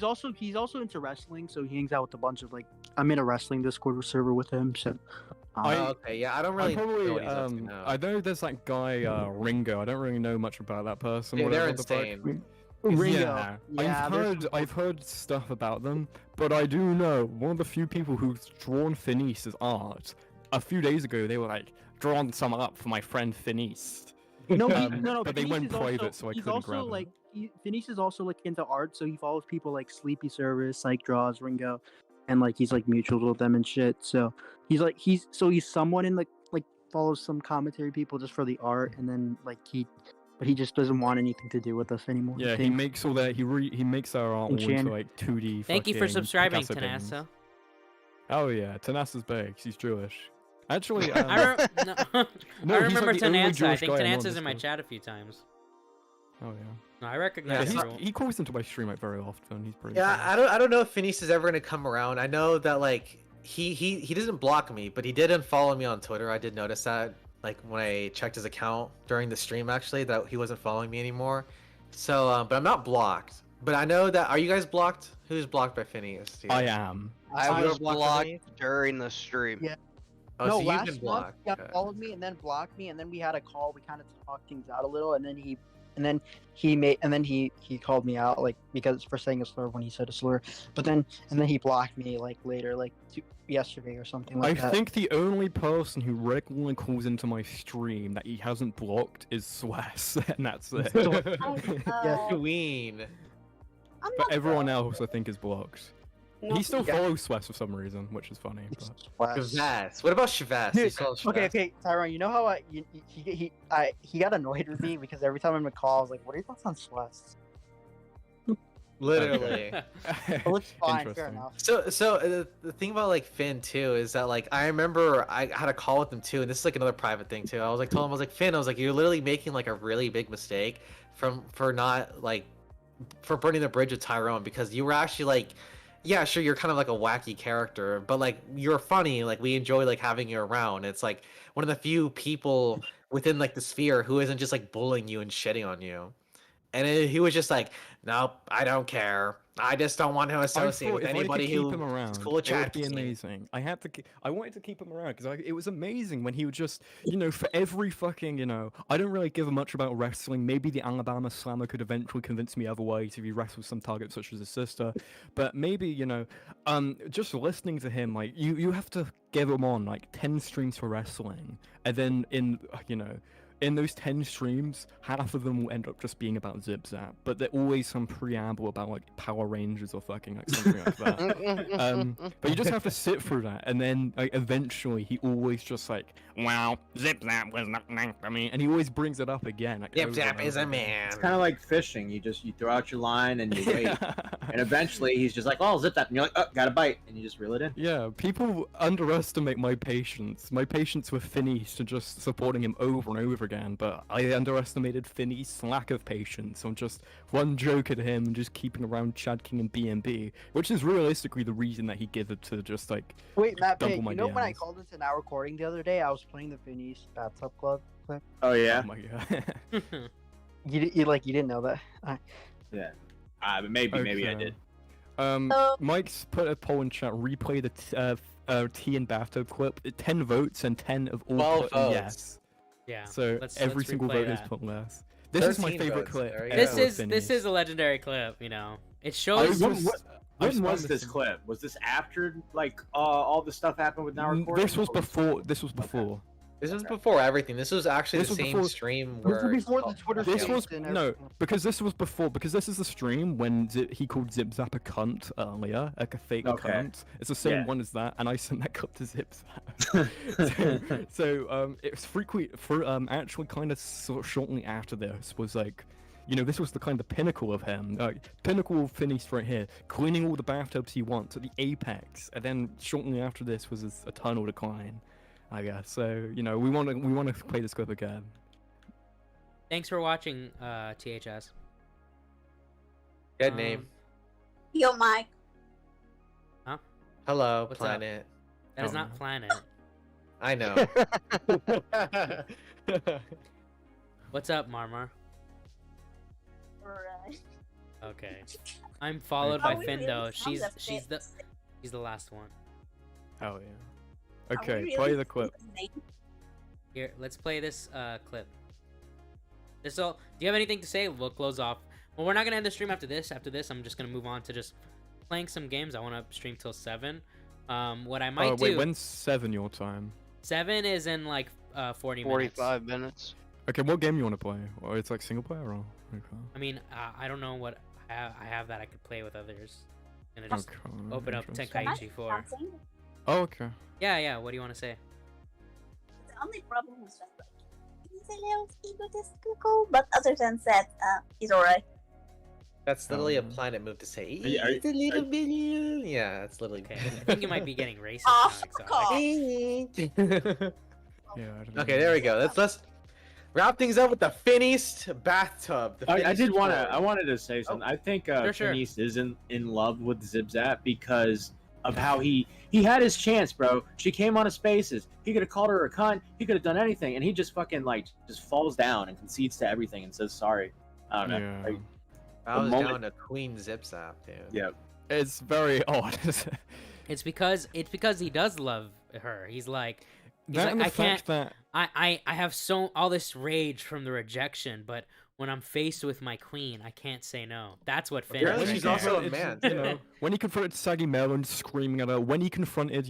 also into wrestling, so he hangs out with a bunch of like I'm in a wrestling Discord server with him. So okay, yeah, I don't really know what he's up to now. I know there's that guy Ringo. I don't really know much about that person. Yeah, they're whatever the fuck. insane. Ringo. Yeah, I've heard stuff about them, but I do know one of the few people who's drawn Finis as art. A few days ago, they were like, drawn some up for my friend Finis. No, but they Finis went is private, also, so I he's couldn't also grab them. like Finis is also like into art, so he follows people like Sleepy Service, Psych Draws, Ringo, and like he's like mutuals with them and shit. So he's someone in like follows some commentary people just for the art, and then like he just doesn't want anything to do with us anymore. Yeah, he makes all that. He makes our art all into like 2D. Thank you for fucking subscribing, Picasso paintings. Tanasa. Oh yeah, Tanasa's big. He's Jewish. Actually, I no, remember he's, like, the only Tanasa. I Jewish think guy I know on Tanasa's in my Discord. chat a few times. Oh yeah. No, I recognize Yeah, him. he calls into my stream like very often. He's pretty. Yeah, funny. I don't know if Finis is ever gonna come around. I know that like he doesn't block me, but he did unfollow me on Twitter. I did notice that like when I checked his account during the stream actually that he wasn't following me anymore. So but I'm not blocked. But I know that are you guys blocked? Who's blocked by Phineas? I am. I you're was blocked by blocked Phineas? during the stream. Yeah. Oh, no, so you've last been month blocked. he Okay. followed me and then blocked me, and then we had a call. We kind of talked things out a little, and then he called me out like because for saying a slur when he said a slur, but then he blocked me like later, like yesterday or something like I that. think the only person who regularly calls into my stream that he hasn't blocked is Swess, and that's it. Queen. But everyone else, I think, is blocked. No. He still Yeah. follows Swess for some reason, which is funny. But... Shavas. What about Shavas? You saw Shavas. Okay, Tyrone. You know how he got annoyed with me because every time I'm in a call, I was like, "What are your thoughts on Celeste?" Literally. Well, it's fine, fair enough. So the thing about like Finn too is that like I remember I had a call with him too, and this is like another private thing too. I was like told him I was like Finn, I was like you're literally making like a really big mistake for not like for burning the bridge with Tyrone because you were actually like. Yeah, sure, you're kind of like a wacky character, but like you're funny. Like we enjoy like having you around. It's like one of the few people within like the sphere who isn't just like bullying you and shitting on you. And he was just like, "Nope, I don't care. I just don't want to associate with anybody who is cool with it would chat." be amazing. I wanted to keep him around because it was amazing when he would just, for every fucking, I don't really give a much about wrestling. Maybe the Alabama Slammer could eventually convince me otherwise if he wrestles some target such as his sister. But maybe, just listening to him, like you have to give him on like 10 streams for wrestling, and then in those 10 streams, half of them will end up just being about Zip Zap, but they're always some preamble about like Power Rangers or fucking like something like that. But you just have to sit through that, and then like eventually he always just like, "Wow, Zip Zap was not nice for me," and he always brings it up again. Like, Zip over Zap and is a over again. man. It's kind of like fishing. You throw out your line and you wait, and eventually he's just like, "Oh, zip that," and you're like, "Oh, got a bite," and you just reel it in. Yeah, people underestimate my patience. My patience with Finis to just supporting him over and over again, but I underestimated Finis' lack of patience on just one joke at him and just keeping around Chad King and BNB, which is realistically the reason that he gave it to just like Wait, Matt double Pig, my you know when I DMs. called into now recording the other day, I was playing the Finis Bathtub Club clip. Oh yeah. Oh my god. You didn't know that. Yeah. But maybe I did. Mike's put a poll in chat. Replay the tea and bathtub clip. 10 votes and 10 of all 12 put votes. yes. Yeah. So let's every single replay vote is that. put yes. This is my 13 favorite votes. clip. There you ever go. with This Finis. is a legendary clip. It I shows. was just- I When was spun this clip? Was this after like all the stuff happened with now recording? This was before. This was before. This was before everything. This was actually This the was same before- stream This was where before the Twitter This space was and no, everything. because this was before. Because this is the stream when he called Zip Zap a cunt earlier, like a fake Okay. cunt. It's the same Yeah. one as that, and I sent that clip to Zip Zap. so it was frequently actually kind of shortly after this was like, you know, this was the kind of pinnacle of him. Pinnacle finished right here, cleaning all the bathtubs he wants at the apex, and then shortly after this was his eternal decline, I guess. So, you know, we want to play this clip again. Thanks for watching, THS. Good name. Yo, Mike. Huh? Hello, What's planet. Up? That is not planet. I know. What's up, Marmar? Alright. Okay. I'm followed by Findo. She's the last one. Oh yeah. Okay, play the clip. Here, let's play this clip. Do you have anything to say? We'll close off. Well, we're not gonna end the stream after this. After this, I'm just gonna move on to just playing some games. I want to stream till 7. What I might do. Wait, when's 7 your time? 7 is in like 40 minutes. 45 minutes. Okay, what game you want to play? Or it's like single player or? Okay. I mean, I don't know what I have that I could play with others. I'm gonna just open up Tenkaichi 4. Oh, okay. Yeah. What do you want to say? The only problem is just like he's a little egotistical, but other than that, he's alright. That's literally a planet move to say. It's a little bit. Yeah, it's literally. Okay. I think you might be getting racist. Okay, there we go. Let's wrap things up with the Finished bathtub. I wanted to say something. I think Sure. Finished is in love with Zip Zap because of how he had his chance, bro. She came on his spaces. He could have called her a cunt. He could have done anything, and he just fucking just falls down and concedes to everything and says sorry. I don't know. Yeah. Like, I was down to Queen Zip Zap, dude. Yeah. It's very odd. It's because he does love her. He's like I can't. I have all this rage from the rejection, but when I'm faced with my queen, I can't say no. That's what Finn. Apparently she's also a man. You know, when he confronted Saggy Melon screaming at her, when he confronted,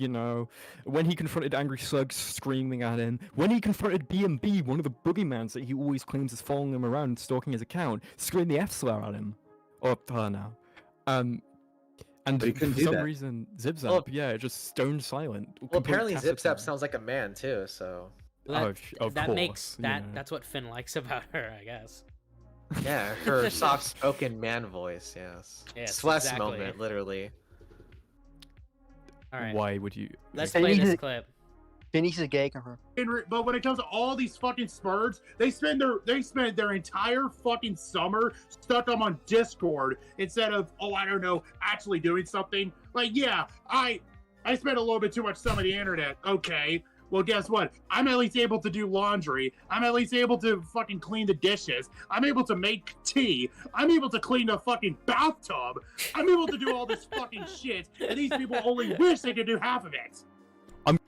Angry Slugs screaming at him, when he confronted B&B, one of the boogeymen that he always claims is following him around and stalking his account, screaming the F slur at him. Or her now. And for some reason, Zip Zap, just stone silent. Well, apparently Zip Zap sounds like a man too, so. Well, of that course, makes that. you know. That's what Finn likes about her, I guess. Yeah, her soft-spoken man voice. Yes. Sweats exactly. moment, literally. All right. Why would you? Let's play this clip. Finney's a gay confirm. But when it comes to all these fucking Spurs, they spend their entire fucking summer stuck up on Discord instead of actually doing something. Like, yeah, I spent a little bit too much time on the internet. Okay. Well, guess what? I'm at least able to do laundry. I'm at least able to fucking clean the dishes. I'm able to make tea. I'm able to clean the fucking bathtub. I'm able to do all this fucking shit, and these people only wish they could do half of it. But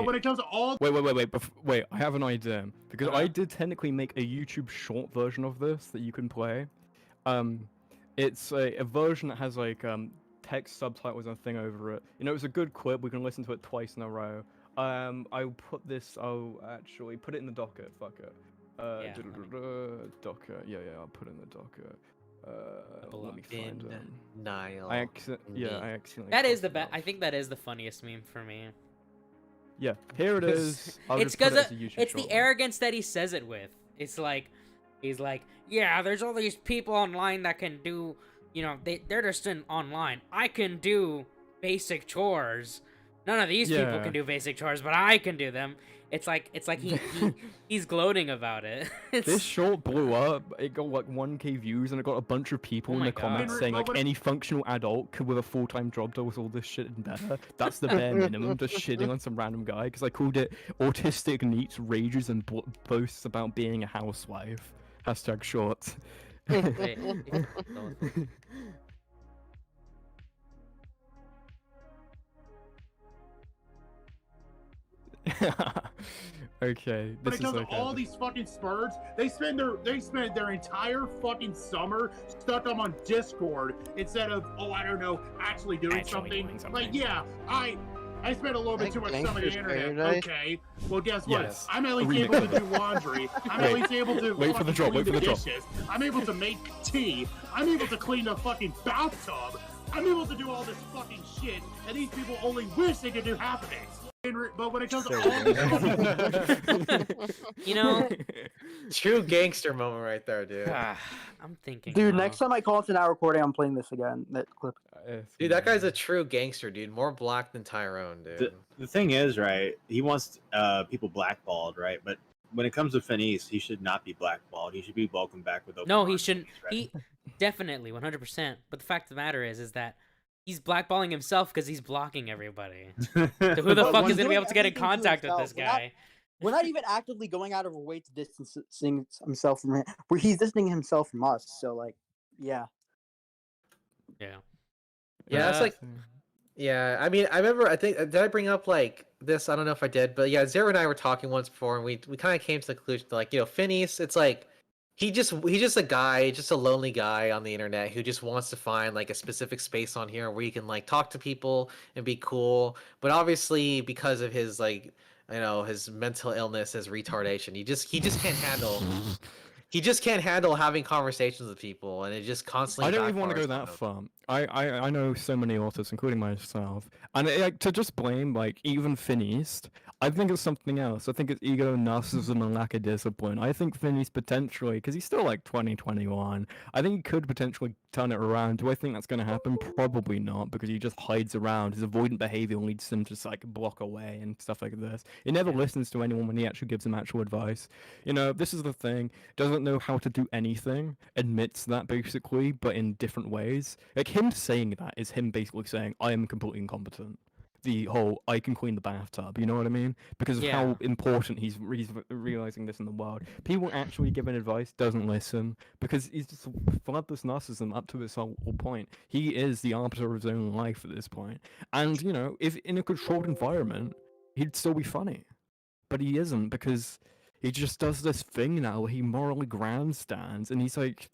when it comes to all... Wait, I have an idea. Because I did technically make a YouTube short version of this that you can play. It's a version that has like text subtitles and a thing over it. You know, it's a good clip. We can listen to it twice in a row. I'll put this. I'll actually put it in the docket. Fuck it. Docket. Yeah. I'll put it in the docket. Let me find it. Niall. I accidentally. That is the best. I think that is the funniest meme for me. Yeah, here it is. It's because it's the arrogance that he says it with. It's like, he's like, yeah, there's all these people online that can do, they're just online. I can do basic chores. None of these people can do basic chores, but I can do them. It's like he's gloating about it. This short blew up. It got like 1K views, and it got a bunch of people in the comments saying like any functional adult with a full-time job does all this shit and better. That's the bare minimum. Just shitting on some random guy because I called it autistic neats rages and boasts about being a housewife. Hashtag short. Okay, when it comes to all these fucking Spurs, they spend their entire fucking summer stuck up on Discord instead of actually doing something. Like, yeah, I spent a little bit too much time on the internet. Okay. Well, guess what? Yes. I'm at least able to do laundry. I'm at least able to wait for the drop. clean the dishes. I'm able to make tea. I'm able to clean the fucking bathtub. I'm able to do all this fucking shit, and these people only wish they could do half of it. but when it comes There to we go. You know, True gangster moment right there, dude. I'm thinking. Dude, now. next time I call into now recording, I'm playing this again. That clip. Dude, that guy's a true gangster, dude. More black than Tyrone, dude. The thing is, right? He wants people blackballed, right? But when it comes to Finis, he should not be blackballed. He should be welcomed back with open No, arms he when shouldn't. he's ready. He definitely 100%. But the fact of the matter is that he's blackballing himself because he's blocking everybody. So who the But fuck we're is gonna be doing able to get in everything to contact with himself. this guy? We're not even actively going out of our way to distancing himself from him. He's distancing himself from us. So, like, yeah. Yeah. Yeah, it's like, yeah. I mean, I remember. I think did I bring up like this? I don't know if I did, but yeah, Zero and I were talking once before, and we kind of came to the conclusion that, like, you know, Phineas, it's like he's just a guy, just a lonely guy on the internet who just wants to find like a specific space on here where he can like talk to people and be cool. But obviously, because of his like, you know, his mental illness, his retardation, he just can't handle. He just can't handle having conversations with people, and it just constantly. I don't even want to backfires go on that him. far. I know so many authors, including myself, and like to just blame like even Phineas. I think it's something else. I think it's ego, narcissism, and lack of discipline. I think Phineas potentially, because he's still like 2021, I think he could potentially turn it around. Do I think that's going to happen? Probably not, because he just hides around. His avoidant behavior leads him to just like block away and stuff like this. He never listens to anyone when he actually gives them actual advice. You know, this is the thing. Doesn't know how to do anything. Admits that basically, but in different ways. Like him saying that is him basically saying, I am completely incompetent. The whole I can clean the bathtub, you know what I mean? Because of how important he's realizing this in the world. People actually giving advice doesn't listen because he's just bloodless narcissism up to this whole point. He is the arbiter of his own life at this point. And you know, if in a controlled environment, he'd still be funny, but he isn't because he just does this thing now where he morally grandstands and he's like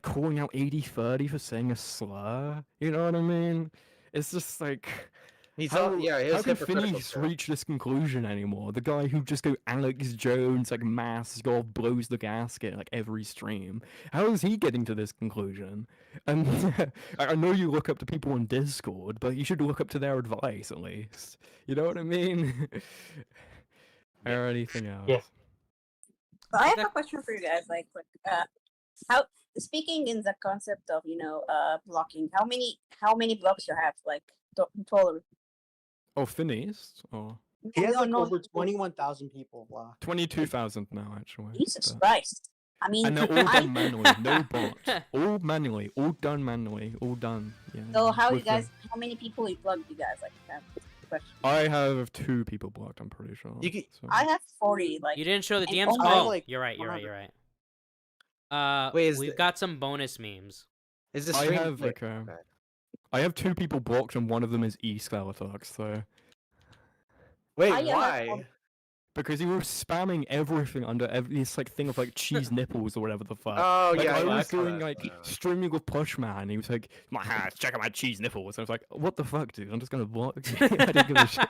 calling out 80/30 for saying a slur. You know what I mean? It's just like. He's How can hypocritical Phineas too. reach this conclusion anymore? The guy who just go Alex Jones, like mass, go blows the gasket like every stream. How is he getting to this conclusion? And I know you look up to people on Discord, but you should look up to their advice at least. You know what I mean? Or anything else? Yeah. I have a question for you guys. Like, how speaking in the concept of blocking? How many blocks you have? Like, total. Oh, Phineas? Or He has like No. over 21,000 people blocked. 22,000 now, actually. Jesus but- Christ! I mean, And they're all done manually, no bot. All manually, all done manually, all done. Yeah. So how you with guys? How many people you plugged? You guys like that question. I have 2 people blocked. I'm pretty sure. so- I have 40. Like You didn't show the and DMs. I have, Oh, like, you're right. 100. Wait, we've got some bonus memes. Is I have like I have 2 people blocked, and one of them is Skeletorx. So Wait, why? Because he was spamming everything under this like thing of like cheese nipples or whatever the fuck. Oh, like, yeah, I yeah, was I saw doing that, like streaming with Pushman. And he was like, "My hands, check out my cheese nipples." And I was like, "What the fuck, dude? I'm just gonna block." I didn't give a shit.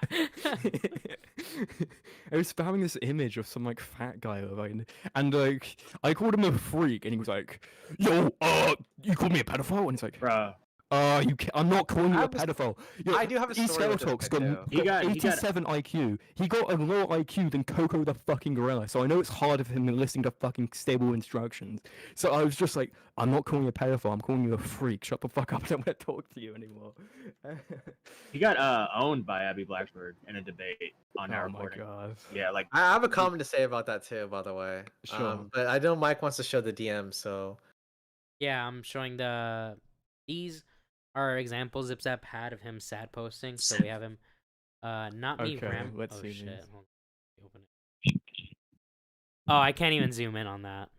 I was spamming this image of some like fat guy, and like I called him a freak, and he was like, "Yo, you called me a pedophile?" And he's like, "Bruh. I'm not calling you a pedophile." Yo, I do have a story with this Skeletorx guy, got, too. got He got- 87 IQ. He got a lower IQ than Coco the fucking gorilla, so I know it's harder for him than listening to fucking stable instructions. So I was just like, I'm not calling you a pedophile, I'm calling you a freak. Shut the fuck up, I don't want to talk to you anymore. He got owned by Abby Blackbird in a debate on our Oh my recording. god. Yeah, like I have a comment to say about that too, by the way. Sure. But I know Mike wants to show the DM, so Yeah, I'm showing these are examples Zipzap had of him sad posting. So we have him. Not me, Okay, Ram. let's Oh see shit. these. Hold on. Open it. Oh, I can't even zoom in on that.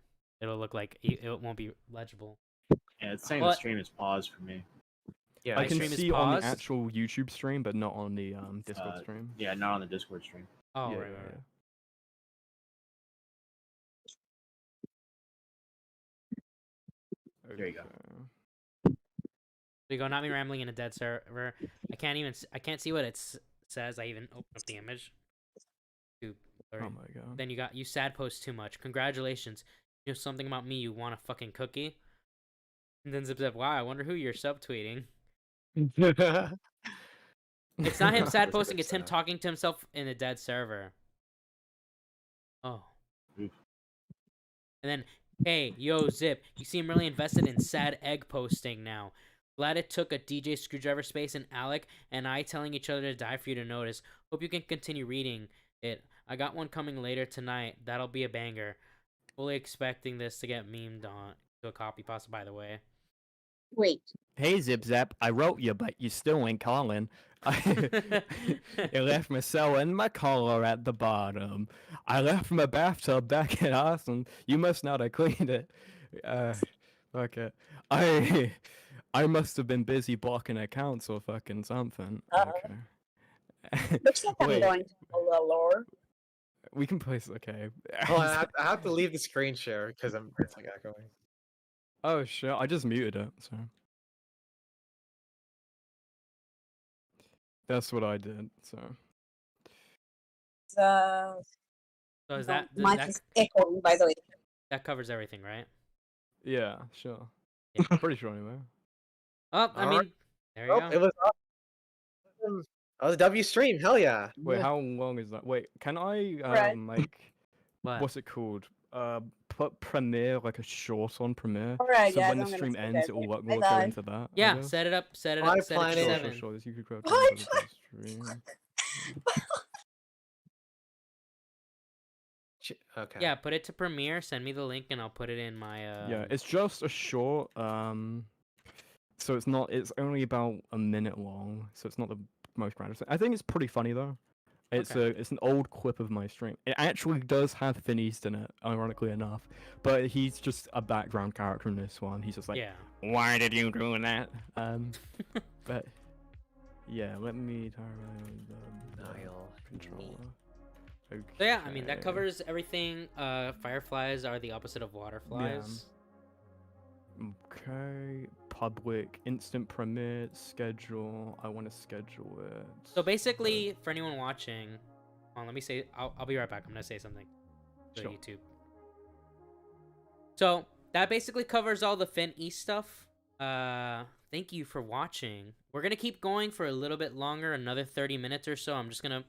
It'll look like it won't be legible. Yeah, it's saying Well, the stream is paused for me. Yeah, I can stream is see on the paused? actual YouTube stream, but not on the Discord stream. Yeah, not on the Discord stream. Oh, Yeah, right, yeah, right, right. There you go. We go, not me rambling in a dead server. I can't see what it says. I even opened up the image. Too blurry. Oh my god. Then you sad post too much. Congratulations. You know something about me, you want a fucking cookie? And then Zip Zip, wow, I wonder who you're subtweeting. It's not him sad posting, it's him talking to himself in a dead server. Oh. And then, hey, yo, Zip, you seem really invested in sad egg posting now. Glad it took a DJ Screwdriver Space and Alec and I telling each other to die for you to notice. Hope you can continue reading it. I got one coming later tonight. That'll be a banger. Fully expecting this to get memed on to a copy pasta, by the way. Wait. Hey Zip Zap, I wrote you, but you still ain't calling. You left my cell and my collar at the bottom. I left my bathtub back in Austin. You must not have cleaned it. Okay. I must have been busy blocking accounts or fucking something. Okay. Looks like I'm Wait. going to follow lore. We can place. Okay. Oh, I have to leave the screen share because it's like echoing. Oh shit! I just muted it. So that's what I did. So. So is that Mike is echoing, by the way. that covers everything, right? Yeah, sure. Pretty sure anyway. Oh, I mean, there you go. It was. Oh, the W stream. Hell yeah. Wait, how long is that? Wait, can I Right. like What? what's it called? Put Premiere like a short on Premiere. Alright, so guys, when the I'm gonna stream skip ends, that. it will Bye go bye. into that. I Yeah, guess? set it up. Set it My up. Set it planet. to Sure, 7. sure. You could go Hi, to the stream. Okay. Yeah, put it to Premiere. Send me the link, and I'll put it in my. Yeah, it's just a short. So it's not. It's only about a minute long. So it's not the most grand thing. I think it's pretty funny though. It's an old clip of my stream. It actually does have Finn East in it, ironically enough, but he's just a background character in this one. He's just like, Yeah. why did you do that? But yeah, let me turn the controller. Okay. So yeah, I mean that covers everything. Fireflies are the opposite of waterflies. Okay, public instant premiere schedule. I want to schedule it. So basically, for anyone watching, let me say, I'll be right back. I'm gonna say something to Sure. YouTube. So that basically covers all the Finn East stuff. Thank you for watching. We're gonna keep going for a little bit longer, another 30 minutes or so. I'm just gonna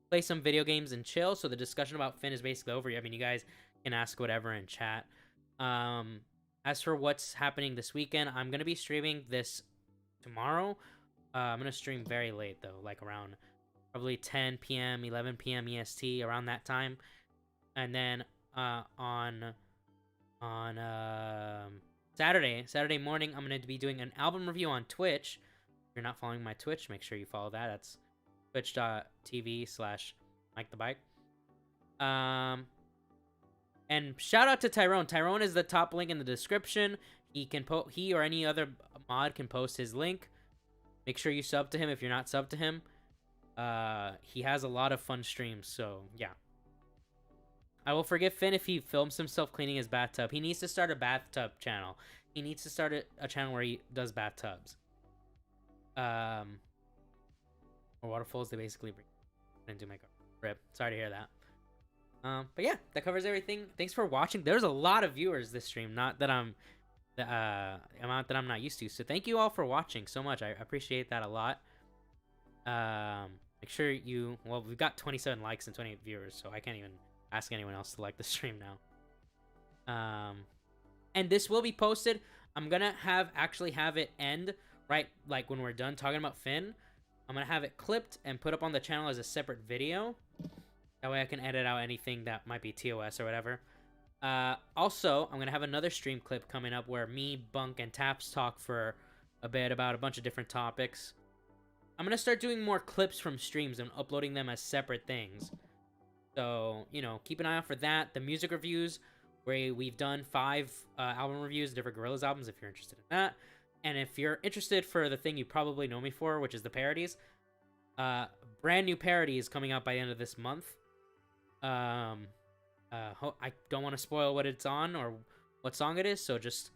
play some video games and chill. So the discussion about Finn is basically over. I mean, you guys can ask whatever in chat. As for what's happening this weekend, I'm gonna be streaming this tomorrow. I'm gonna stream very late though, like around probably 10 p.m., 11 p.m. EST, around that time. And then on Saturday morning, I'm gonna be doing an album review on Twitch. If you're not following my Twitch, make sure you follow that. That's twitch.tv/MikeTheBike. And shout out to Tyrone. Tyrone is the top link in the description. He or any other mod can post his link. Make sure you sub to him if you're not sub to him. He has a lot of fun streams, so yeah. I will forgive Finn if he films himself cleaning his bathtub. He needs to start a bathtub channel. He needs to start a channel where he does bathtubs. Or waterfalls, they basically didn't do my rip. Sorry to hear that. But yeah, that covers everything. Thanks for watching. There's a lot of viewers this stream, not that I'm the amount that I'm not used to. So thank you all for watching so much. I appreciate that a lot. Make sure we've got 27 likes and 28 viewers, so I can't even ask anyone else to like the stream now. And this will be posted. I'm gonna actually have it end right like when we're done talking about Finn. I'm gonna have it clipped and put up on the channel as a separate video. That way I can edit out anything that might be TOS or whatever. Also, I'm going to have another stream clip coming up where me, Bunk, and Taps talk for a bit about a bunch of different topics. I'm going to start doing more clips from streams and uploading them as separate things. So, keep an eye out for that. The music reviews, where we've done 5 album reviews, different Gorillaz albums, if you're interested in that. And if you're interested for the thing you probably know me for, which is the parodies, brand new parody is coming out by the end of this month. I don't want to spoil what it's on or what song it is, so just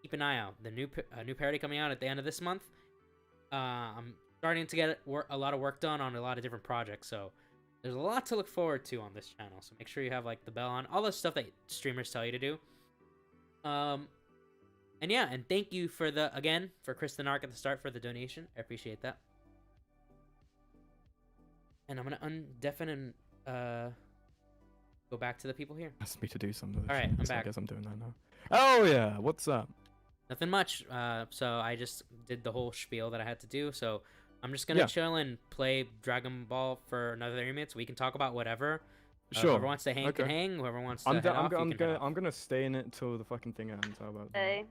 keep an eye out. The new parody coming out at the end of this month. I'm starting to get a lot of work done on a lot of different projects, so there's a lot to look forward to on this channel. So make sure you have like the bell on, all the stuff that streamers tell you to do. And yeah, and thank you for Chris the Narc at the start for the donation. I appreciate that. And I'm gonna undeafen and go back to the people here. Asked me to do something. All right, I'm so back. I guess I'm doing that now. Oh yeah, what's up? Nothing much. So I just did the whole spiel that I had to do. So I'm just gonna chill and play Dragon Ball for another 30 minutes. We can talk about whatever. Sure. Whoever wants to hang can hang. Whoever wants to head off, you can head off. I'm gonna stay in it till the fucking thing ends. How about that? Hey.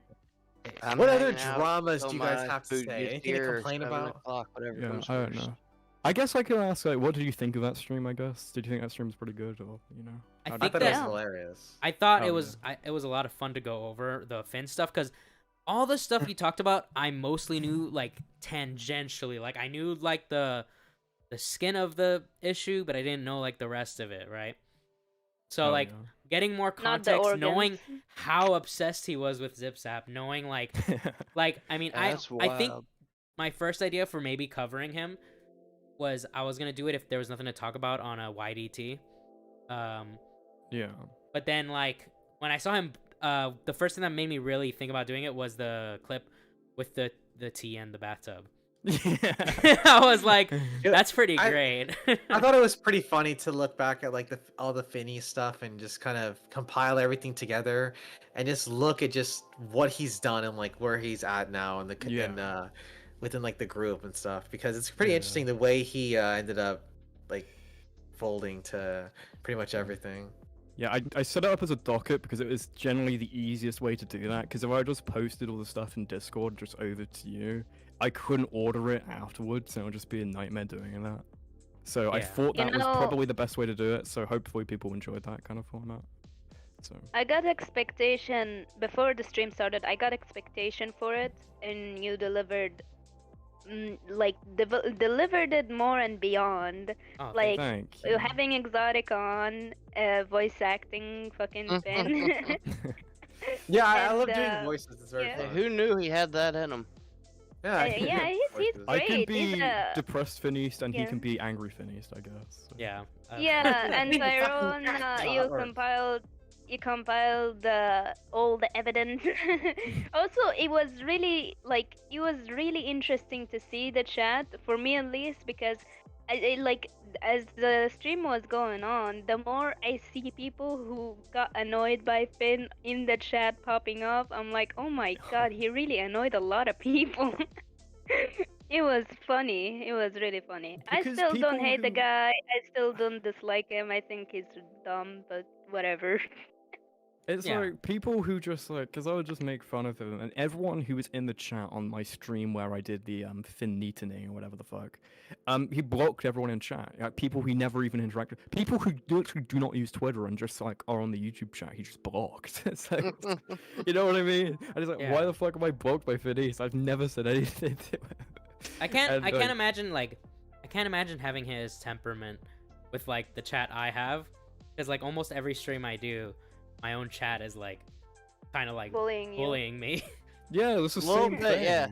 What other dramas do you guys have to say? Anything to complain about? Yeah, I don't know. I guess I could ask, like, what did you think of that stream? I guess. Did you think that stream was pretty good, or you know? I thought it was hilarious. I thought it was it was a lot of fun to go over the Finn stuff because all the stuff you talked about, I mostly knew like tangentially. Like I knew like the skin of the issue, but I didn't know like the rest of it, right? So getting more context, knowing how obsessed he was with Zip Zap, knowing like I mean I think my first idea for maybe covering him was I was gonna do it if there was nothing to talk about on a YDT. Yeah. But then like when I saw him, the first thing that made me really think about doing it was the clip with the tea and the bathtub. I was like, that's pretty great. I thought it was pretty funny to look back at like all the Finny stuff and just kind of compile everything together and just look at just what he's done and like where he's at now and within like the group and stuff, because it's pretty interesting the way he ended up like folding to pretty much everything. Yeah, I set it up as a docket because it was generally the easiest way to do that, because if I just posted all the stuff in Discord just over to you, I couldn't order it afterwards, and it would just be a nightmare doing that. So I thought that was probably the best way to do it, so hopefully people enjoyed that kind of format. So I got expectation before the stream started. I got expectation for it, and you delivered delivered it more and beyond. Like having Exotic on, voice acting fucking Finn. Yeah, I love doing voices. It's very fun. Who knew he had that in him? Yeah, he's great. I can be depressed Finiste and he can be angry Finiste, I guess. So. Yeah. And Tyrone, you compiled all the evidence. Also, it was really interesting to see the chat, for me at least, because I like as the stream was going on, the more I see people who got annoyed by Finn in the chat popping up, I'm like, oh my god, he really annoyed a lot of people. It was funny. It was really funny. I still don't hate the guy. I still don't dislike him. I think he's dumb, but whatever. It's like people who just like, because I would just make fun of him, and everyone who was in the chat on my stream where I did the Finneatening or whatever the fuck, he blocked everyone in chat. Like, people he never even interacted, people who literally do not use Twitter and just like are on the YouTube chat, he just blocked. It's like, you know what I mean? And it's like, why the fuck am I blocked by Finneast? I've never said anything to him. I can't imagine having his temperament with like the chat I have, because like almost every stream I do, my own chat is like kind of like bullying me. Yeah, this is the same thing. Yeah.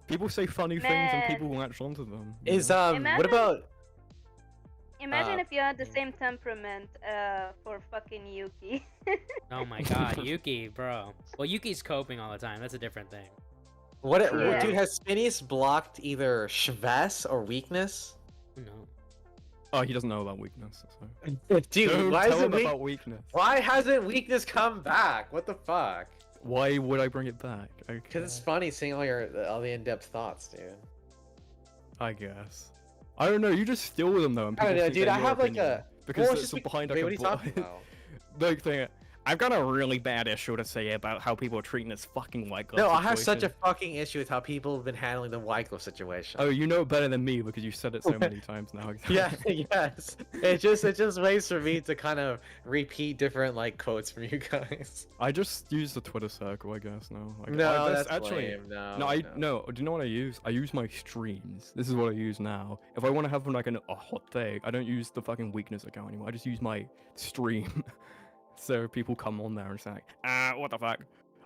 People say funny things and people latch onto them. What about? Imagine if you had the same temperament for fucking Yuki. Oh my god, Yuki, bro. Well, Yuki's coping all the time. That's a different thing. Dude, has Phineas blocked either Shves or Weakness? No. Oh, he doesn't know about Weakness. Dude, Don't why tell isn't him about Weakness? Why hasn't Weakness come back? What the fuck? Why would I bring it back? Because it's funny seeing all the in-depth thoughts, dude. I guess. I don't know. You just steal them though. And I don't know, think dude. they're I your have like opinion. a because it's behind. Wait, what are you talking about? Like thing. I've got a really bad issue to say about how people are treating this fucking White Glove No, situation. I have such a fucking issue with how people have been handling the White Glove situation. Oh, you know it better than me because you said it so many times now. Yeah, yes. It just ways for me to kind of repeat different like quotes from you guys. I just use the Twitter circle, I guess. No, like, no, that's actually lame. No. No. Do you know what I use? I use my streams. This is what I use now. If I want to have like a hot take, I don't use the fucking Weakness account anymore. I just use my stream. So people come on there and say, what the fuck?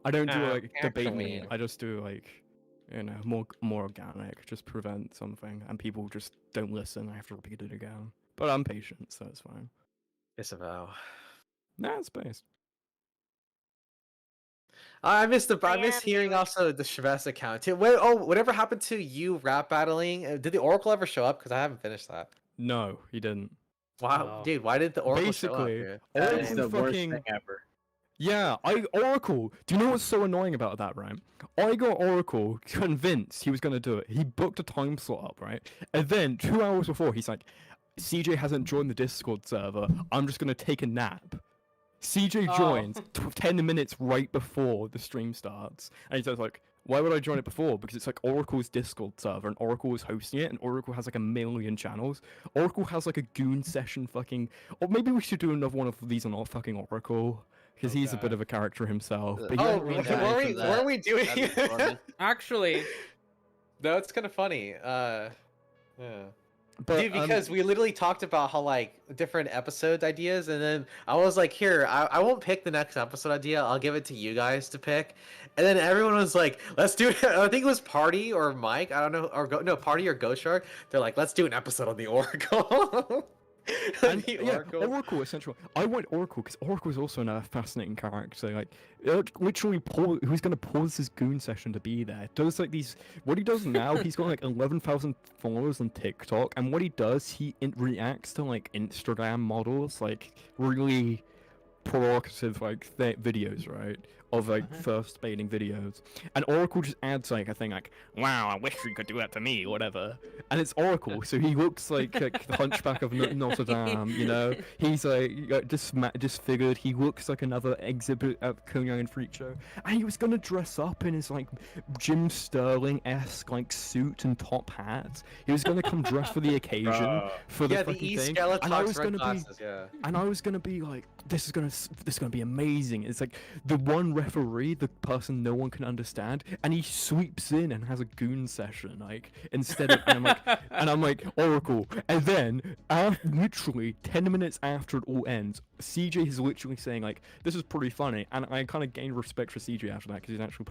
I don't do like debate me. I just do like, you know, more organic. Just prevent something, and people just don't listen. I have to repeat it again. But I'm patient, so it's fine. Disavow. Nah, it's based. I miss hearing also the Shves account too. Whatever happened to you rap battling? Did the Oracle ever show up? Because I haven't finished that. No, he didn't. Wow, dude, why did the Oracle show up Basically, here? That is Oracle the worst fucking thing ever. yeah, Oracle. Do you know what's so annoying about that, right? I got Oracle convinced he was gonna do it. He booked a time slot up, right? And then 2 hours before, he's like, "CJ hasn't joined the Discord server. I'm just gonna take a nap." CJ joins 10 minutes right before the stream starts, and he says like, "Why would I join it before? Because it's like Oracle's Discord server, and Oracle is hosting it, and Oracle has like 1,000,000 channels. Oracle has like a goon session fucking, or maybe we should do another one of these on our fucking Oracle." Because he's a bit of a character himself. But Oh, were we doing? Actually, no, it's kind of funny. Yeah. But, dude, because we literally talked about how like different episode ideas, and then I was like, "Here, I won't pick the next episode idea. I'll give it to you guys to pick." And then everyone was like, "Let's do it." I think it was Party or Mike. I don't know, or Party or Ghost Shark. They're like, "Let's do an episode on the Oracle." And, yeah, Oracle essentially. I went Oracle because Oracle is also a fascinating character. Like, literally, who's gonna pause his goon session to be there? Does like these? What he does now? He's got like 11,000 followers on TikTok, and what he does, he reacts to like Instagram models, like really provocative like videos, right? Of like first baiting videos, and Oracle just adds like a thing like, "Wow, I wish you could do that to me," whatever. And it's Oracle, so he looks like the Hunchback of Notre Dame, you know. He's like disfigured. He looks like another exhibit at Korean Freak Show, and he was gonna dress up in his like Jim Sterling-esque like suit and top hat. He was gonna come dressed for the occasion for the fucking thing, and I was gonna be like, this is gonna be amazing. It's like the one referee, the person no one can understand, and he sweeps in and has a goon session, like instead of, and I'm like Oracle, and then literally 10 minutes after it all ends, CJ is literally saying like, "This is pretty funny," and I kind of gained respect for CJ after that because he's actually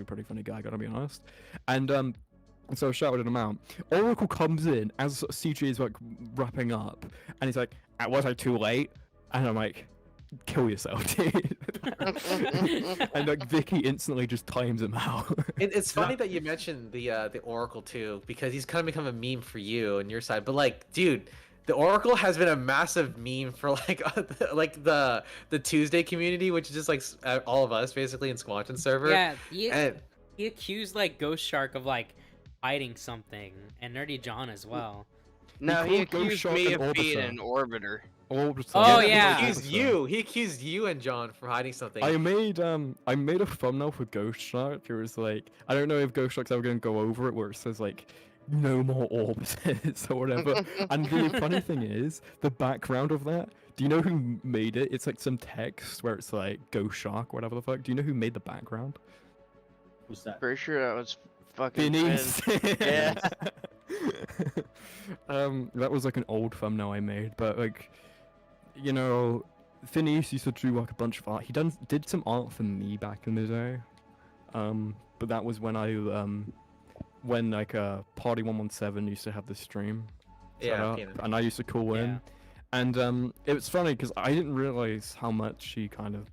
a pretty funny guy, gotta be honest, and so I shouted him out. Oracle comes in as CJ is like wrapping up, and he's like, "Was I too late?" And I'm like, "Kill yourself, dude." And like Vicky instantly just times him out. It's funny that you mentioned the Oracle too, because he's kind of become a meme for you and your side. But like, dude, the Oracle has been a massive meme for like like the Tuesday community, which is just like all of us basically in Squatchin server. Yeah, he accused like Ghost Shark of like hiding something, and Nerdy John as well. No, he accused me of being an orbiter. Oh yeah, He accused you and John for hiding something. I made a thumbnail for Ghost Shark. It was like, I don't know if Ghost Shark's ever gonna go over it, where it says like, "No more orbiters" or whatever. And the funny thing is, the background of that. Do you know who made it? It's like some text where it's like Ghost Shark, whatever the fuck. Do you know who made the background? Who's that? Pretty sure that was fucking Denise. Yeah. That was like an old thumbnail I made, but like, you know, Phineas used to do like a bunch of art. He did some art for me back in the day, but that was when when like Party 117 used to have this stream set up, and I used to call in, and it was funny because I didn't realize how much he kind of,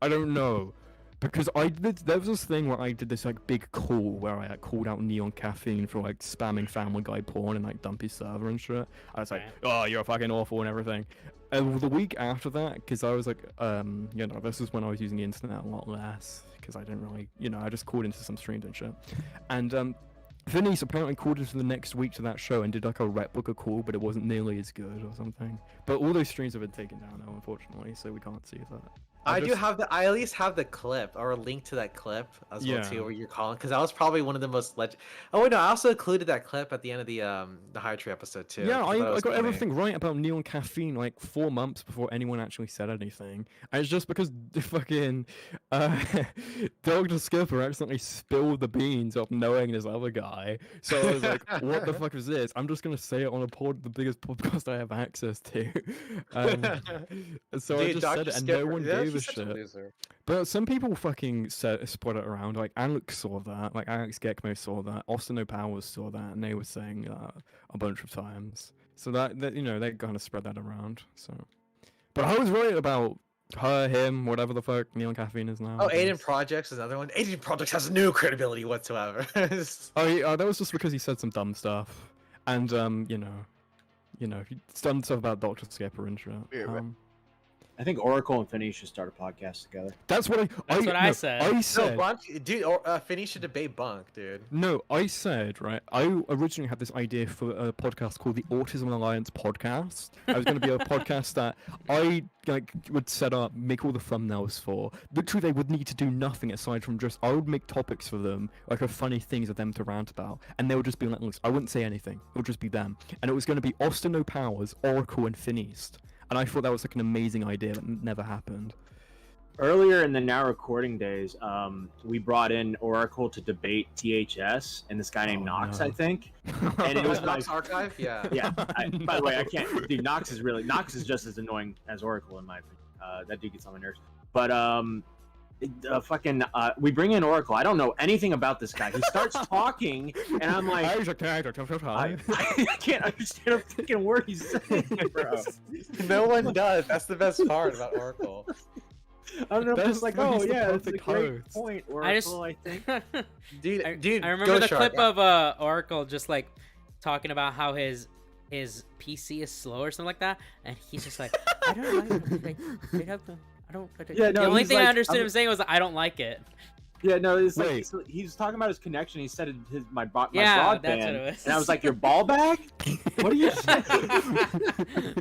I don't know. Because there was this thing where I did this like big call where I like, called out Neon Caffeine for like spamming Family Guy porn and like dumpy server and shit. I was like, "Oh, you're fucking awful" and everything. And the week after that, because I was like, you know, this is when I was using the internet a lot less because I didn't really, you know, I just called into some streams and shit. And Vinny's apparently called into the next week to that show and did like a replica call, but it wasn't nearly as good or something. But all those streams have been taken down now, unfortunately, so we can't see that. I at least have the clip or a link to that clip as well too, where you're calling, because that was probably one of the most Oh wait, no, I also included that clip at the end of the High Tree episode too. Yeah, I got everything right about Neon Caffeine like 4 months before anyone actually said anything. And it's just because the fucking Dr. Skipper accidentally spilled the beans of knowing this other guy. So I was like, "What the fuck is this? I'm just gonna say it on the biggest podcast I have access to." So I just said it, and no one gave a shit. But some people fucking spread it around. Like Alex saw that, like Alex Gekmo saw that, Austin O'Powers saw that, and they were saying a bunch of times. So that you know, they kind of spread that around. So, but I was right about her, him, whatever the fuck Neon Caffeine is now. Oh, Aiden Projects is another one. Aiden Projects has no credibility whatsoever. Oh, yeah, that was just because he said some dumb stuff. and he's done stuff about Doctor Skipper and shit. I think Oracle and Finney should start a podcast together. That's what I said. I said. No, Bunk, dude, Finney should debate Bunk, dude. No, I said, right, I originally had this idea for a podcast called the Autism Alliance Podcast. I was going to be a podcast that I would set up, make all the thumbnails for. Literally, they would need to do nothing aside from just, I would make topics for them, like funny things for them to rant about, and they would just be like, I wouldn't say anything. It would just be them. And it was going to be Austin O'Powers, Oracle, and Finn East. And I thought that was like an amazing idea that never happened. Earlier in the now recording days, we brought in Oracle to debate THS and this guy named Knox, I think. And it was Knox Archive, yeah. Yeah. By the way, I can't. Dude, Knox is just as annoying as Oracle in my opinion. That dude gets on my nerves. But we bring in Oracle. I don't know anything about this guy. He starts talking, and I'm like, I can't understand a freaking word he's saying, bro. No one does. That's the best part about Oracle. I don't know. If it's like, oh yeah, that's a great host. point, Oracle. I think. Dude, I remember the clip of Oracle just like talking about how his PC is slow or something like that, and he's just like, I don't like Yeah, no, the only he's thing I like, understood him saying was I don't like it. Yeah, no, it's like he was talking about his connection. He said my broadband, that's what it was. and I was like, your ball bag? What are you saying?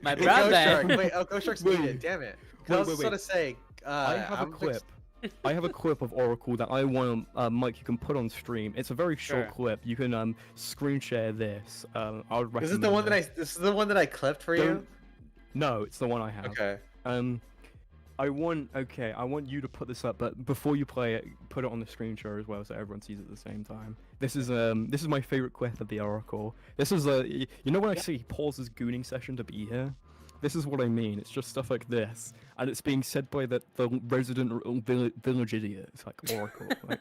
My broadband. Wait, Ghost Shark's muted. Damn it. I was going to say. I have a clip. I have a clip of Oracle that I want, Mike, you can put on stream. It's a very short clip. You can screen share this. I would recommend. This is the one that I clipped for you? No, it's the one I have. Okay. I want you to put this up, but before you play it, put it on the screen share as well, so everyone sees it at the same time. This is my favorite clip of the Oracle. This is you know when I say he pauses gooning session to be here. This is what I mean. It's just stuff like this, and it's being said by the resident village idiot. It's like Oracle. Like,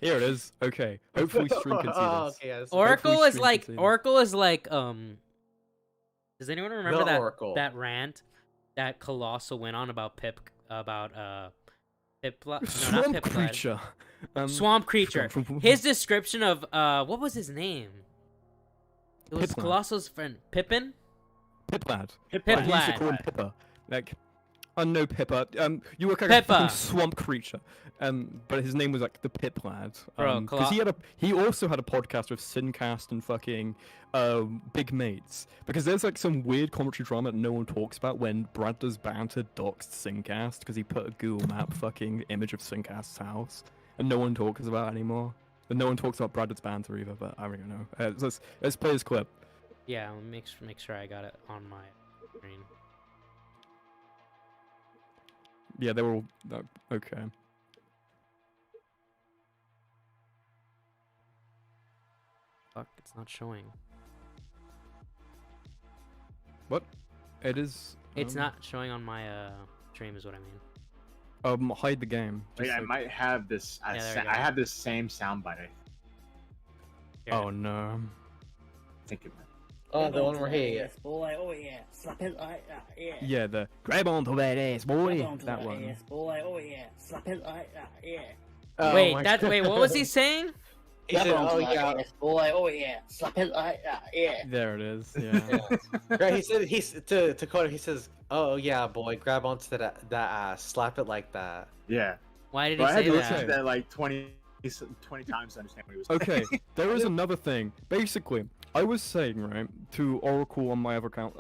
here it is. Okay. Hopefully stream can see this. Oracle is like Does anyone remember that rant that Colossal went on about Swamp Creature? Swamp Creature. His description of what was his name? It was Piplad. Colossal's friend Pippin. Piplad. Piplad. He used to call him Pippa. Like, no Pippa. You were kind of fucking Swamp Creature. But his name was like the Piplad. Because he also had a podcast with Sincast and fucking Big Mates. Because there's like some weird commentary drama that no one talks about when Brad does banter doxed Sincast because he put a Google Map fucking image of Sincast's house, and no one talks about it anymore. And no one talks about Brad does banter either. But I don't know. Let's play this clip. Yeah, make sure I got it on my screen. Yeah, they were all okay. Fuck, it's not showing. What? It is. It's not showing on my stream, is what I mean. Hide the game. Wait, I might have this. I have this same soundbite. Oh no. Think of it. Oh, the one where he. Boy, oh yeah, slap it like that, yeah. Yeah, the grab onto that ass, boy. Grab onto That one. ass, boy, oh yeah, slap it like that, yeah. Wait, what was he saying? He said, oh yeah, boy, oh yeah, slap it like that, yeah. There it is. Yeah. Right, he said to Coda. He says, "Oh yeah, boy, grab onto that ass, slap it like that." Yeah. Why did he I had say to that? listen to that like 20 times to understand what he was saying. Okay, there is another thing. Basically, I was saying, right, to Oracle on my other account,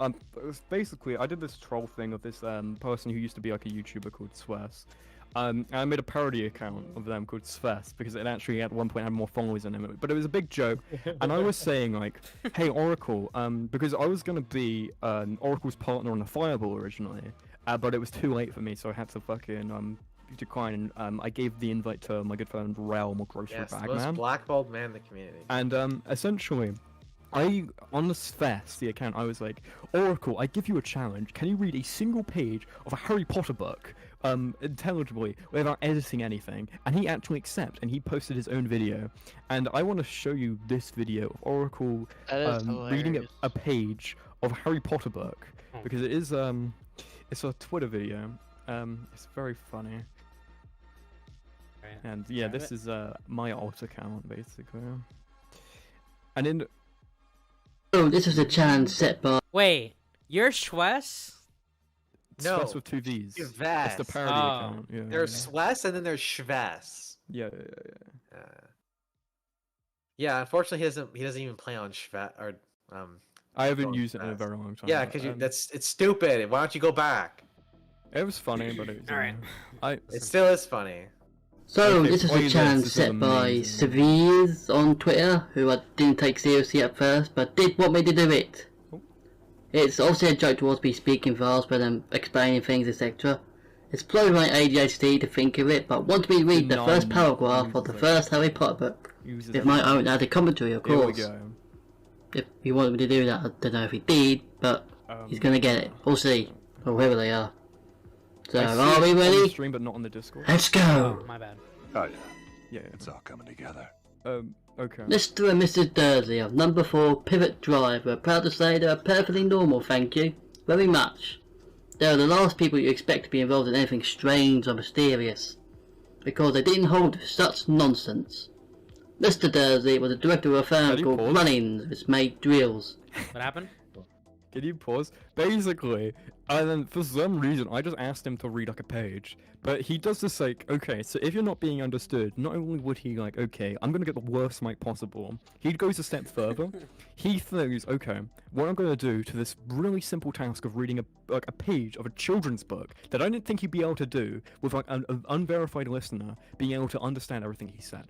basically, I did this troll thing of this person who used to be like a YouTuber called Sves. And I made a parody account of them called Sves because it actually at one point had more followers than him, but it was a big joke. And I was saying like, hey Oracle, because I was gonna be Oracle's partner on the Fireball originally, but it was too late for me, so I had to fucking decline. And I gave the invite to my good friend Realm or Grocery Yes, the Bag most Man. blackballed man in the community. And essentially, on the Sves, the account, I was like, Oracle, I give you a challenge. Can you read a single page of a Harry Potter book, intelligibly, without editing anything? And he actually accepted, and he posted his own video. And I want to show you this video of Oracle reading a page of a Harry Potter book, because it is it's a Twitter video. It's very funny. And yeah, this is my alt account basically. And in Oh, this was a challenge set by. Wait, you're Schwess? No, Schwess with 2 V's. It's the Schwess. parody account. Yeah. There's Schwess and then there's Schwess. Yeah. Yeah, unfortunately, he doesn't even play on Schwess or I haven't used it in a very long time. Yeah, but, because it's stupid. Why don't you go back? It was funny, but it was, Alright. It still is funny. So, Okay, this was play a challenge this is set by amazing. Seviers on Twitter, who I didn't take seriously at first, but did want me to do it. It's obviously a joke towards me speaking fast when I'm explaining things, etc. It's probably my ADHD to think of it, but want me to read the first paragraph of the first Harry Potter book, with my own added commentary, of Here we course. go. If he wanted me to do that, I don't know if he did, but he's gonna get it. We'll see. Or whoever they are. So, I see are we it on the ready? stream, but not on the Discord. Let's go! My bad. Oh yeah. Yeah. It's all coming together. Okay. Mr. and Mrs. Dursley of number 4 Pivot Drive were proud to say they are perfectly normal, thank you. Very much. They are the last people you expect to be involved in anything strange or mysterious, because they didn't hold with such nonsense. Mr. Dursley was the director of a firm called Runnings, which made drills. What happened? Can you pause? Basically, and then for some reason, I just asked him to read like a page, but he does this like, okay, so if you're not being understood, not only would he like, okay, I'm gonna get the worst mic possible, he goes a step further. He thinks, okay, what I'm gonna do to this really simple task of reading a page of a children's book that I didn't think he'd be able to do with like an unverified listener being able to understand everything he said.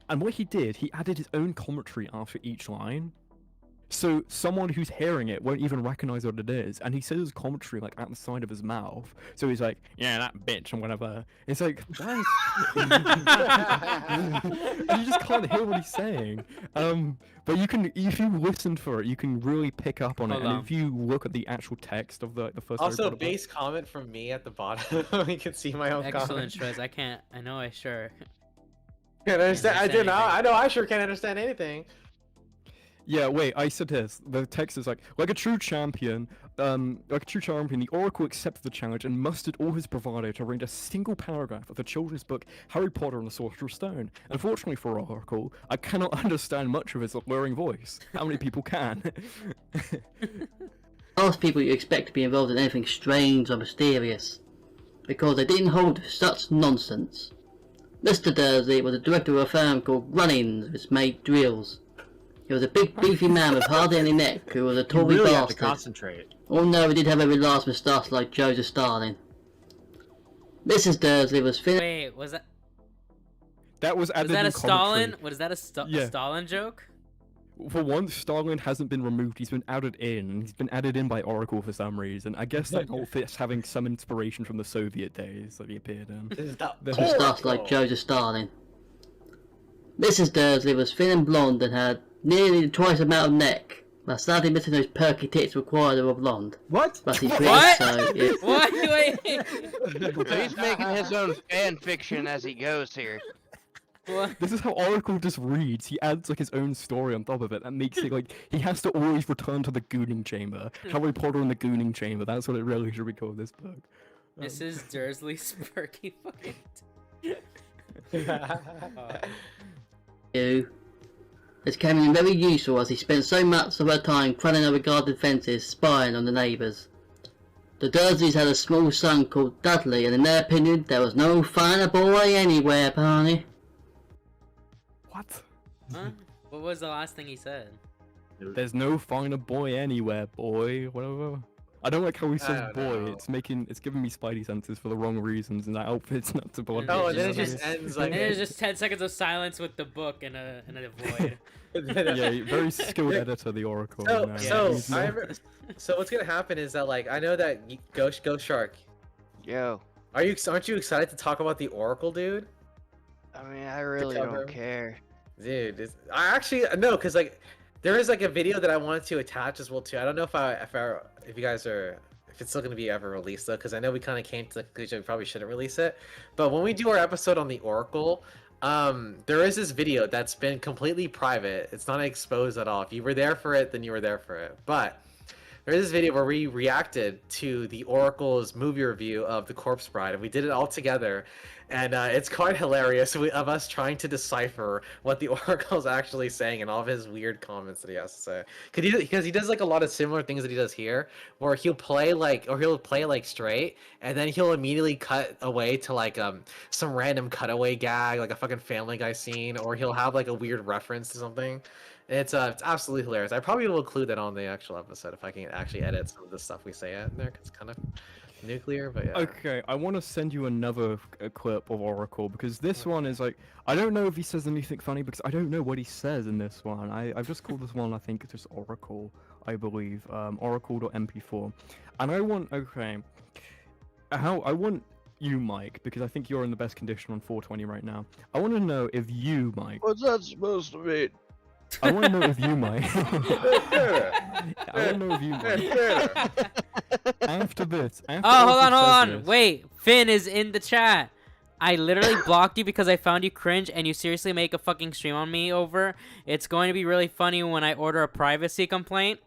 And what he did, he added his own commentary after each line. So someone who's hearing it won't even recognize what it is, and he says his commentary like at the side of his mouth. So he's like, "Yeah, that bitch," and whatever. It's like, and you just can't hear what he's saying. But you can, if you listen for it, you can really pick up on it. Hold And on. if you look at the actual text of the first. Also, Harry Potter base comment from me at the bottom. You can see my own Excellent, comment. Schwess. I know I sure. Can't understand. I do not. anything. I know. I sure can't understand anything. Yeah, wait, I said this. The text is like a true champion, the Oracle accepted the challenge and mustered all his bravado to read a single paragraph of the children's book Harry Potter and the Sorcerer's Stone. Unfortunately for Oracle, I cannot understand much of his alluring voice. How many people can? Last people you expect to be involved in anything strange or mysterious, because they didn't hold with such nonsense. Mr. Dursley was the director of a firm called Runnings, which made drills. He was a big beefy man with hardly any neck, who was a You Tory really have to bastard. concentrate. Oh no, he did have a very large moustache like Joseph Stalin. Mrs. Dursley was thin. Wait, was that? That was added that in a Stalin? commentary. Was that a Yeah. Stalin joke? For once, Stalin hasn't been removed, he's been added in. He's been added in by Oracle for some reason. I guess that outfit's having some inspiration from the Soviet days that he appeared in. Moustache like Joseph Stalin. Mrs. Dursley was thin and blonde and had nearly twice the amount of neck. But sadly missing those perky tits required of a blonde. What? But he's pretty, What? so yeah. What? Wait. So he's making his own fan fiction as he goes here. This is how Oracle just reads. He adds like his own story on top of it. That makes it like he has to always return to the Gooning Chamber. Harry Potter and the Gooning Chamber. That's what it really should be called. This book. Mrs. Dursley's perky fucking. You. This came in very useful as he spent so much of her time crawling over garden fences, spying on the neighbours. The Dursleys had a small son called Dudley, and in their opinion, there was no finer boy anywhere, Barney. What? Huh? What was the last thing he said? There's no finer boy anywhere, boy. Whatever. I don't like how he says boy. It's giving me spidey senses for the wrong reasons, and that outfit's not to bother. Oh, and then it just ends like. And there's just 10 seconds of silence with the book and a void. Yeah, very skilled editor, the Oracle. So, you know. so what's gonna happen is that like I know that Ghost Shark. Yo. Aren't you excited to talk about the Oracle, dude? I mean, I really don't care. Dude, I actually no, cause like there is like a video that I wanted to attach as well too. I don't know if you guys are if it's still gonna be ever released though, because I know we kind of came to the conclusion we probably shouldn't release it. But when we do our episode on the Oracle, there is this video that's been completely private. It's not exposed at all. If you were there for it, then you were there for it. But there is this video where we reacted to the Oracle's movie review of The Corpse Bride, and we did it all together. and it's quite hilarious of us trying to decipher what the Oracle's actually saying and all of his weird comments that he has to say. Because he does like a lot of similar things that he does here, where he'll play like straight, and then he'll immediately cut away to like some random cutaway gag, like a fucking Family Guy scene, or he'll have like a weird reference to something. It's absolutely hilarious. I probably will include that on the actual episode if I can actually edit some of the stuff we say in there, 'cause it's kind of nuclear, but yeah. Okay, I want to send you another clip of Oracle because this one is like, I don't know if he says anything funny because I don't know what he says in this one. I've just called this one, I think it's just Oracle, I believe, oracle.mp4. And I want, I want you, Mike, because I think you're in the best condition on 420 right now. I want to know if you, Mike. What's that supposed to mean? I want to know if you, Mike. I want to know if you, Mike. After this. Oh, hold on. Wait, Finn is in the chat. I literally blocked you because I found you cringe, and you seriously make a fucking stream on me over. It's going to be really funny when I order a privacy complaint.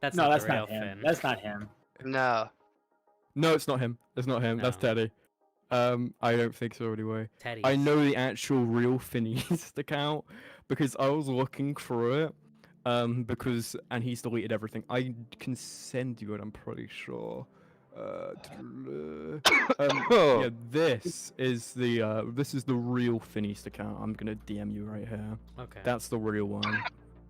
That's no, not that's the real not him. Finn. That's not him. No. No, it's not him. It's not him. No. That's Teddy. I don't think so anyway. Teddy. I know the actual real Finniest account because I was looking through it. And he's deleted everything. I can send you it, I'm pretty sure. Yeah, this is the real Finniest account. I'm gonna DM you right here. Okay. That's the real one.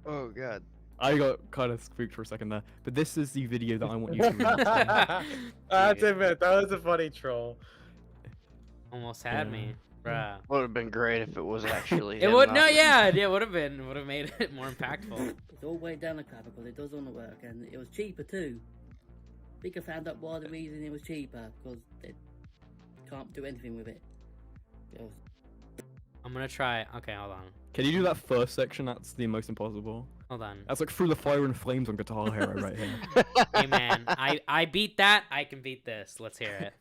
Oh god. I got kind of spooked for a second there, but this is the video that I want you to watch. That's admit that was a funny troll. Almost had me, bruh. Would have been great if it was actually. It would it would have been. Would have made it more impactful. It's all way down the crap because it does all the work and it was cheaper too. I think I found out why the reason it was cheaper because they can't do anything with it. I'm gonna try. Okay, hold on. Can you do that first section? That's the most impossible. Hold on. That's like Through the Fire and Flames on Guitar Hero right here. Hey man, I beat that. I can beat this. Let's hear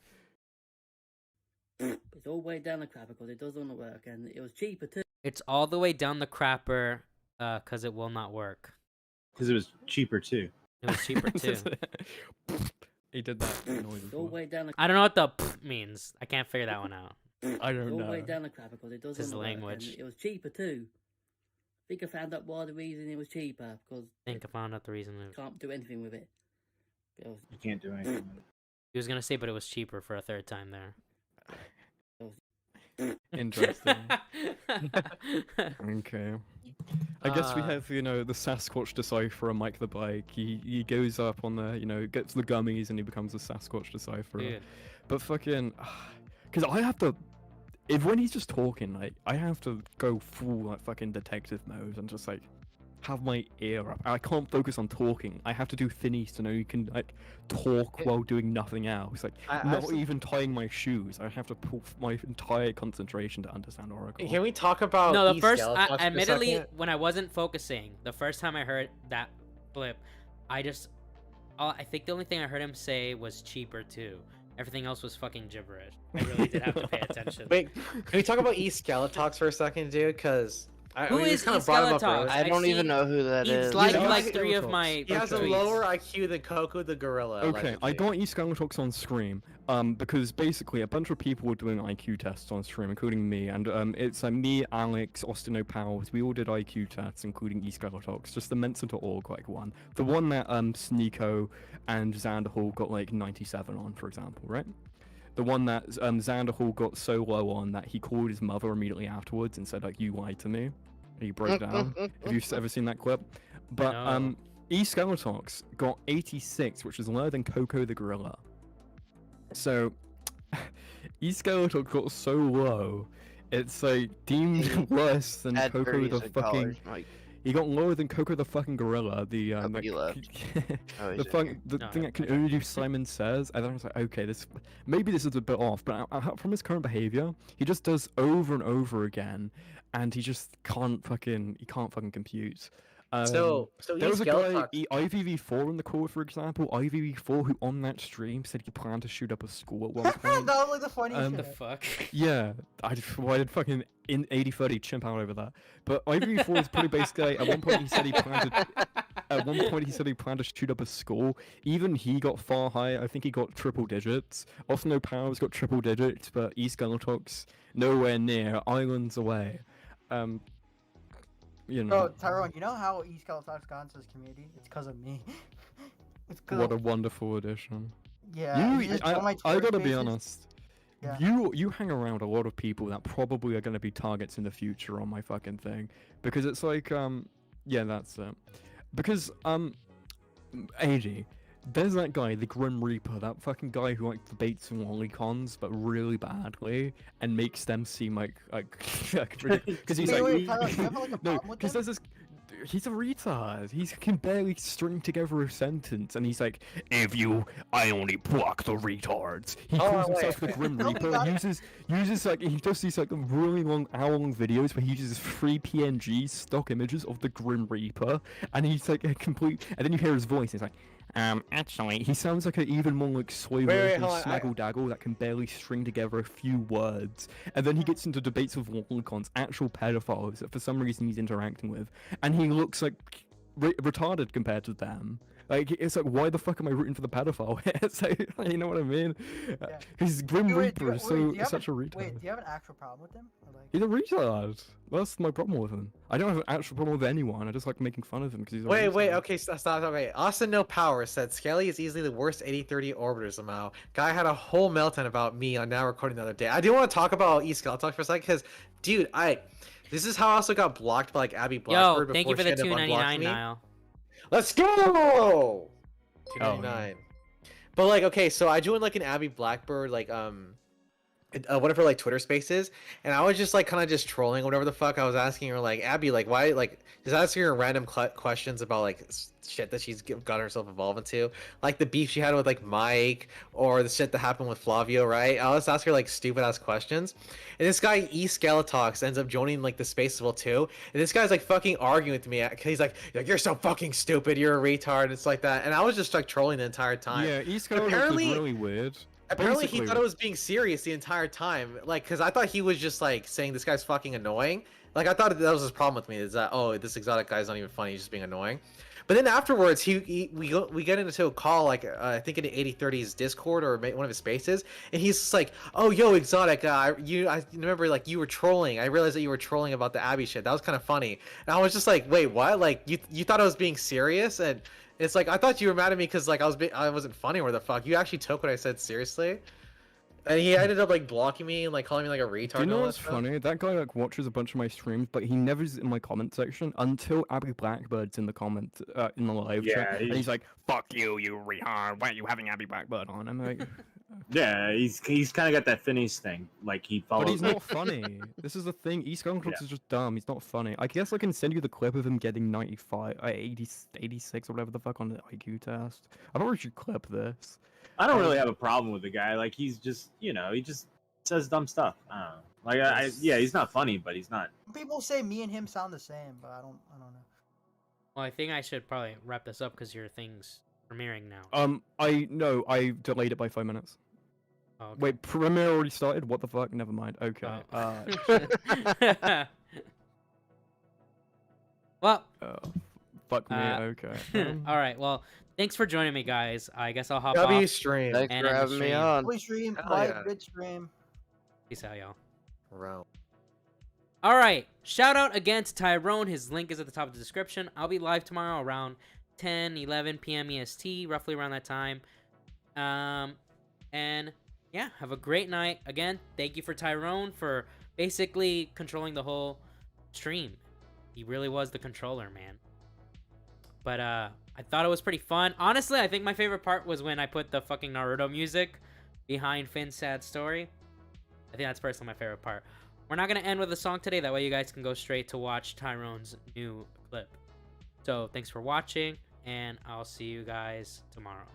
it. It's all way down the crap because it does all the work and it was cheaper too. It's all the way down the crapper, cause it will not work. Because it was cheaper too. It was cheaper too. He did that noise. It's all way down the. I don't know what the means. I can't figure that one out. I don't It's all know. way down the crap because it does This is all the work language. and it was cheaper too. I think I found out why the reason it was cheaper because I think I found out the reason. can't do anything with it. You can't do anything with it. He was gonna say, but it was cheaper for a third time there. Interesting. Okay. I guess we have, the Sasquatch Decipherer, MikeTheBike. He goes up on the, gets the gummies and he becomes a Sasquatch Decipherer. Yeah. But fucking, because I have to, when he's just talking, like, I have to go full, like, fucking detective mode and just, like, have my ear up. I can't focus on talking. I have to do Finnies to know you can, like, talk while doing nothing else. Like, not even tying my shoes. I have to put my entire concentration to understand Oracle. Can we talk about No, the first, Skeleton for a admittedly, second? when I wasn't focusing, the first time I heard that blip, I think the only thing I heard him say was cheaper too. Everything else was fucking gibberish. I really did have to pay attention. Wait, can we talk about Skeletox for a second, dude? Because Who is Skeletox? I don't even know who that is. He's like three of my. He has a lower IQ than Coco the gorilla. Okay, I got Skeletox on stream, because basically a bunch of people were doing IQ tests on stream, including me, and it's me, Alex, Austin O'Powers, we all did IQ tests, including Skeletox, just the Mensa.org one. The one that Sneeko and Xander Hall got like 97 on, for example, right? The one that Xander Hall got so low on that he called his mother immediately afterwards and said, like, you lied to me. He broke down. Have you ever seen that clip? But No. Skeletox got 86, which is lower than Coco the gorilla. So Skeletox got so low, it's like deemed worse than Add Coco 30s the in fucking. college, Mike. He got lower than Coco the fucking gorilla. The but he left. Oh, he's the in fuck, here. the No, thing that can only do Simon Says. And then I was like, okay, maybe this is a bit off, but from his current behavior, he just does over and over again, and he just can't fucking compute. So there was a guy, Skeletox- IVV4 in the call, for example. IVV4 who on that stream said he planned to shoot up a school at one point. that was like the funniest The shit. fuck? Yeah, I did fucking in 80-30 chimp out over that. But IVV4 is pretty basic guy. At one point he said he planned to At one point, he said he planned to shoot up a school. Even he got far higher. I think he got triple digits. Also, no powers got triple digits, but East Galatox nowhere near. Islands away. You know. Bro, Tyrone, you know how East Galatox got into this community? It's because of me. It's 'cause What a of- wonderful addition. Yeah, You, just I, all my I Twitter gotta be spaces. honest. Yeah. You hang around a lot of people that probably are gonna be targets in the future on my fucking thing, because it's like yeah, that's it. Because AD, there's that guy, the Grim Reaper, that fucking guy who like debates and lolicons, but really badly, and makes them seem like because he's Wait, like Tyrone, you have like a no, problem with because him? there's this. He's a retard. He can barely string together a sentence, and he's like, I only block the retards." He calls himself the Grim Reaper. Uses like he does these like really long hour-long videos where he uses free PNG stock images of the Grim Reaper, and he's like a complete. And then you hear his voice. And it's like, actually, he sounds like an even more like soy version of Snaggle Daggle that can barely string together a few words. And then he gets into debates with lolicons, actual pedophiles that for some reason he's interacting with, and he looks like retarded compared to them. Like, it's like, why the fuck am I rooting for the pedophile? It's like, you know what I mean? His Grim Reaper is such a retard. Wait, do you have an actual problem with him? Or like... He's a retard. That's my problem with him. I don't have an actual problem with anyone. I just like making fun of him because he's a retard. Wait, okay, stop. Okay, Austin No Power said Skelly is easily the worst 8030 orbiter somehow. Guy had a whole meltdown about me on Now Recording the other day. I do want to talk about East Galatox for a second because, dude, this is how I also got blocked by like Abby Blackbird. Yo, thank you for the $2.99, Niall. Let's go! $2.99. But like, okay, so I joined like an Abby Blackbird like one of her like Twitter spaces, and I was just like kind of just trolling whatever the fuck I was asking her, like, Abby, like, why, like, just asking her random questions about like shit that she's got herself involved into, like the beef she had with like Mike, or the shit that happened with Flavio, right? I'll just ask her like stupid ass questions, and this guy East Galatox ends up joining like the space as well too, and this guy's like fucking arguing with me. He's like you're so fucking stupid, you're a retard. It's like that, and I was just like trolling the entire time. Yeah, East Galatox is really weird. Apparently Basically, he thought it was being serious the entire time, like, because I thought he was just like saying this guy's fucking annoying. Like, I thought that was his problem with me, is that, oh, this exotic guy's not even funny, he's just being annoying. But then afterwards, we get into a call, like, I think in the 8030's Discord or one of his spaces, and he's just like, oh, yo, exotic, I remember, like, you were trolling. I realized that you were trolling about the Abby shit. That was kind of funny. And I was just like, wait, what? Like, you thought I was being serious? And it's like, I thought you were mad at me because, like, I wasn't funny, or the fuck. You actually took what I said seriously? And he ended up like blocking me and like calling me like a retard. Do you and know all what's that stuff. funny? That guy like watches a bunch of my streams, but he never's in my comment section until Abby Blackbird's in the comment in the live chat, and he's like, "Fuck you, you retard! Why are you having Abby Blackbird on?" I'm like, Yeah, he's kind of got that Phineas thing. Like he follows. but he's not funny. This is the thing. East Galatox is just dumb. He's not funny. I guess I can send you the clip of him getting 95, 80, 86 or whatever the fuck on the IQ test. I don't should clip this. I don't really have a problem with the guy. Like he's just, he just says dumb stuff. I don't know. Like yeah, he's not funny, but he's not. People say me and him sound the same, but I don't know. Well, I think I should probably wrap this up because your thing's premiering now. I delayed it by 5 minutes. Oh, okay. Wait, premiere already started? What the fuck? Never mind. Okay. Well. Fuck me. Okay. All right. Well, thanks for joining me, guys. I guess I'll hop W off. stream. Thanks and for end the having me stream. on. Please stream, Hell like, yeah. good stream. Peace out, y'all. Bro. All right. Shout out again to Tyrone. His link is at the top of the description. I'll be live tomorrow around 10, 11 p.m. EST, roughly around that time. And yeah, have a great night. Again, thank you for Tyrone for basically controlling the whole stream. He really was the controller, man. But I thought it was pretty fun. Honestly, I think my favorite part was when I put the fucking Naruto music behind Finn's sad story. I think that's personally my favorite part. We're not going to end with a song today. That way you guys can go straight to watch Tyrone's new clip. So thanks for watching, and I'll see you guys tomorrow.